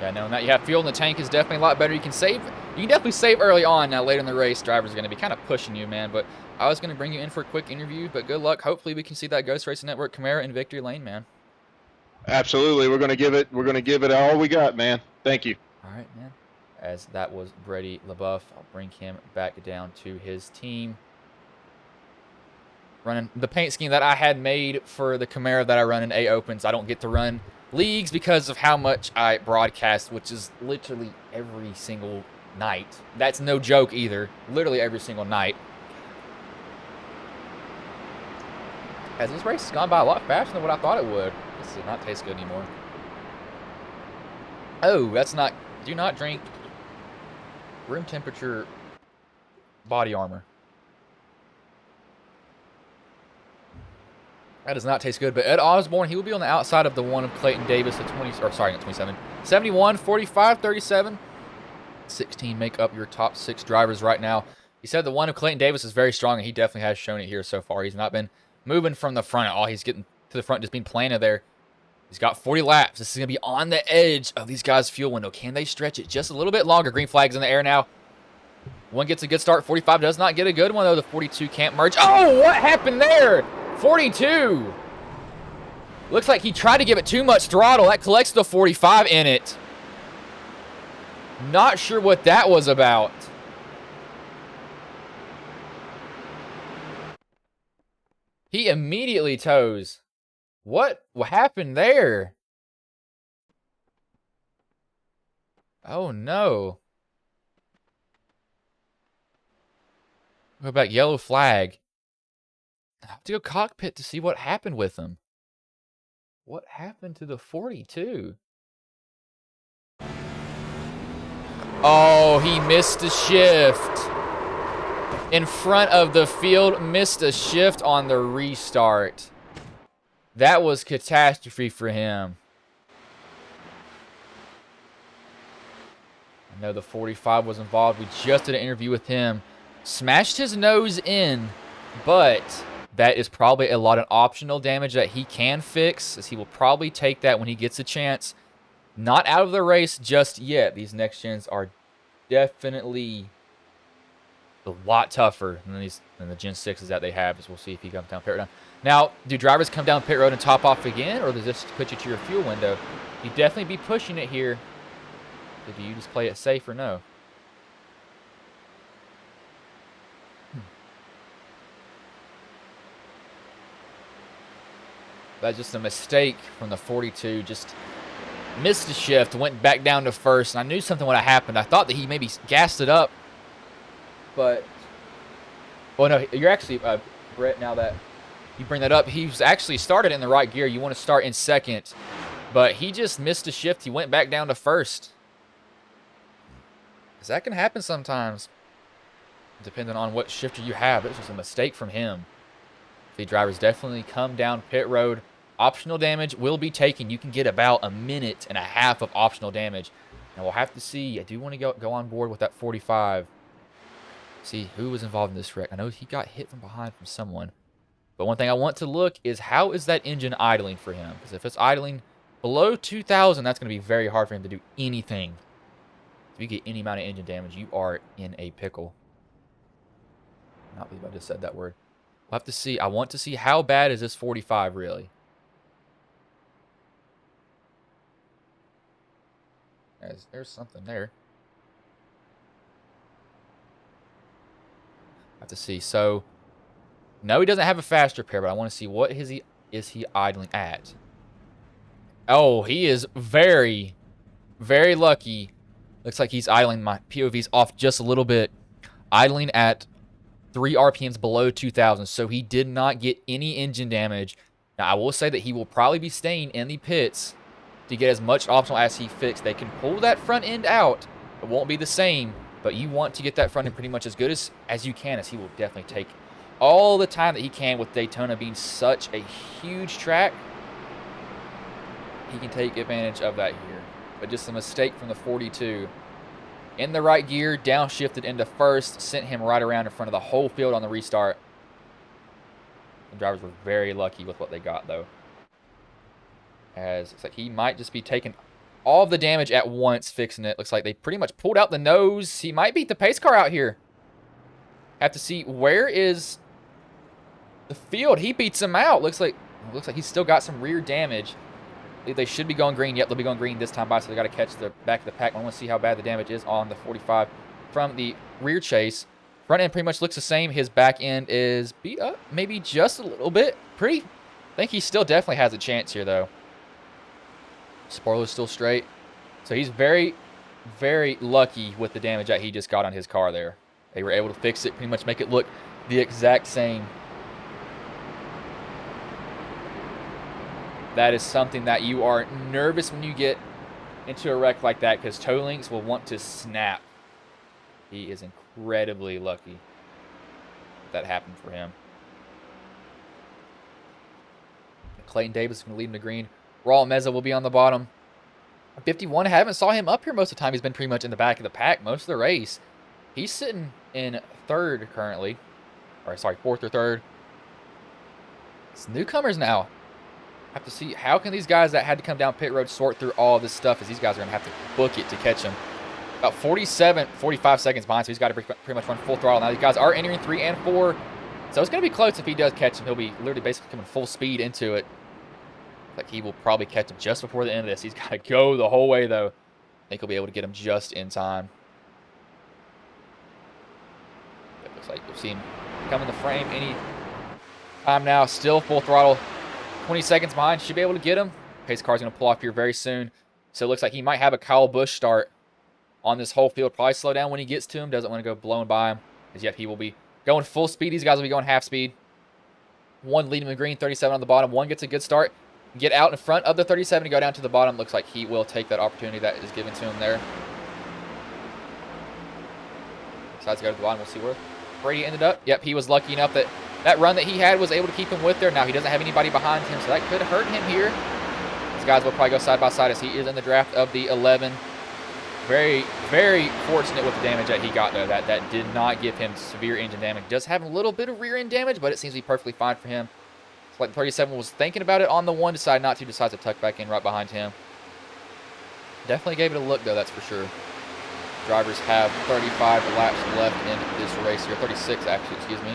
Yeah, knowing that you have fuel in the tank is definitely a lot better. You can definitely save early on. Now, later in the race, drivers are going to be kind of pushing you, man. But I was going to bring you in for a quick interview, but good luck. Hopefully, we can see that Ghost Racing Network Camaro in victory lane, man. Absolutely. We're going to give it all we got, man. Thank you. All right, man. As that was Brady LaBeouf, I'll bring him back down to his team. Running the paint scheme that I had made for the Camaro that I run in A Opens. I don't get to run leagues because of how much I broadcast, which is literally every single night. That's no joke either. Literally every single night. As this race has gone by a lot faster than what I thought it would. This does not taste good anymore. Oh, that's not... Do not drink room temperature body armor. That does not taste good. But Ed Osborne, he will be on the outside of the one of Clayton Davis at 27. 71, 45, 37. 16 make up your top 6 drivers right now. He said the one of Clayton Davis is very strong, and he definitely has shown it here so far. He's not been moving from the front at all. He's getting to the front, just being planted there. He's got 40 laps. This is going to be on the edge of these guys' fuel window. Can they stretch it just a little bit longer? Green flag's in the air now. One gets a good start. 45 does not get a good one, though. The 42 can't merge. Oh, what happened there? 42. Looks like he tried to give it too much throttle. That collects the 45 in it. Not sure what that was about. He immediately toes. What happened there? Oh, no. Go back, yellow flag. I have to go cockpit to see what happened with him. What happened to the 42? Oh, he missed a shift. In front of the field, missed a shift on the restart. That was catastrophe for him. I know the 45 was involved. We just did an interview with him. Smashed his nose in, but that is probably a lot of optional damage that he can fix, as he will probably take that when he gets a chance. Not out of the race just yet. These next gens are definitely a lot tougher than the Gen 6s that they have, as we'll see if he comes down pit road. Now, do drivers come down pit road and top off again, or does this put you to your fuel window? You'd definitely be pushing it here. Do you just play it safe or no? That's just a mistake from the 42. Just missed the shift, went back down to first, and I knew something would have happened. I thought that he maybe gassed it up, but... Well, no, you're actually, Brett, now that you bring that up, he's actually started in the right gear. You want to start in second, but he just missed a shift. He went back down to first. Because that can happen sometimes, depending on what shifter you have. It was just a mistake from him. The drivers definitely come down pit road. Optional damage will be taken. You can get about a minute and a half of optional damage. Now we'll have to see. I do want to go on board with that 45. See who was involved in this wreck. I know he got hit from behind from someone. But one thing I want to look is how is that engine idling for him? Because if it's idling below 2,000, that's going to be very hard for him to do anything. If you get any amount of engine damage, you are in a pickle. Not believe I just said that word. We'll have to see. I want to see how bad is this 45 really. There's something there. I have to see. So, no, he doesn't have a fast repair, but I want to see what is he idling at. Oh, he is very, very lucky. Looks like he's idling. My POV's off just a little bit. Idling at 3 RPMs below 2,000, so he did not get any engine damage. Now, I will say that he will probably be staying in the pits to get as much optional as he fixed. They can pull that front end out. It won't be the same, but you want to get that front end pretty much as good as you can, as he will definitely take all the time that he can with Daytona being such a huge track. He can take advantage of that here. But just a mistake from the 42. In the right gear, downshifted into first, sent him right around in front of the whole field on the restart. The drivers were very lucky with what they got, though. As it's like he might just be taking all of the damage at once, fixing it. Looks like they pretty much pulled out the nose. He might beat the pace car out here. Have to see where is the field. He beats him out. Looks like he's still got some rear damage. They should be going green. Yep, they'll be going green this time by, so they got to catch the back of the pack. I want to see how bad the damage is on the 45 from the rear chase. Front end pretty much looks the same. His back end is beat up, maybe just a little bit. I think he still definitely has a chance here, though. Spoiler's still straight. So he's very, very lucky with the damage that he just got on his car there. They were able to fix it, pretty much make it look the exact same. That is something that you are nervous when you get into a wreck like that, because toe links will want to snap. He is incredibly lucky that happened for him. Clayton Davis is going to lead him to green. Raul Meza will be on the bottom. 51, haven't saw him up here most of the time. He's been pretty much in the back of the pack most of the race. He's sitting in third currently. Or sorry, fourth or third. It's newcomers now. Have to see how can these guys that had to come down pit road sort through all this stuff, as these guys are going to have to book it to catch him. About 45 seconds behind, so he's got to pretty much run full throttle. Now these guys are entering 3 and 4, so it's going to be close if he does catch him. He'll be literally basically coming full speed into it. Like he will probably catch him just before the end of this. He's got to go the whole way, though. I think he'll be able to get him just in time. It looks like you'll see him come in the frame any time now. Still full throttle. 20 seconds behind. Should be able to get him. Pace car's going to pull off here very soon. So it looks like he might have a Kyle Busch start on this whole field. Probably slow down when he gets to him. Doesn't want to go blowing by him. Because yet he will be going full speed. These guys will be going half speed. One leading in green, 37 on the bottom. One gets a good start. Get out in front of the 37 and go down to the bottom. Looks like he will take that opportunity that is given to him there. Decides to go to the bottom. We'll see where Brady ended up. Yep, he was lucky enough that that run that he had was able to keep him with there. Now he doesn't have anybody behind him, so that could hurt him here. These guys will probably go side by side as he is in the draft of the 11. Very, very fortunate with the damage that he got there. That did not give him severe engine damage. Does have a little bit of rear end damage, but it seems to be perfectly fine for him. It's like the 37 was thinking about it on the one, decided not to, decides to tuck back in right behind him. Definitely gave it a look, though, that's for sure. Drivers have 35 laps left in this race here. 36, actually, excuse me.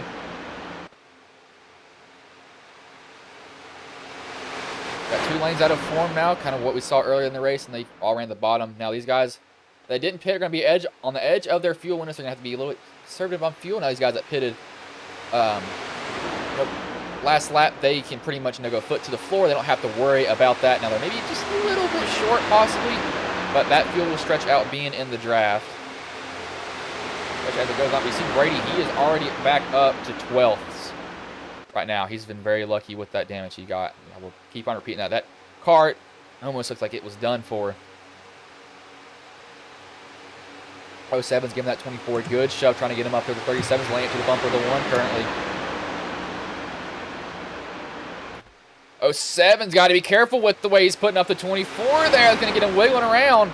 Got 2 lanes out of form now, kind of what we saw earlier in the race, and they all ran the bottom. Now these guys that didn't pit are going to be on the edge of their fuel winners. They're going to have to be a little bit conservative on fuel. Now these guys that pitted last lap, they can pretty much go foot to the floor. They don't have to worry about that. Now they're maybe just a little bit short possibly, but that fuel will stretch out being in the draft. As it goes on, we see Brady, he is already back up to 12th right now. He's been very lucky with that damage he got. I will keep on repeating that. That car almost looks like it was done for. 07's giving that 24 a good shove, trying to get him up to the 37's, laying it to the bumper of the 1 currently. 07's got to be careful with the way he's putting up the 24 there. That's going to get him wiggling around.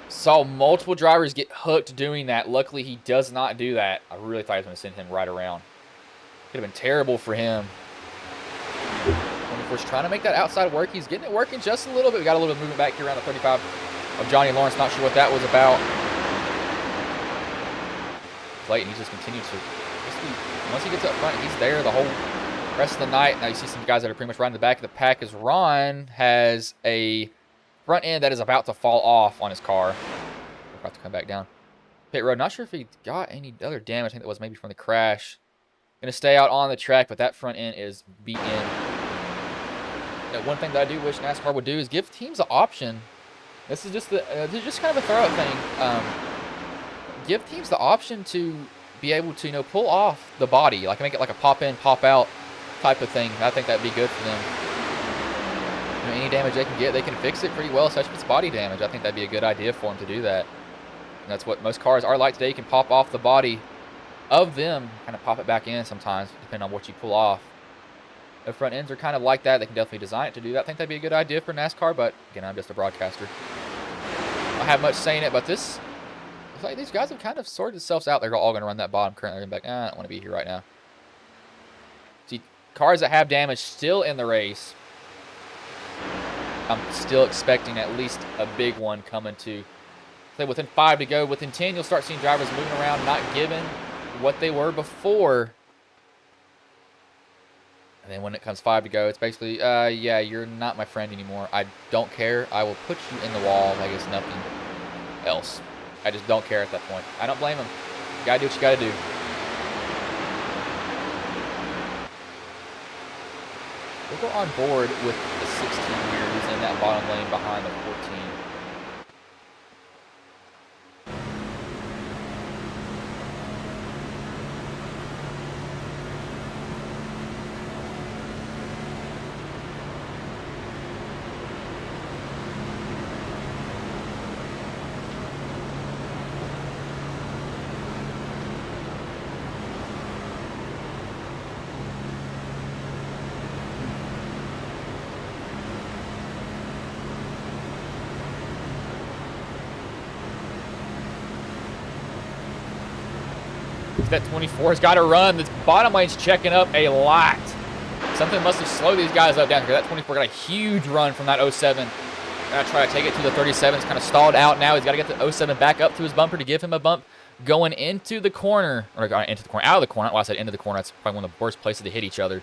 Saw multiple drivers get hooked doing that. Luckily, he does not do that. I really thought he was going to send him right around. Could have been terrible for him. 24's trying to make that outside work. He's getting it working just a little bit. We got a little bit of movement back here around the 35 of Johnny Lawrence. Not sure what that was about. Clayton, he just continues to Once he gets up front, he's there the whole rest of the night. Now you see some guys that are pretty much right in the back of the pack as Ron has a front end that is about to fall off on his car. About to come back down pit road. Not sure if he got any other damage. I think that was maybe from the crash. Going to stay out on the track, but that front end is beaten. Now, one thing that I do wish NASCAR would do is give teams the option. This is just kind of a throw-out thing. Give teams the option to be able to pull off the body, like make it like a pop in, pop out type of thing. I think that'd be good for them. Any damage they can get, they can fix it pretty well, especially if it's body damage. I think that'd be a good idea for them to do that. And that's what most cars are like today. You can pop off the body of them, kind of pop it back in sometimes, depending on what you pull off. The front ends are kind of like that. They can definitely design it to do that. I think that'd be a good idea for NASCAR, but again, I'm just a broadcaster. I don't have much saying it, but this, it's like these guys have kind of sorted themselves out. They're all going to run that bottom currently. They're like, I don't want to be here right now. See, cars that have damage still in the race. I'm still expecting at least a big one coming to. Say within 5 to go. Within 10, you'll start seeing drivers moving around, not given what they were before. And then when it comes 5 to go, it's basically, yeah, you're not my friend anymore. I don't care. I will put you in the wall like it's nothing else. I just don't care at that point. I don't blame him. You gotta do what you gotta do. We'll go on board with the 16 here who's in that bottom lane behind the 14. That 24 has got to run. This bottom lane's checking up a lot. Something must have slowed these guys up down here. That 24 got a huge run from that 07. Gotta try to take it to the 37. It's kind of stalled out now. He's got to get the 07 back up to his bumper to give him a bump going into the corner. Or into the corner, out of the corner. Well, I said into the corner. That's probably one of the worst places to hit each other.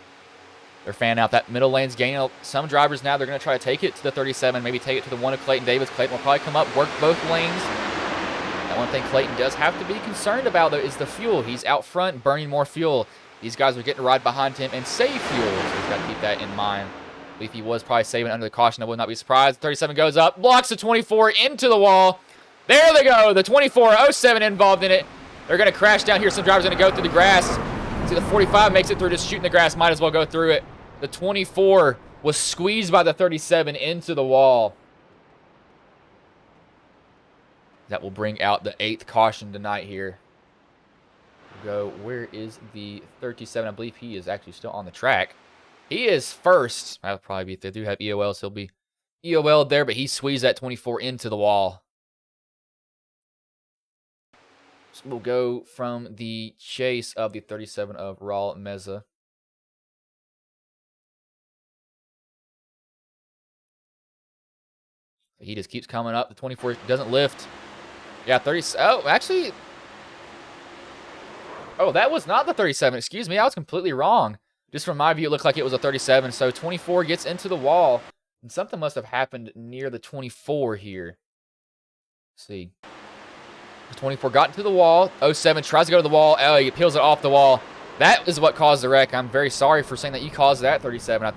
They're fanning out. That middle lane's gaining some drivers now. They're going to try to take it to the 37, maybe take it to the one of Clayton Davis. Clayton will probably come up, work both lanes. That one thing Clayton does have to be concerned about, though, is the fuel. He's out front burning more fuel. These guys are getting right behind him and save fuel. So he's got to keep that in mind. I believe he was probably saving under the caution. I would not be surprised. 37 goes up, blocks the 24 into the wall. There they go. The 24, 07 involved in it. They're going to crash down here. Some drivers are going to go through the grass. See, the 45 makes it through just shooting the grass. Might as well go through it. The 24 was squeezed by the 37 into the wall. That will bring out the 8th caution tonight here. We'll go, where is the 37? I believe he is actually still on the track. He is first. That'll probably be if they do have EOL, so he'll be EOL there, but he squeezed that 24 into the wall. So we'll go from the chase of the 37 of Raul Meza. He just keeps coming up. The 24 doesn't lift. Yeah, 30. Oh, actually. Oh, that was not the 37. Excuse me. I was completely wrong. Just from my view, it looked like it was a 37. So 24 gets into the wall. And something must have happened near the 24 here. Let's see. The 24 got into the wall. 07 tries to go to the wall. Oh, he peels it off the wall. That is what caused the wreck. I'm very sorry for saying that you caused that 37. I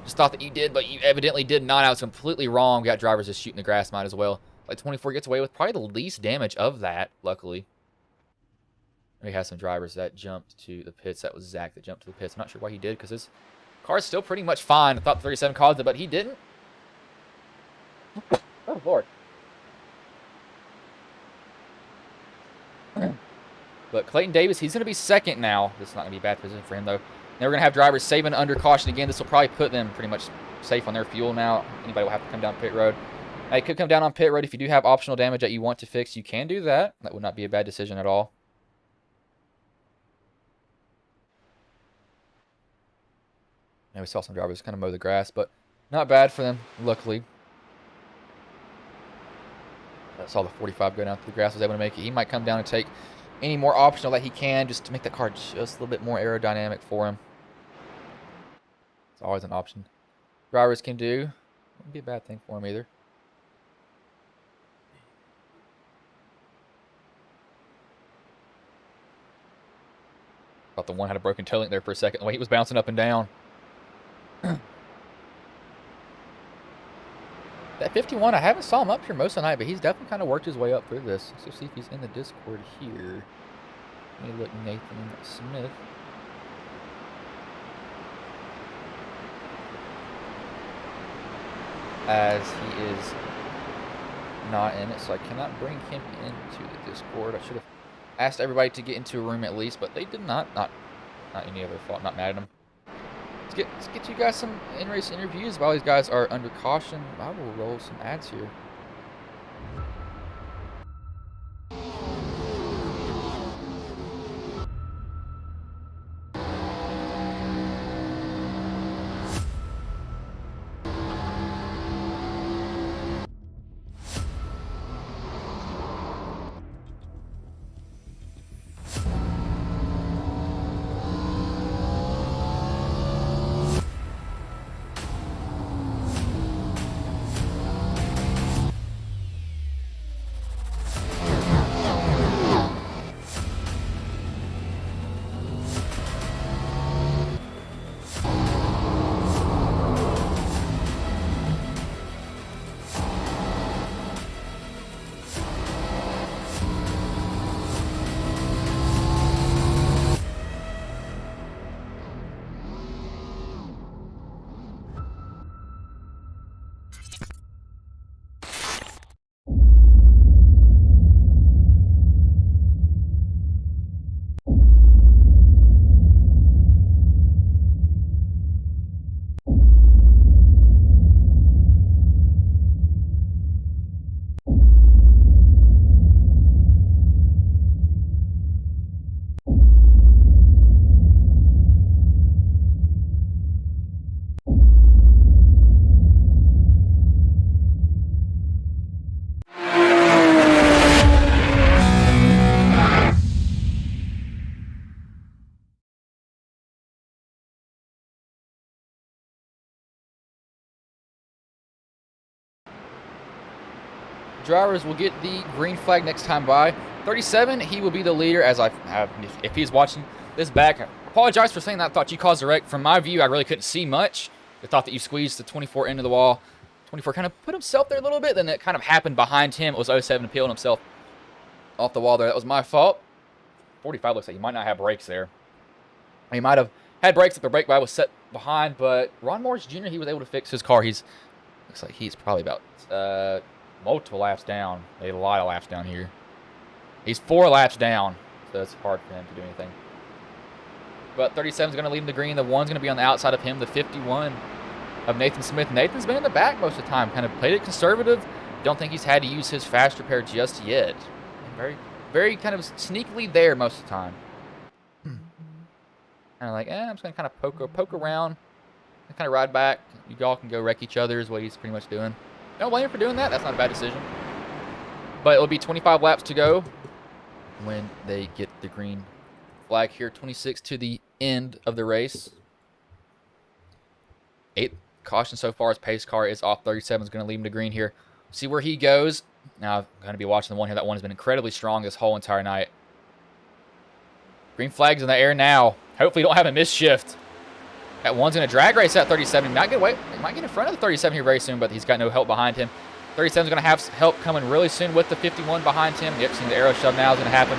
just thought that you did, but you evidently did not. I was completely wrong. We got drivers just shooting the grass. Might as well. Like 24 gets away with probably the least damage of that, luckily. We had some drivers that jumped to the pits. That was Zach that jumped to the pits. I'm not sure why he did because his car's still pretty much fine. I thought the 37 caused it, but he didn't. Oh, Lord. But Clayton Davis, he's going to be second now. This is not going to be a bad position for him, though. Now we're going to have drivers saving under caution again. This will probably put them pretty much safe on their fuel now. Anybody will have to come down pit road. Now, you could come down on pit road. If you do have optional damage that you want to fix, you can do that. That would not be a bad decision at all. Now we saw some drivers kind of mow the grass, but not bad for them, luckily. I saw the 45 go down to the grass, was able to make it. He might come down and take any more optional that he can just to make that car just a little bit more aerodynamic for him. It's always an option drivers can do. Wouldn't be a bad thing for him either. Thought the one had a broken toe link there for a second. The way he was bouncing up and down. That 51, I haven't saw him up here most of the night, but he's definitely kind of worked his way up through this. Let's see if he's in the Discord here. Let me look Nathan Smith. As he is not in it, so I cannot bring him into the Discord. I should have asked everybody to get into a room at least, but they did not. Not any other fault. Not mad at them. Let's get you guys some in-race interviews while these guys are under caution. I will roll some ads here. Drivers will get the green flag next time by. 37, he will be the leader as I have, if he's watching this back. I apologize for saying that. I thought you caused a wreck. From my view, I really couldn't see much. I thought that you squeezed the 24 into the wall. 24 kind of put himself there a little bit. Then it kind of happened behind him. It was 07 peeling himself off the wall there. That was my fault. 45 looks like he might not have brakes there. He might have had brakes if the brake pad was set behind, but Ron Morris Jr., he was able to fix his car. Looks like he's probably about multiple laps down. A lot of laps down here. He's 4 laps down, so it's hard for him to do anything. But 37 is going to lead him to green. The 1's going to be on the outside of him. The 51 of Nathan Smith. Nathan's been in the back most of the time. Kind of played it conservative. Don't think he's had to use his fast repair just yet. Very, very kind of sneakily there most of the time. Kind of like, I'm just going to kind of poke around. Kind of ride back. You all can go wreck each other is what he's pretty much doing. Don't blame him for doing that. That's not a bad decision. But it'll be 25 laps to go when they get the green flag here. 26 to the end of the race. 8th caution so far. His pace car is off. 37 is going to lead him to green here. See where he goes. Now I'm going to be watching the one here. That one has been incredibly strong this whole entire night. Green flag's in the air now. Hopefully you don't have a miss shift. That one's going to drag race at 37. He might get in front of the 37 here very soon, but he's got no help behind him. 37 is going to have help coming really soon with the 51 behind him. Yep, seeing the arrow shove now is going to happen.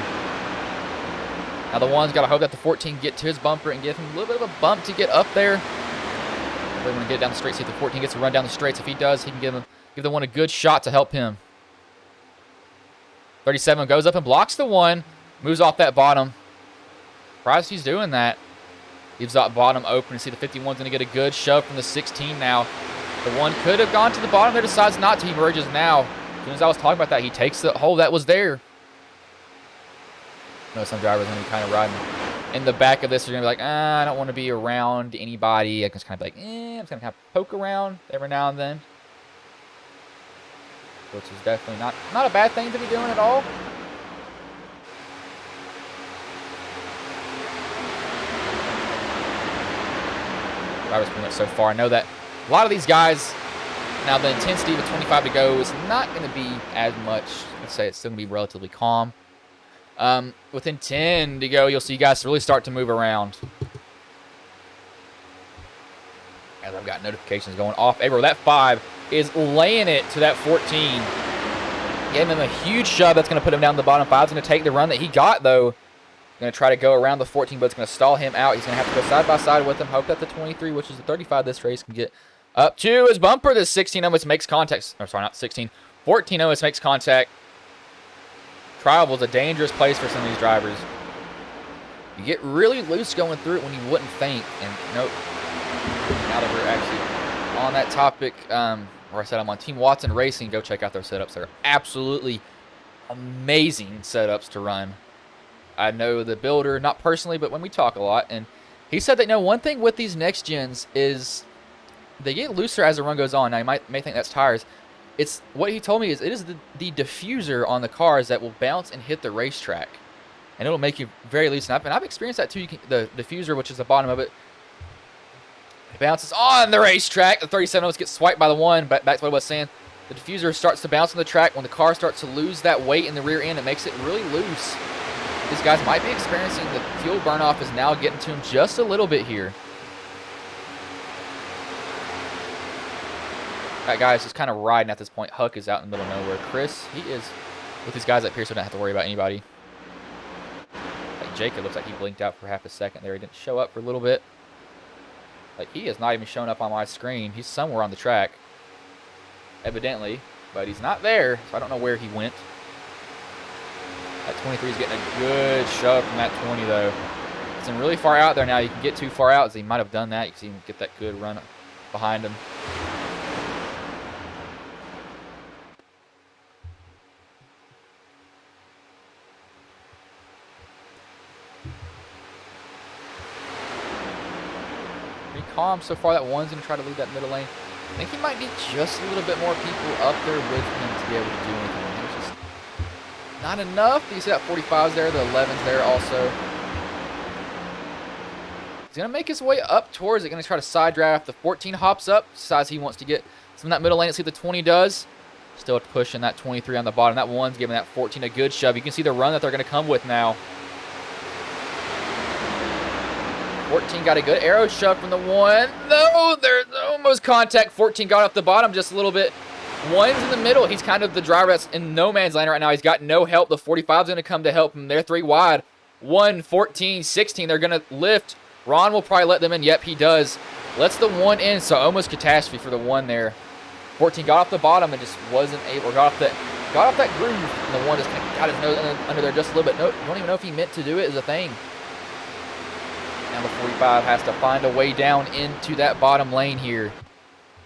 Now the one's got to hope that the 14 get to his bumper and give him a little bit of a bump to get up there. We're going to get down the straight, see if the 14 gets to run down the straights. If he does, he can give the one a good shot to help him. 37 goes up and blocks the 1, moves off that bottom. Surprised he's doing that. Leaves that bottom open. And see the 51's going to get a good shove from the 16 now. The 1 could have gone to the bottom there, decides not to. He merges now. As soon as I was talking about that, he takes the hole that was there. I know some drivers are going to be kind of riding in the back of this. They're going to be like, I don't want to be around anybody. I can just kind of be like, I'm just going to kind of poke around every now and then. Which is definitely not a bad thing to be doing at all. drivers pretty much so far. I know that a lot of these guys, now the intensity with 25 to go is not going to be as much. Let's say it's still going to be relatively calm. Within 10 to go, you'll see guys really start to move around. As I've got notifications going off everywhere. That 5 is laying it to that 14. Gave him a huge shove. That's going to put him down to the bottom. 5's going to take the run that he got, though. Going to try to go around the 14, but it's going to stall him out. He's going to have to go side by side with him. Hope that the 23, which is the 35 this race, can get up to his bumper. This 16 almost makes contact. Or sorry, not 16. 14 almost makes contact. Trial's a dangerous place for some of these drivers. You get really loose going through it when you wouldn't think. And nope. Now that we're actually on that topic, where I said I'm on Team Watson Racing, go check out their setups. They're absolutely amazing setups to run. I know the builder, not personally, but when we talk a lot, and he said that, one thing with these next gens is they get looser as the run goes on. Now, you may think that's tires. It's what he told me is it is the diffuser on the cars that will bounce and hit the racetrack, and it'll make you very loose. And I've experienced that too. The diffuser, which is the bottom of it, bounces on the racetrack. The 37 almost gets swiped by the 1, but back to what I was saying. The diffuser starts to bounce on the track. When the car starts to lose that weight in the rear end, it makes it really loose. These guys might be experiencing the fuel burn-off is now getting to him just a little bit here. That guy's just kind of riding at this point. Huck is out in the middle of nowhere. Chris, he is with these guys up here, so don't have to worry about anybody. Like Jacob looks like he blinked out for half a second there. He didn't show up for a little bit. Like, he is not even showing up on my screen. He's somewhere on the track, evidently, but he's not there, so I don't know where he went. That 23 is getting a good shove from that 20, though. It's really far out there now. You can get too far out, as he might have done that. You can see him get that good run behind him. Pretty calm so far. That 1's going to try to leave that middle lane. I think he might need just a little bit more people up there with him to be able to do anything. There's just not enough. You see that 45's there, the 11's there also. He's going to make his way up towards it. Going to try to side draft. The 14 hops up, decides he wants to get some of that middle lane. Let's see what the 20 does. Still pushing that 23 on the bottom. That 1's giving that 14 a good shove. You can see the run that they're going to come with now. 14 got a good arrow shove from the 1. No, there's almost contact. 14 got off the bottom just a little bit. 1's in the middle. He's kind of the driver that's in no man's land right now. He's got no help. The 45's going to come to help him. They're 3 wide. 1, 14, 16. They're going to lift. Ron will probably let them in. Yep, he does. Lets the 1 in, so almost catastrophe for the 1 there. 14 got off the bottom and just wasn't able, got off that groove. And the 1 just got his nose under there just a little bit. No, you don't even know if he meant to do it is a thing. Now the 45 has to find a way down into that bottom lane here.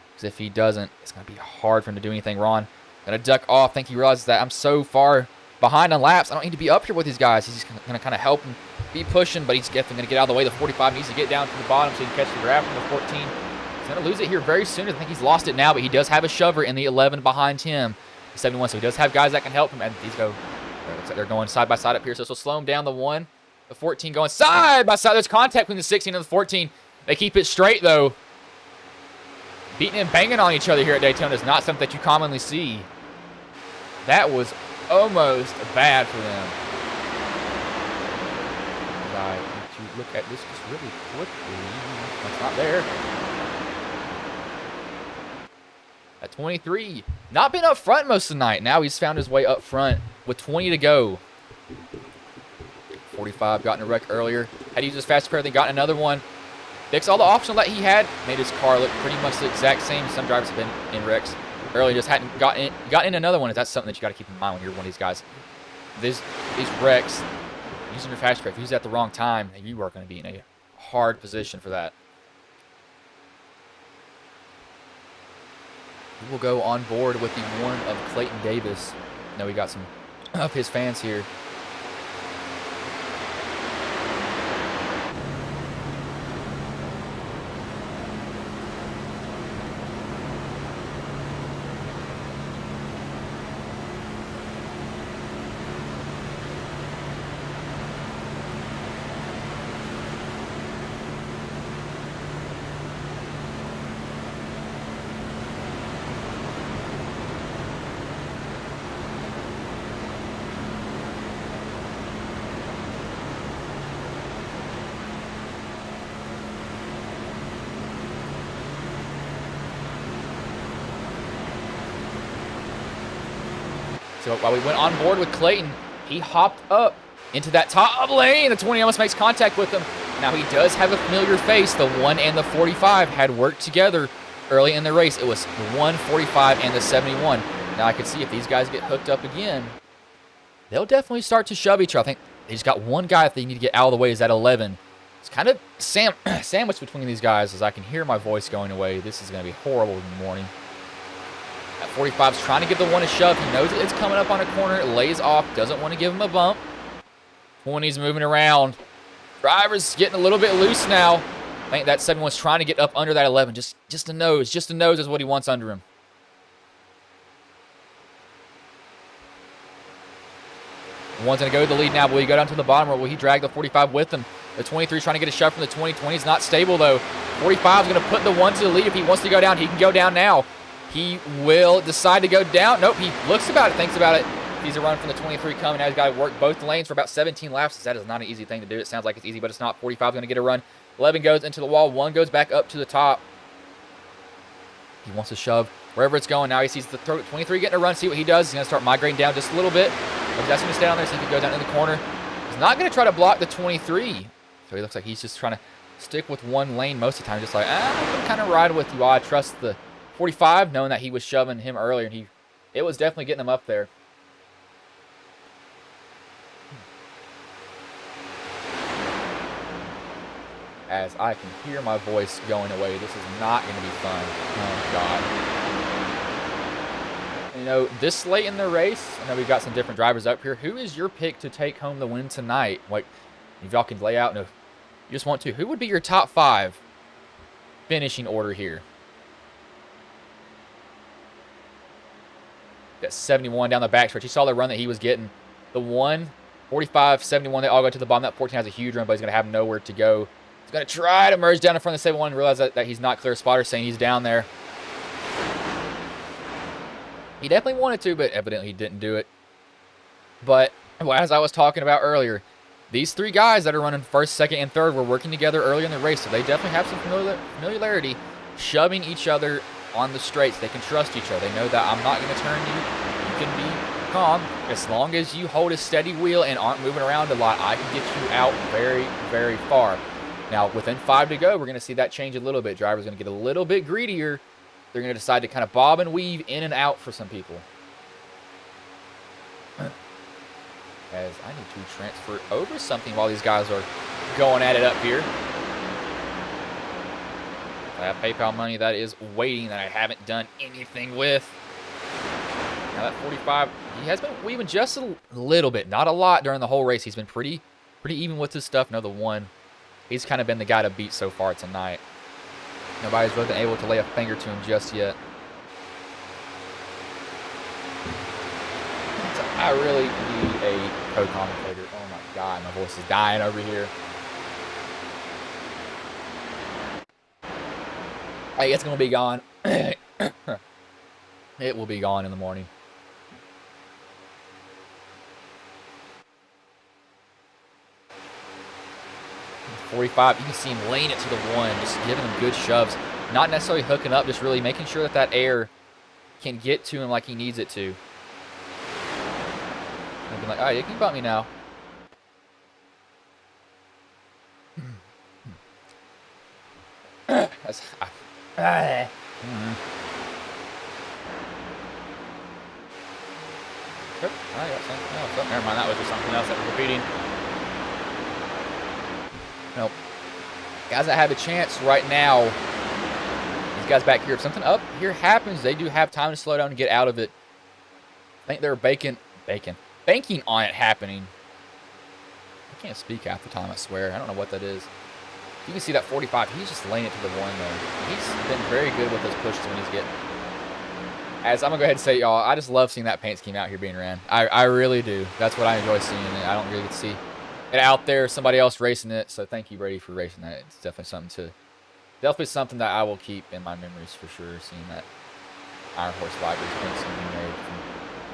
Because if he doesn't, it's going to be hard for him to do anything. Ron going to duck off. I think he realizes that I'm so far behind on laps. I don't need to be up here with these guys. He's going to kind of help him be pushing, but he's definitely going to get out of the way. The 45 needs to get down to the bottom so he can catch the grab from the 14. He's going to lose it here very soon. I think he's lost it now, but he does have a shover in the 11 behind him. 71, so he does have guys that can help him. And these go, looks like they're going side by side up here, so this will slow him down. The 1, the 14 going side by side. There's contact between the 16 and the 14. They keep it straight, though. Beating and banging on each other here at Daytona is not something that you commonly see. That was almost bad for them. I need to look at this just really quickly. That's not there. At 23, not been up front most of the night. Now he's found his way up front with 20 to go. 45 got in a wreck earlier. Had used his fast repair, then got another one. Fixed all the optional that he had. Made his car look pretty much the exact same. Some drivers have been in wrecks earlier, just hadn't gotten in another one. That's something that you got to keep in mind when you're one of these guys. These wrecks, using your fast repair, if you use it at the wrong time, you are going to be in a hard position for that. We will go on board with the 1 of Clayton Davis. Now we got some of his fans here. So while we went on board with Clayton, he hopped up into that top lane. The 20 almost makes contact with him. Now he does have a familiar face. The 1 and the 45 had worked together early in the race. It was the 145 and the 71. Now I can see if these guys get hooked up again, they'll definitely start to shove each other. I think they just got one guy that they need to get out of the way is that 11. It's kind of sandwiched between these guys as I can hear my voice going away. This is going to be horrible in the morning. That 45's trying to give the 1 a shove. He knows it's coming up on a corner. It lays off. Doesn't want to give him a bump. 20's moving around. Driver's getting a little bit loose now. I think that 71's trying to get up under that 11. Just a nose. Just a nose is what he wants under him. One's going to go to the lead now. Will he go down to the bottom or will he drag the 45 with him? The 23 is trying to get a shove from the 20. 20's not stable, though. 45 is going to put the 1 to the lead. If he wants to go down, he can go down now. He will decide to go down. Nope, he looks about it, thinks about it. He's a run from the 23 coming. Now he's got to work both lanes for about 17 laps. That is not an easy thing to do. It sounds like it's easy, but it's not. 45 is going to get a run. 11 goes into the wall. 1 goes back up to the top. He wants to shove wherever it's going. Now he sees the 23 getting a run. See what he does. He's going to start migrating down just a little bit. But that's going to stay down there. See if he goes down in the corner. He's not going to try to block the 23. So he looks like he's just trying to stick with one lane most of the time. Just like, I'm going to kind of ride with you. I trust the 45, knowing that he was shoving him earlier. And it was definitely getting him up there. As I can hear my voice going away. This is not going to be fun. Oh, God. You know, this late in the race, I know we've got some different drivers up here. Who is your pick to take home the win tonight? Like, if y'all can lay out, no, you just want to. Who would be your top 5 finishing order here? That 71 down the backstretch. You saw the run that he was getting. The 1, 45, 71, they all go to the bottom. That 14 has a huge run, but he's going to have nowhere to go. He's going to try to merge down in front of the 71 and realize that he's not clear spotter, saying he's down there. He definitely wanted to, but evidently he didn't do it. But as I was talking about earlier, these 3 guys that are running first, second, and third were working together early in the race, so they definitely have some familiarity, shoving each other on the straights. They can trust each other. They know that I'm not going to turn you. You can be calm. As long as you hold a steady wheel and aren't moving around a lot, I can get you out very, very far. Now, within 5 to go, we're going to see that change a little bit. Drivers going to get a little bit greedier. They're going to decide to kind of bob and weave in and out for some people. As I need to transfer over something while these guys are going at it up here. I have PayPal money that is waiting that I haven't done anything with. Now that 45, he has been weaving just a little bit. Not a lot during the whole race. He's been pretty even with his stuff. No, the 1, he's kind of been the guy to beat so far tonight. Nobody's really been able to lay a finger to him just yet. So I really need a co-commentator. Oh my God, my voice is dying over here. Hey, it's going to be gone. It will be gone in the morning. The 45, you can see him laying it to the 1, just giving him good shoves. Not necessarily hooking up, just really making sure that air can get to him like he needs it to. And be like, all right, you can bump me now. That's... Oh, never mind, that was just something else that was repeating. Nope. Guys that have a chance right now, these guys back here, if something up here happens, they do have time to slow down and get out of it. I think they're banking on it happening. I can't speak half the time, I swear. I don't know what that is. You can see that 45, he's just laying it to the 1 though. He's been very good with those pushes when he's getting. As I'm going to go ahead and say, y'all, I just love seeing that paint scheme out here being ran. I really do. That's what I enjoy seeing. I don't really get to see it out there, somebody else racing it. So thank you, Brady, for racing that. It's definitely something that I will keep in my memories for sure, seeing that Iron Horse Libraries paint scheme being made from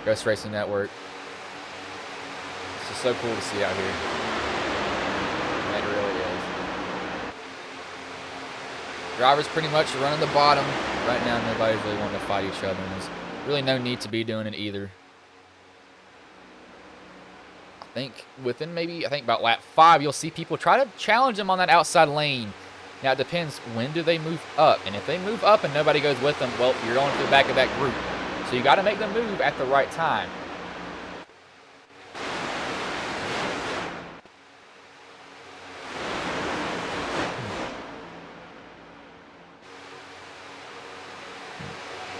Ghost Racing Network. It's just so cool to see out here. It really is. Drivers pretty much running the bottom. Right now, nobody's really wanting to fight each other. And there's really no need to be doing it either. think within maybe, about lap 5, you'll see people try to challenge him on that outside lane. Now, it depends, when do they move up? And if they move up and nobody goes with them, well, you're going to the back of that group. So you got to make them move at the right time.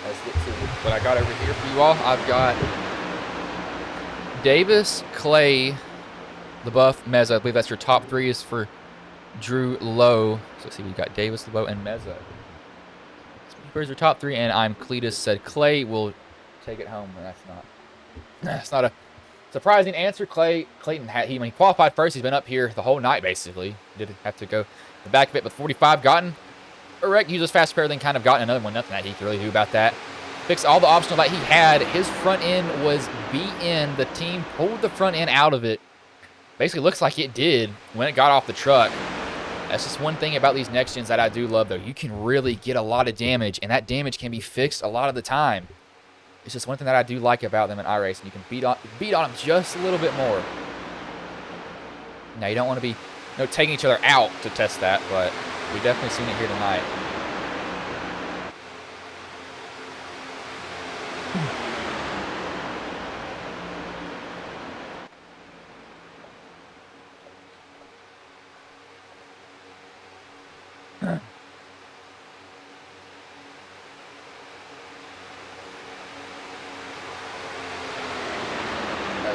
Let's get to what I got over here for you all. I've got Davis, Clay, LaBeouf, Meza. I believe that's your top 3 is for Drew Lowe. So let's see, we got Davis, LaBeouf, and Meza. Here's your top 3, and I'm Cletus said Clay will take it home. And that's not a surprising answer. Clayton had when he qualified first, he's been up here the whole night basically. Did have to go the back of it, but 45 gotten a wreck. He was fast repair, then kind of gotten another one. Nothing that he could really do about that. Fixed all the optional that he had. His front end was beaten. The team pulled the front end out of it. Basically looks like it did when it got off the truck. That's just one thing about these next gens that I do love, though. You can really get a lot of damage, and that damage can be fixed a lot of the time. It's just one thing that I do like about them in iRacing. You can beat on them just a little bit more. Now, you don't want to be taking each other out to test that, but we definitely seen it here tonight.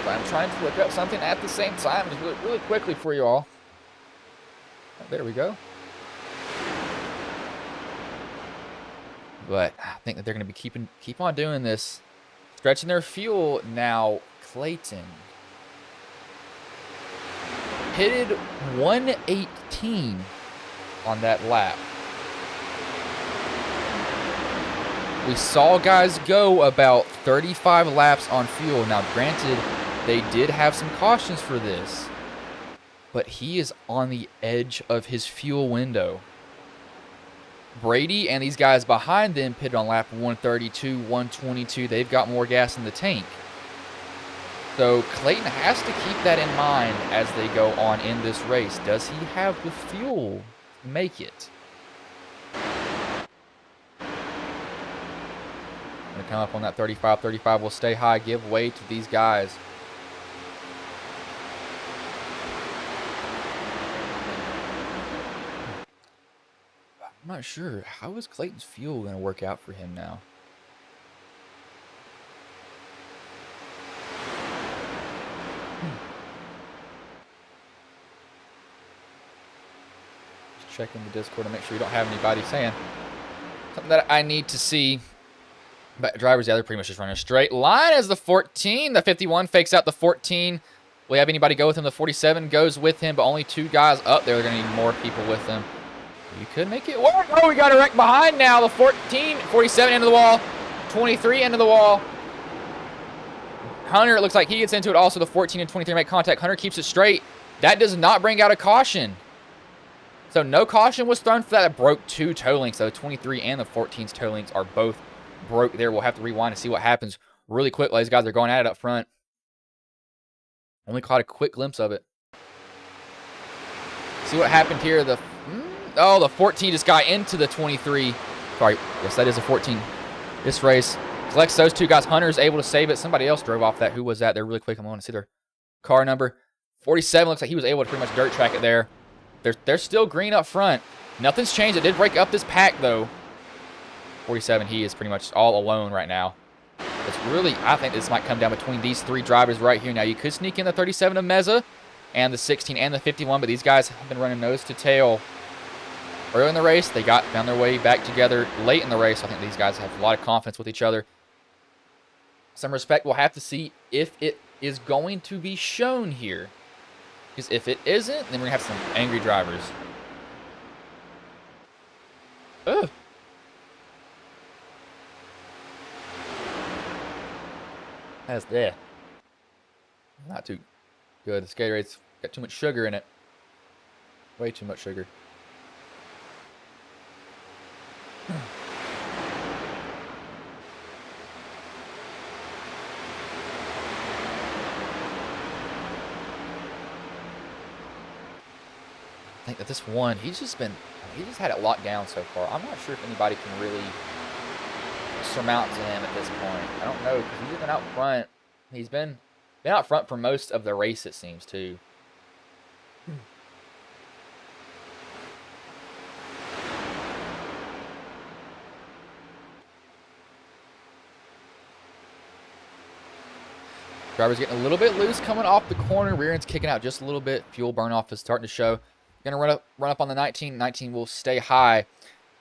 I'm trying to look up something at the same time, just really quickly for you all. Oh, there we go. But I think that they're going to be keep on doing this, stretching their fuel. Now Clayton pitted 118 on that lap. We saw guys go about 35 laps on fuel. Now, granted, they did have some cautions for this, but he is on the edge of his fuel window. Brady and these guys behind them pitted on lap 132, 122. They've got more gas in the tank. So Clayton has to keep that in mind as they go on in this race. Does he have the fuel to make it? Going to come up on that 35. 35 will stay high, give way to these guys. I'm not sure. How is Clayton's fuel going to work out for him now? Just checking the Discord to make sure you don't have anybody saying something that I need to see. But drivers, yeah, they're pretty much just running a straight line as the 14. The 51 fakes out the 14. Will we have anybody go with him? The 47 goes with him, but only 2 guys up there. They're going to need more people with them. You could make it work. Oh, we got a wreck behind now. The 14, 47 into the wall. 23 into the wall. Hunter, it looks like he gets into it also. The 14 and 23 make contact. Hunter keeps it straight. That does not bring out a caution. So no caution was thrown for that. It broke 2 toe links. So the 23 and the 14's toe links are both broke there. We'll have to rewind and see what happens really quick. These guys are going at it up front. Only caught a quick glimpse of it. See what happened here. The 14 just got into the 23. Sorry, yes, that is a 14. This race collects those 2 guys. Hunter's able to save it. Somebody else drove off that. Who was that? They're really quick. I'm going to see their car number. 47 looks like he was able to pretty much dirt track it there. They're still green up front. Nothing's changed. It did break up this pack, though. 47, he is pretty much all alone right now. It's really, I think this might come down between these 3 drivers right here. Now, you could sneak in the 37 of Meza and the 16 and the 51, but these guys have been running nose to tail early in the race. They found their way back together late in the race. I think these guys have a lot of confidence with each other. Some respect. We'll have to see if it is going to be shown here. Because if it isn't, then we're going to have some angry drivers. Ugh. That's there. Not too good. The Skaterade's got too much sugar in it. Way too much sugar. this one, he just had it locked down so far. I'm not sure if anybody can really surmount to him at this point. I don't know, because he's been out front. He's been out front for most of the race, it seems, too. Driver's getting a little bit loose coming off the corner. Rear end's kicking out just a little bit. Fuel burn off is starting to show. Going to run up on the 19. 19 will stay high.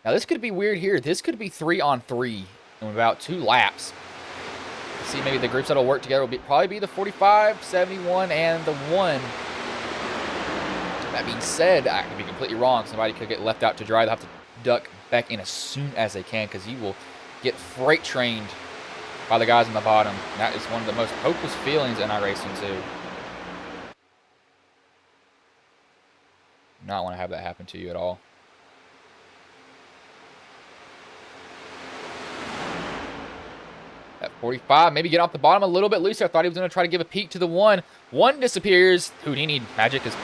Now, this could be weird here. This could be 3-on-3 in about 2 laps. See, maybe the groups that'll work together will probably be the 45, 71, and the 1. That being said, I could be completely wrong. Somebody could get left out to dry. They'll have to duck back in as soon as they can because you will get freight trained by the guys on the bottom. That is one of the most hopeless feelings in iRacing, too. Not want to have that happen to you at all. At 45, maybe get off the bottom a little bit looser. I thought he was going to try to give a peek to the 1. 1 disappears. Houdini magic is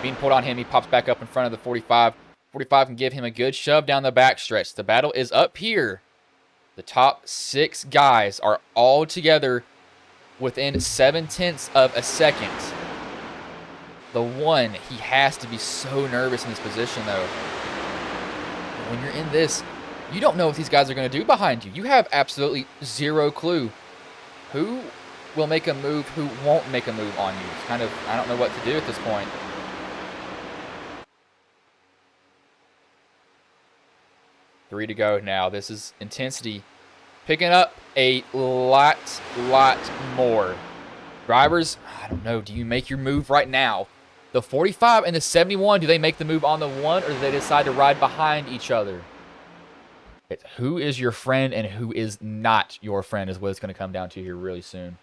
being pulled on him. He pops back up in front of the 45. 45 can give him a good shove down the backstretch. The battle is up here. The top 6 guys are all together within 0.7 of a second. The 1, he has to be so nervous in this position, though. When you're in this, you don't know what these guys are going to do behind you. You have absolutely zero clue who will make a move, who won't make a move on you. It's kind of, I don't know what to do at this point. Three to go now. This is intensity picking up a lot more. Drivers, I don't know. Do you make your move right now? The 45 and the 71, do they make the move on the 1, or do they decide to ride behind each other? It's who is your friend and who is not your friend is what it's going to come down to here really soon.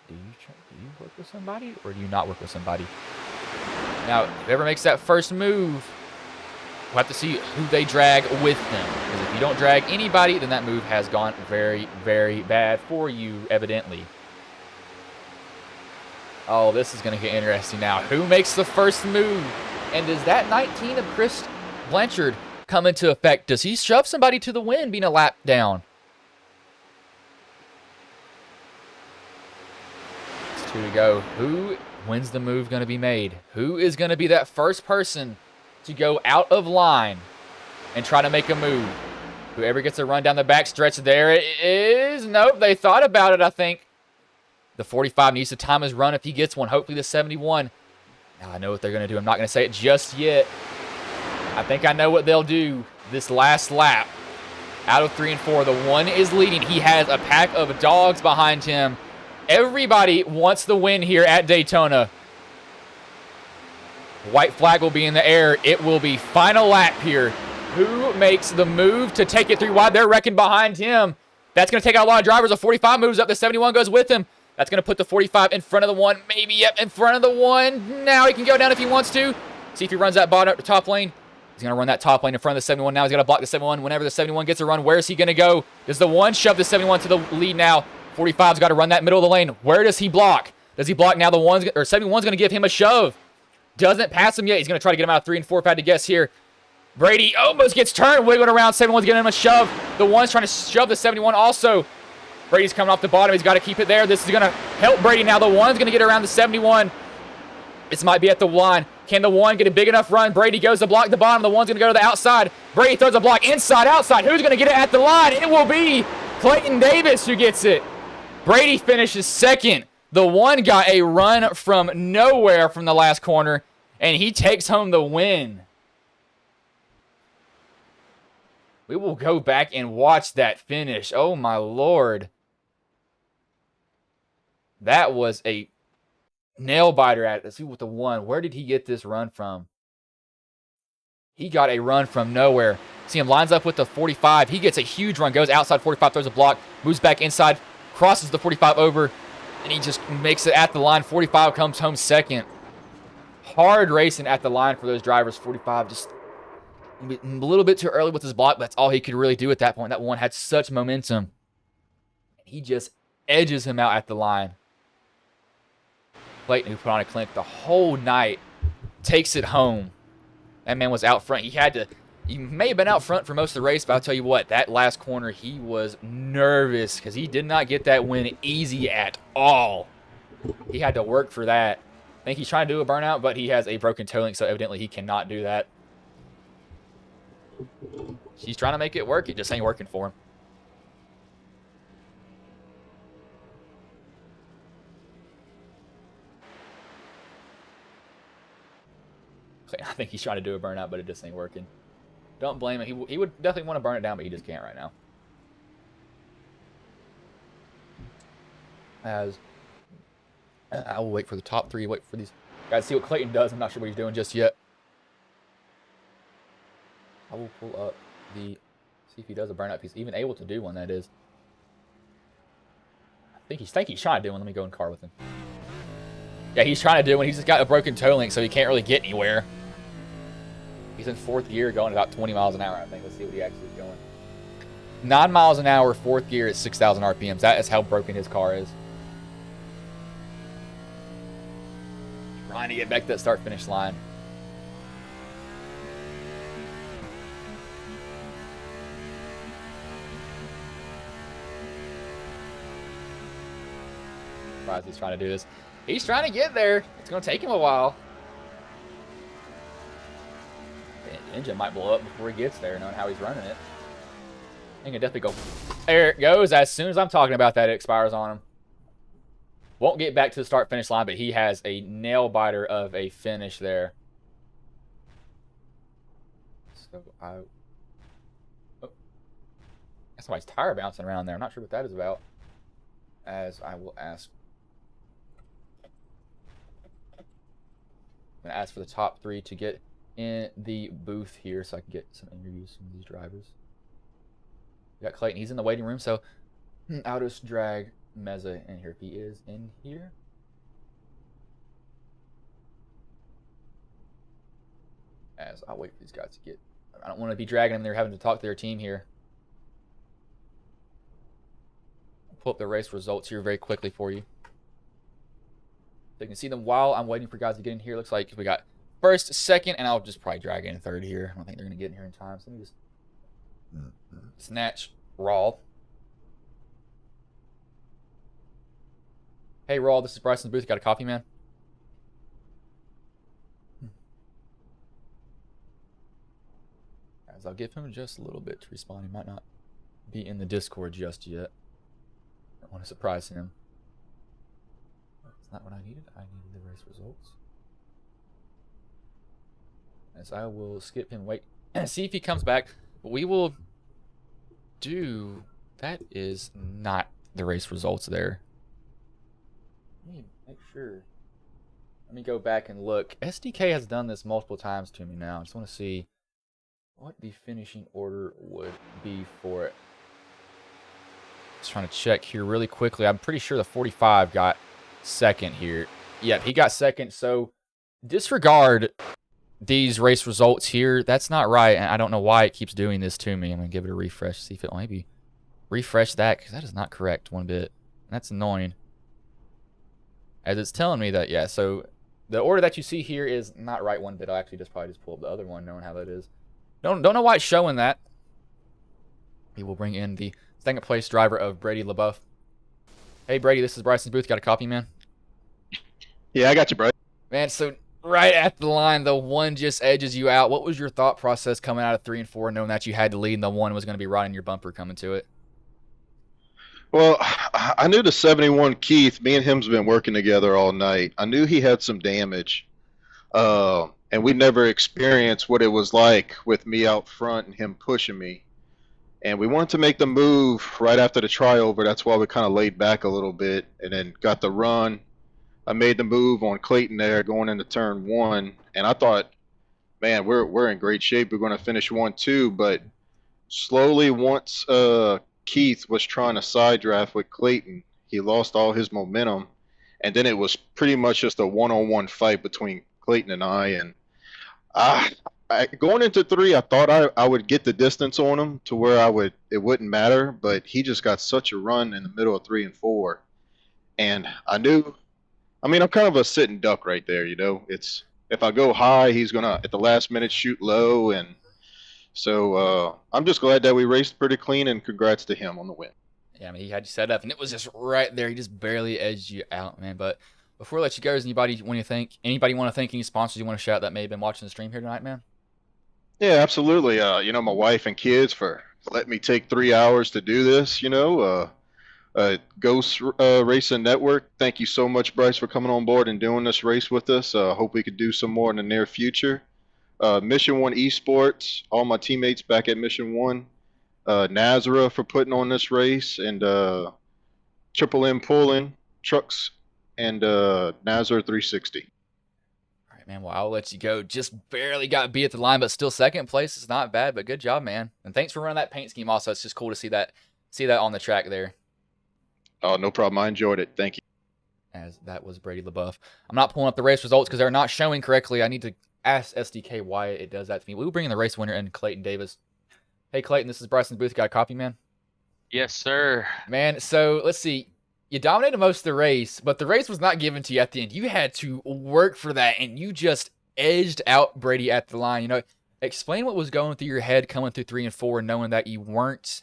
Do you work with somebody or do you not work with somebody? Now, whoever makes that first move, we'll have to see who they drag with them. Because if you don't drag anybody, then that move has gone very, very bad for you, evidently. Oh, this is going to get interesting now. Who makes the first move? And does that 19 of Chris Blanchard come into effect? Does he shove somebody to the wind being a lap down? It's 2 to go. When's the move going to be made? Who is going to be that first person to go out of line and try to make a move? Whoever gets a run down the back stretch, there it is. Nope, they thought about it, I think. The 45 needs to time his run if he gets one. Hopefully the 71. Now I know what they're going to do. I'm not going to say it just yet. I think I know what they'll do this last lap. Out of 3 and 4, the 1 is leading. He has a pack of dogs behind him. Everybody wants the win here at Daytona. White flag will be in the air. It will be final lap here. Who makes the move to take it 3 wide? They're wrecking behind him. That's going to take out a lot of drivers. The 45 moves up. The 71 goes with him. That's going to put the 45 in front of the 1. Maybe, yep, in front of the 1. Now he can go down if he wants to. See if he runs that bottom top lane. He's going to run that top lane in front of the 71. Now he's got to block the 71. Whenever the 71 gets a run, where is he going to go? Does the 1 shove the 71 to the lead now? 45's got to run that middle of the lane. Where does he block? Does he block now? The 71's going to give him a shove. Doesn't pass him yet. He's going to try to get him out of 3 and 4 if I had to guess here. Brady almost gets turned, wiggling around. 71's getting him a shove. The 1's trying to shove the 71 also. Brady's coming off the bottom. He's got to keep it there. This is going to help Brady now. The 1's going to get around the 71. This might be at the line. Can the 1 get a big enough run? Brady goes to block the bottom. The 1's going to go to the outside. Brady throws a block inside, outside. Who's going to get it at the line? It will be Clayton Davis who gets it. Brady finishes second. The 1 got a run from nowhere from the last corner, and he takes home the win. We will go back and watch that finish. Oh, my Lord. That was a nail-biter at it. Let's see what the 1. Where did he get this run from? He got a run from nowhere. See him lines up with the 45. He gets a huge run. Goes outside 45, throws a block. Moves back inside. Crosses the 45 over. And he just makes it at the line. 45 comes home second. Hard racing at the line for those drivers. 45 just a little bit too early with his block. But that's all he could really do at that point. That 1 had such momentum. He just edges him out at the line. Clayton, who put on a clinic the whole night, takes it home. That man was out front. He may have been out front for most of the race, but I'll tell you what, that last corner, he was nervous because he did not get that win easy at all. He had to work for that. I think he's trying to do a burnout, but he has a broken toe link, so evidently he cannot do that. He's trying to make it work. It just ain't working for him. I think he's trying to do a burnout, but it just ain't working. Don't blame him. He would definitely want to burn it down, but he just can't right now. As I will wait for the top three, wait for these guys to see what Clayton does. I'm not sure what he's doing just yet. I will pull up see if he does a burnout, if he's even able to do one, that is. I think he's trying to do one. Let me go in car with him. Yeah, he's trying to do one. He's just got a broken toe link, so he can't really get anywhere. He's in 4th gear going about 20 miles an hour, I think. Let's see what he actually is going. 9 miles an hour, 4th gear at 6,000 RPMs. That is how broken his car is. Trying to get back to that start-finish line. Surprised he's trying to do this. He's trying to get there. It's going to take him a while. The engine might blow up before he gets there, knowing how he's running it. He can definitely go. There it goes. As soon as I'm talking about that, it expires on him. Won't get back to the start-finish line, but he has a nail-biter of a finish there. So oh. Somebody's tire bouncing around there. I'm not sure what that is about. As I will ask. I'm going to ask for the top 3 to get in the booth here so I can get some interviews from these drivers. We got Clayton. He's in the waiting room, so I'll just drag Meza in here if he is in here. As I'll wait for these guys to get. I don't want to be dragging them. They're having to talk to their team here. I'll pull up the race results here very quickly for you. So you can see them while I'm waiting for guys to get in here. Looks like we got 1st, 2nd, and I'll just probably drag in 3rd here. I don't think they're going to get in here in time. So let me just snatch Raw. Hey, Raw, this is Bryson's booth. Got a coffee, man? As I'll give him just a little bit to respond. He might not be in the Discord just yet. I don't want to surprise him. That's not what I needed. I needed the race results. As I will skip him, wait, and see if he comes back. We will do. That is not the race results there. Let me make sure. Let me go back and look. SDK has done this multiple times to me now. I just want to see what the finishing order would be for it. Just trying to check here really quickly. I'm pretty sure the 45 got 2nd here. Yep, he got 2nd. So disregard these race results here. That's not right, and I don't know why it keeps doing this to me. I'm going to give it a refresh, see if it will maybe refresh that, because that is not correct one bit. That's annoying. As it's telling me that, yeah, so the order that you see here is not right one bit. I'll actually probably just pull up the other one, knowing how that is. Don't know why it's showing that. We will bring in the 2nd place driver of Brady LaBeouf. Hey, Brady, this is Bryson's booth. Got a copy, man? Yeah, I got you, bro. Man, so right at the line, the one just edges you out. What was your thought process coming out of 3 and 4, knowing that you had to lead and the one was going to be right in your bumper coming to it? Well, I knew the 71 Keith, me and him's been working together all night. I knew he had some damage. And we never experienced what it was like with me out front and him pushing me. And we wanted to make the move right after the tryover. That's why we kind of laid back a little bit and then got the run. I made the move on Clayton there going into turn 1. And I thought, man, we're in great shape. We're going to finish 1-2. But slowly, once Keith was trying to side draft with Clayton, he lost all his momentum. And then it was pretty much just a one-on-one fight between Clayton and I. And going into 3, I thought I would get the distance on him to where it wouldn't matter, but he just got such a run in the middle of 3 and 4, and I knew. I mean, I'm kind of a sitting duck right there, you know. It's if I go high, he's gonna at the last minute shoot low, and so I'm just glad that we raced pretty clean, and congrats to him on the win. Yeah, I mean, he had you set up, and it was just right there. He just barely edged you out, man. But before I let you go, does anybody want to thank any sponsors you want to shout out that may have been watching the stream here tonight, man? Yeah, absolutely. My wife and kids for letting me take 3 hours to do this. Ghost Racing Network. Thank you so much, Bryce, for coming on board and doing this race with us. Hope we could do some more in the near future. Mission One Esports, all my teammates back at Mission One. NASRA for putting on this race, and Triple M Pulling Trucks, and NASRA 360. All right, man. Well, I'll let you go. Just barely got beat at the line, but still second place is not bad. But good job, man. And thanks for running that paint scheme. Also, it's just cool to see that on the track there. Oh, no problem. I enjoyed it. Thank you. As that was Brady LaBeouf. I'm not pulling up the race results because they're not showing correctly. I need to ask SDK why it does that to me. We'll bring in the race winner and Clayton Davis. Hey, Clayton, this is Bryson Booth. Got a copy, man? Yes, sir. Man, so let's see. You dominated most of the race, but the race was not given to you at the end. You had to work for that, and you just edged out Brady at the line. Explain what was going through your head coming through 3 and 4, knowing that you weren't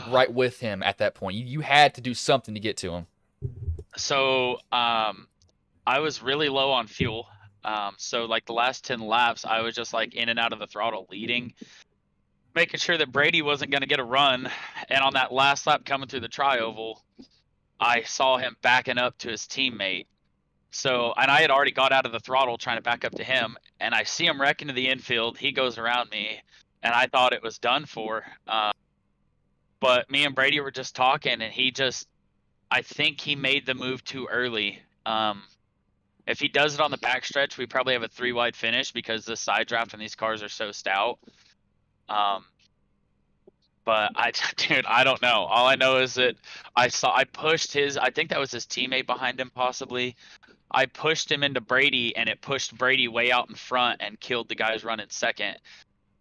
right with him at that point. You had to do something to get to him. So I was really low on fuel. So like the last 10 laps, I was just like in and out of the throttle leading, making sure that Brady wasn't going to get a run. And on that last lap coming through the tri-oval, I saw him backing up to his teammate. So, and I had already got out of the throttle trying to back up to him, and I see him wrecking to the infield. He goes around me, and I thought it was done for. But me and Brady were just talking, and I think he made the move too early. If he does it on the backstretch, we probably have a 3-wide finish because the side draft on these cars are so stout. But dude, I don't know. All I know is that I pushed I think that was his teammate behind him possibly. I pushed him into Brady, and it pushed Brady way out in front and killed the guys running second.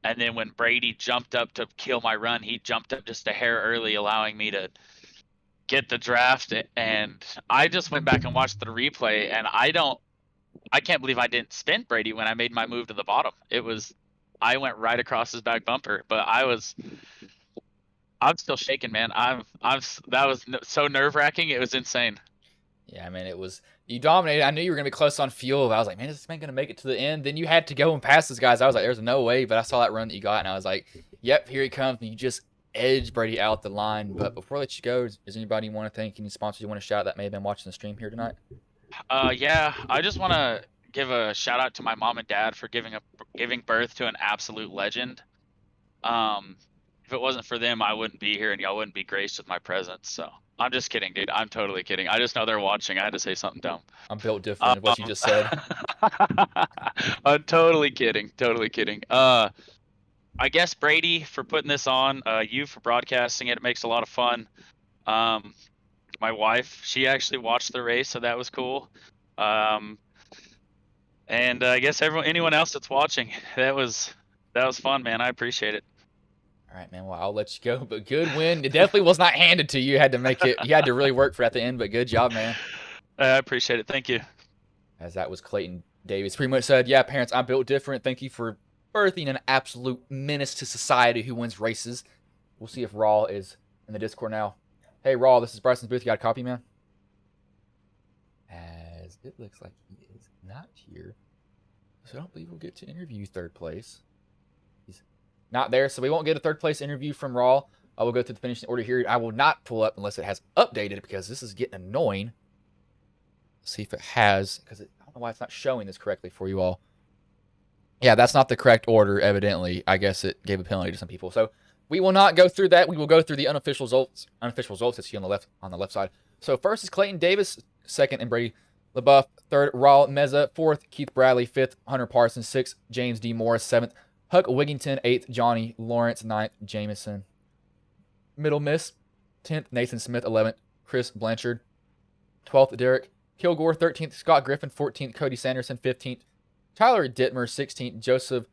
And then when Brady jumped up to kill my run, he jumped up just a hair early, allowing me to get the draft. And I just went back and watched the replay, and I can't believe I didn't spin Brady when I made my move to the bottom. I went right across his back bumper, but I'm still shaking, man. That was so nerve-wracking. It was insane. Yeah, man, you dominated. I knew you were going to be close on fuel. But I was like, man, is this man going to make it to the end? Then you had to go and pass those guys. I was like, there's no way. But I saw that run that you got, and I was like, yep, here he comes. And you just edged Brady out the line. But before I let you go, is anybody you want to thank, any sponsors you want to shout out that may have been watching the stream here tonight? Yeah, I just want to give a shout out to my mom and dad for giving birth to an absolute legend. If it wasn't for them, I wouldn't be here, and y'all wouldn't be graced with my presence. So I'm just kidding, dude. I'm totally kidding. I just know they're watching. I had to say something dumb. I'm built different. What you just said. I'm totally kidding. Totally kidding. I guess Brady for putting this on. You for broadcasting it. It makes a lot of fun. My wife, she actually watched the race, so that was cool. And I guess anyone else that's watching, that was fun, man. I appreciate it. All right, man. Well, I'll let you go, but good win. It definitely was not handed to you. You had to make it. You had to really work for it at the end, but good job, man. I appreciate it. Thank you. As that was Clayton Davis. Pretty much said, yeah, parents, I'm built different. Thank you for birthing an absolute menace to society who wins races. We'll see if Raw is in the Discord now. Hey, Raw, this is Bryson Booth. You got a copy, man? As it looks like he is not here. So I don't believe we'll get to interview third place. He's not there, so we won't get a third place interview from Raw. I will go through the finishing order here. I will not pull up unless it has updated because this is getting annoying. Let's see if it has, because I don't know why it's not showing this correctly for you all. Yeah, that's not the correct order, evidently. I guess it gave a penalty to some people. So we will not go through that. We will go through the unofficial results. Unofficial results that's here on the left side. So first is Clayton Davis, second and Brady LaBeouf, third Raul Meza, fourth Keith Bradley, fifth Hunter Parsons, sixth James D. Morris, seventh Huck Wigington, eighth Johnny Lawrence, ninth Jameson Middle Miss, 10th Nathan Smith, 11th Chris Blanchard, 12th Derek Kilgore, 13th Scott Griffin, 14th Cody Sanderson, 15th Tyler Dittmer, 16th Joseph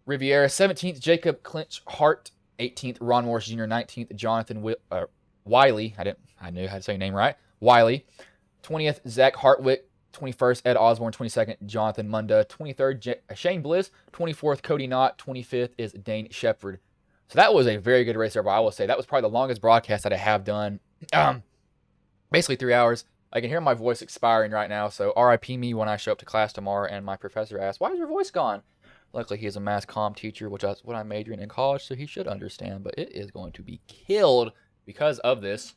Riviera, 17th Jacob Clinch Hart, 18th Ron Morris Jr., 19th Jonathan Wiley. I knew how to say your name right. Wiley. 20th Zach Hartwick, 21st, Ed Osborne. 22nd, Jonathan Munda. 23rd, Shane Bliss. 24th, Cody Knott. 25th is Dane Shepard. So that was a very good race overall, I will say. That was probably the longest broadcast that I have done. Basically 3 hours. I can hear my voice expiring right now, so RIP me when I show up to class tomorrow and my professor asks, why is your voice gone? Luckily, he is a mass comm teacher, which is what I'm majoring in college, so he should understand, but it is going to be killed because of this.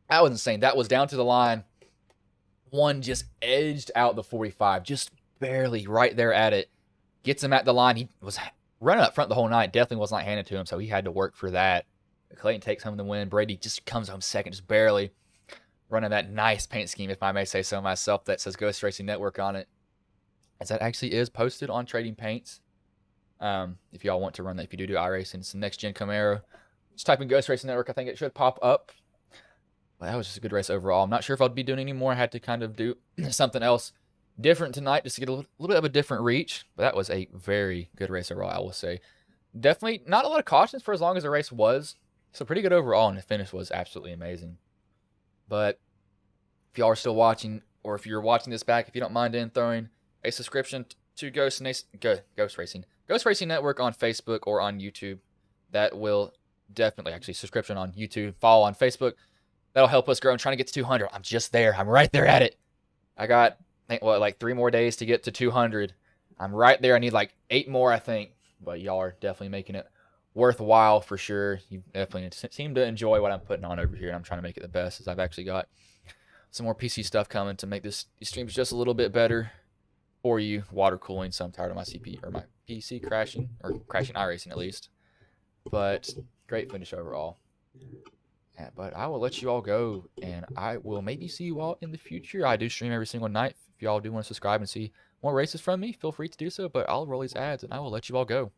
That was insane. That was down to the line. One just edged out the 45, just barely right there at it. Gets him at the line. He was running up front the whole night. Definitely was not handed to him, so he had to work for that. Clayton takes home the win. Brady just comes home second, just barely. Running that nice paint scheme, if I may say so myself, that says Ghost Racing Network on it. As that actually is posted on Trading Paints. If y'all want to run that, if you do iRacing, it's the Next Gen Camaro. Just type in Ghost Racing Network. I think it should pop up. But that was just a good race overall. I'm not sure if I'd be doing any more. I had to kind of do something else different tonight just to get a little bit of a different reach. But that was a very good race overall, I will say. Definitely not a lot of cautions for as long as the race was. So pretty good overall, and the finish was absolutely amazing. But if y'all are still watching, or if you're watching this back, if you don't mind throwing a subscription to Ghost Racing Network on Facebook or on YouTube, that will definitely, actually, subscription on YouTube, follow on Facebook. That'll help us grow. I'm trying to get to 200. I'm just there. I'm right there at it. I got, I think, like 3 more days to get to 200. I'm right there. I need like 8 more, I think. But y'all are definitely making it worthwhile for sure. You definitely seem to enjoy what I'm putting on over here, and I'm trying to make it the best, as I've actually got some more PC stuff coming to make these streams just a little bit better for you. Water cooling, so I'm tired of my CP or my PC crashing, or crashing iRacing at least. But great finish overall. Yeah, but I will let you all go, and I will maybe see you all in the future. I do stream every single night. If y'all do want to subscribe and see more races from me, feel free to do so, but I'll roll these ads, and I will let you all go.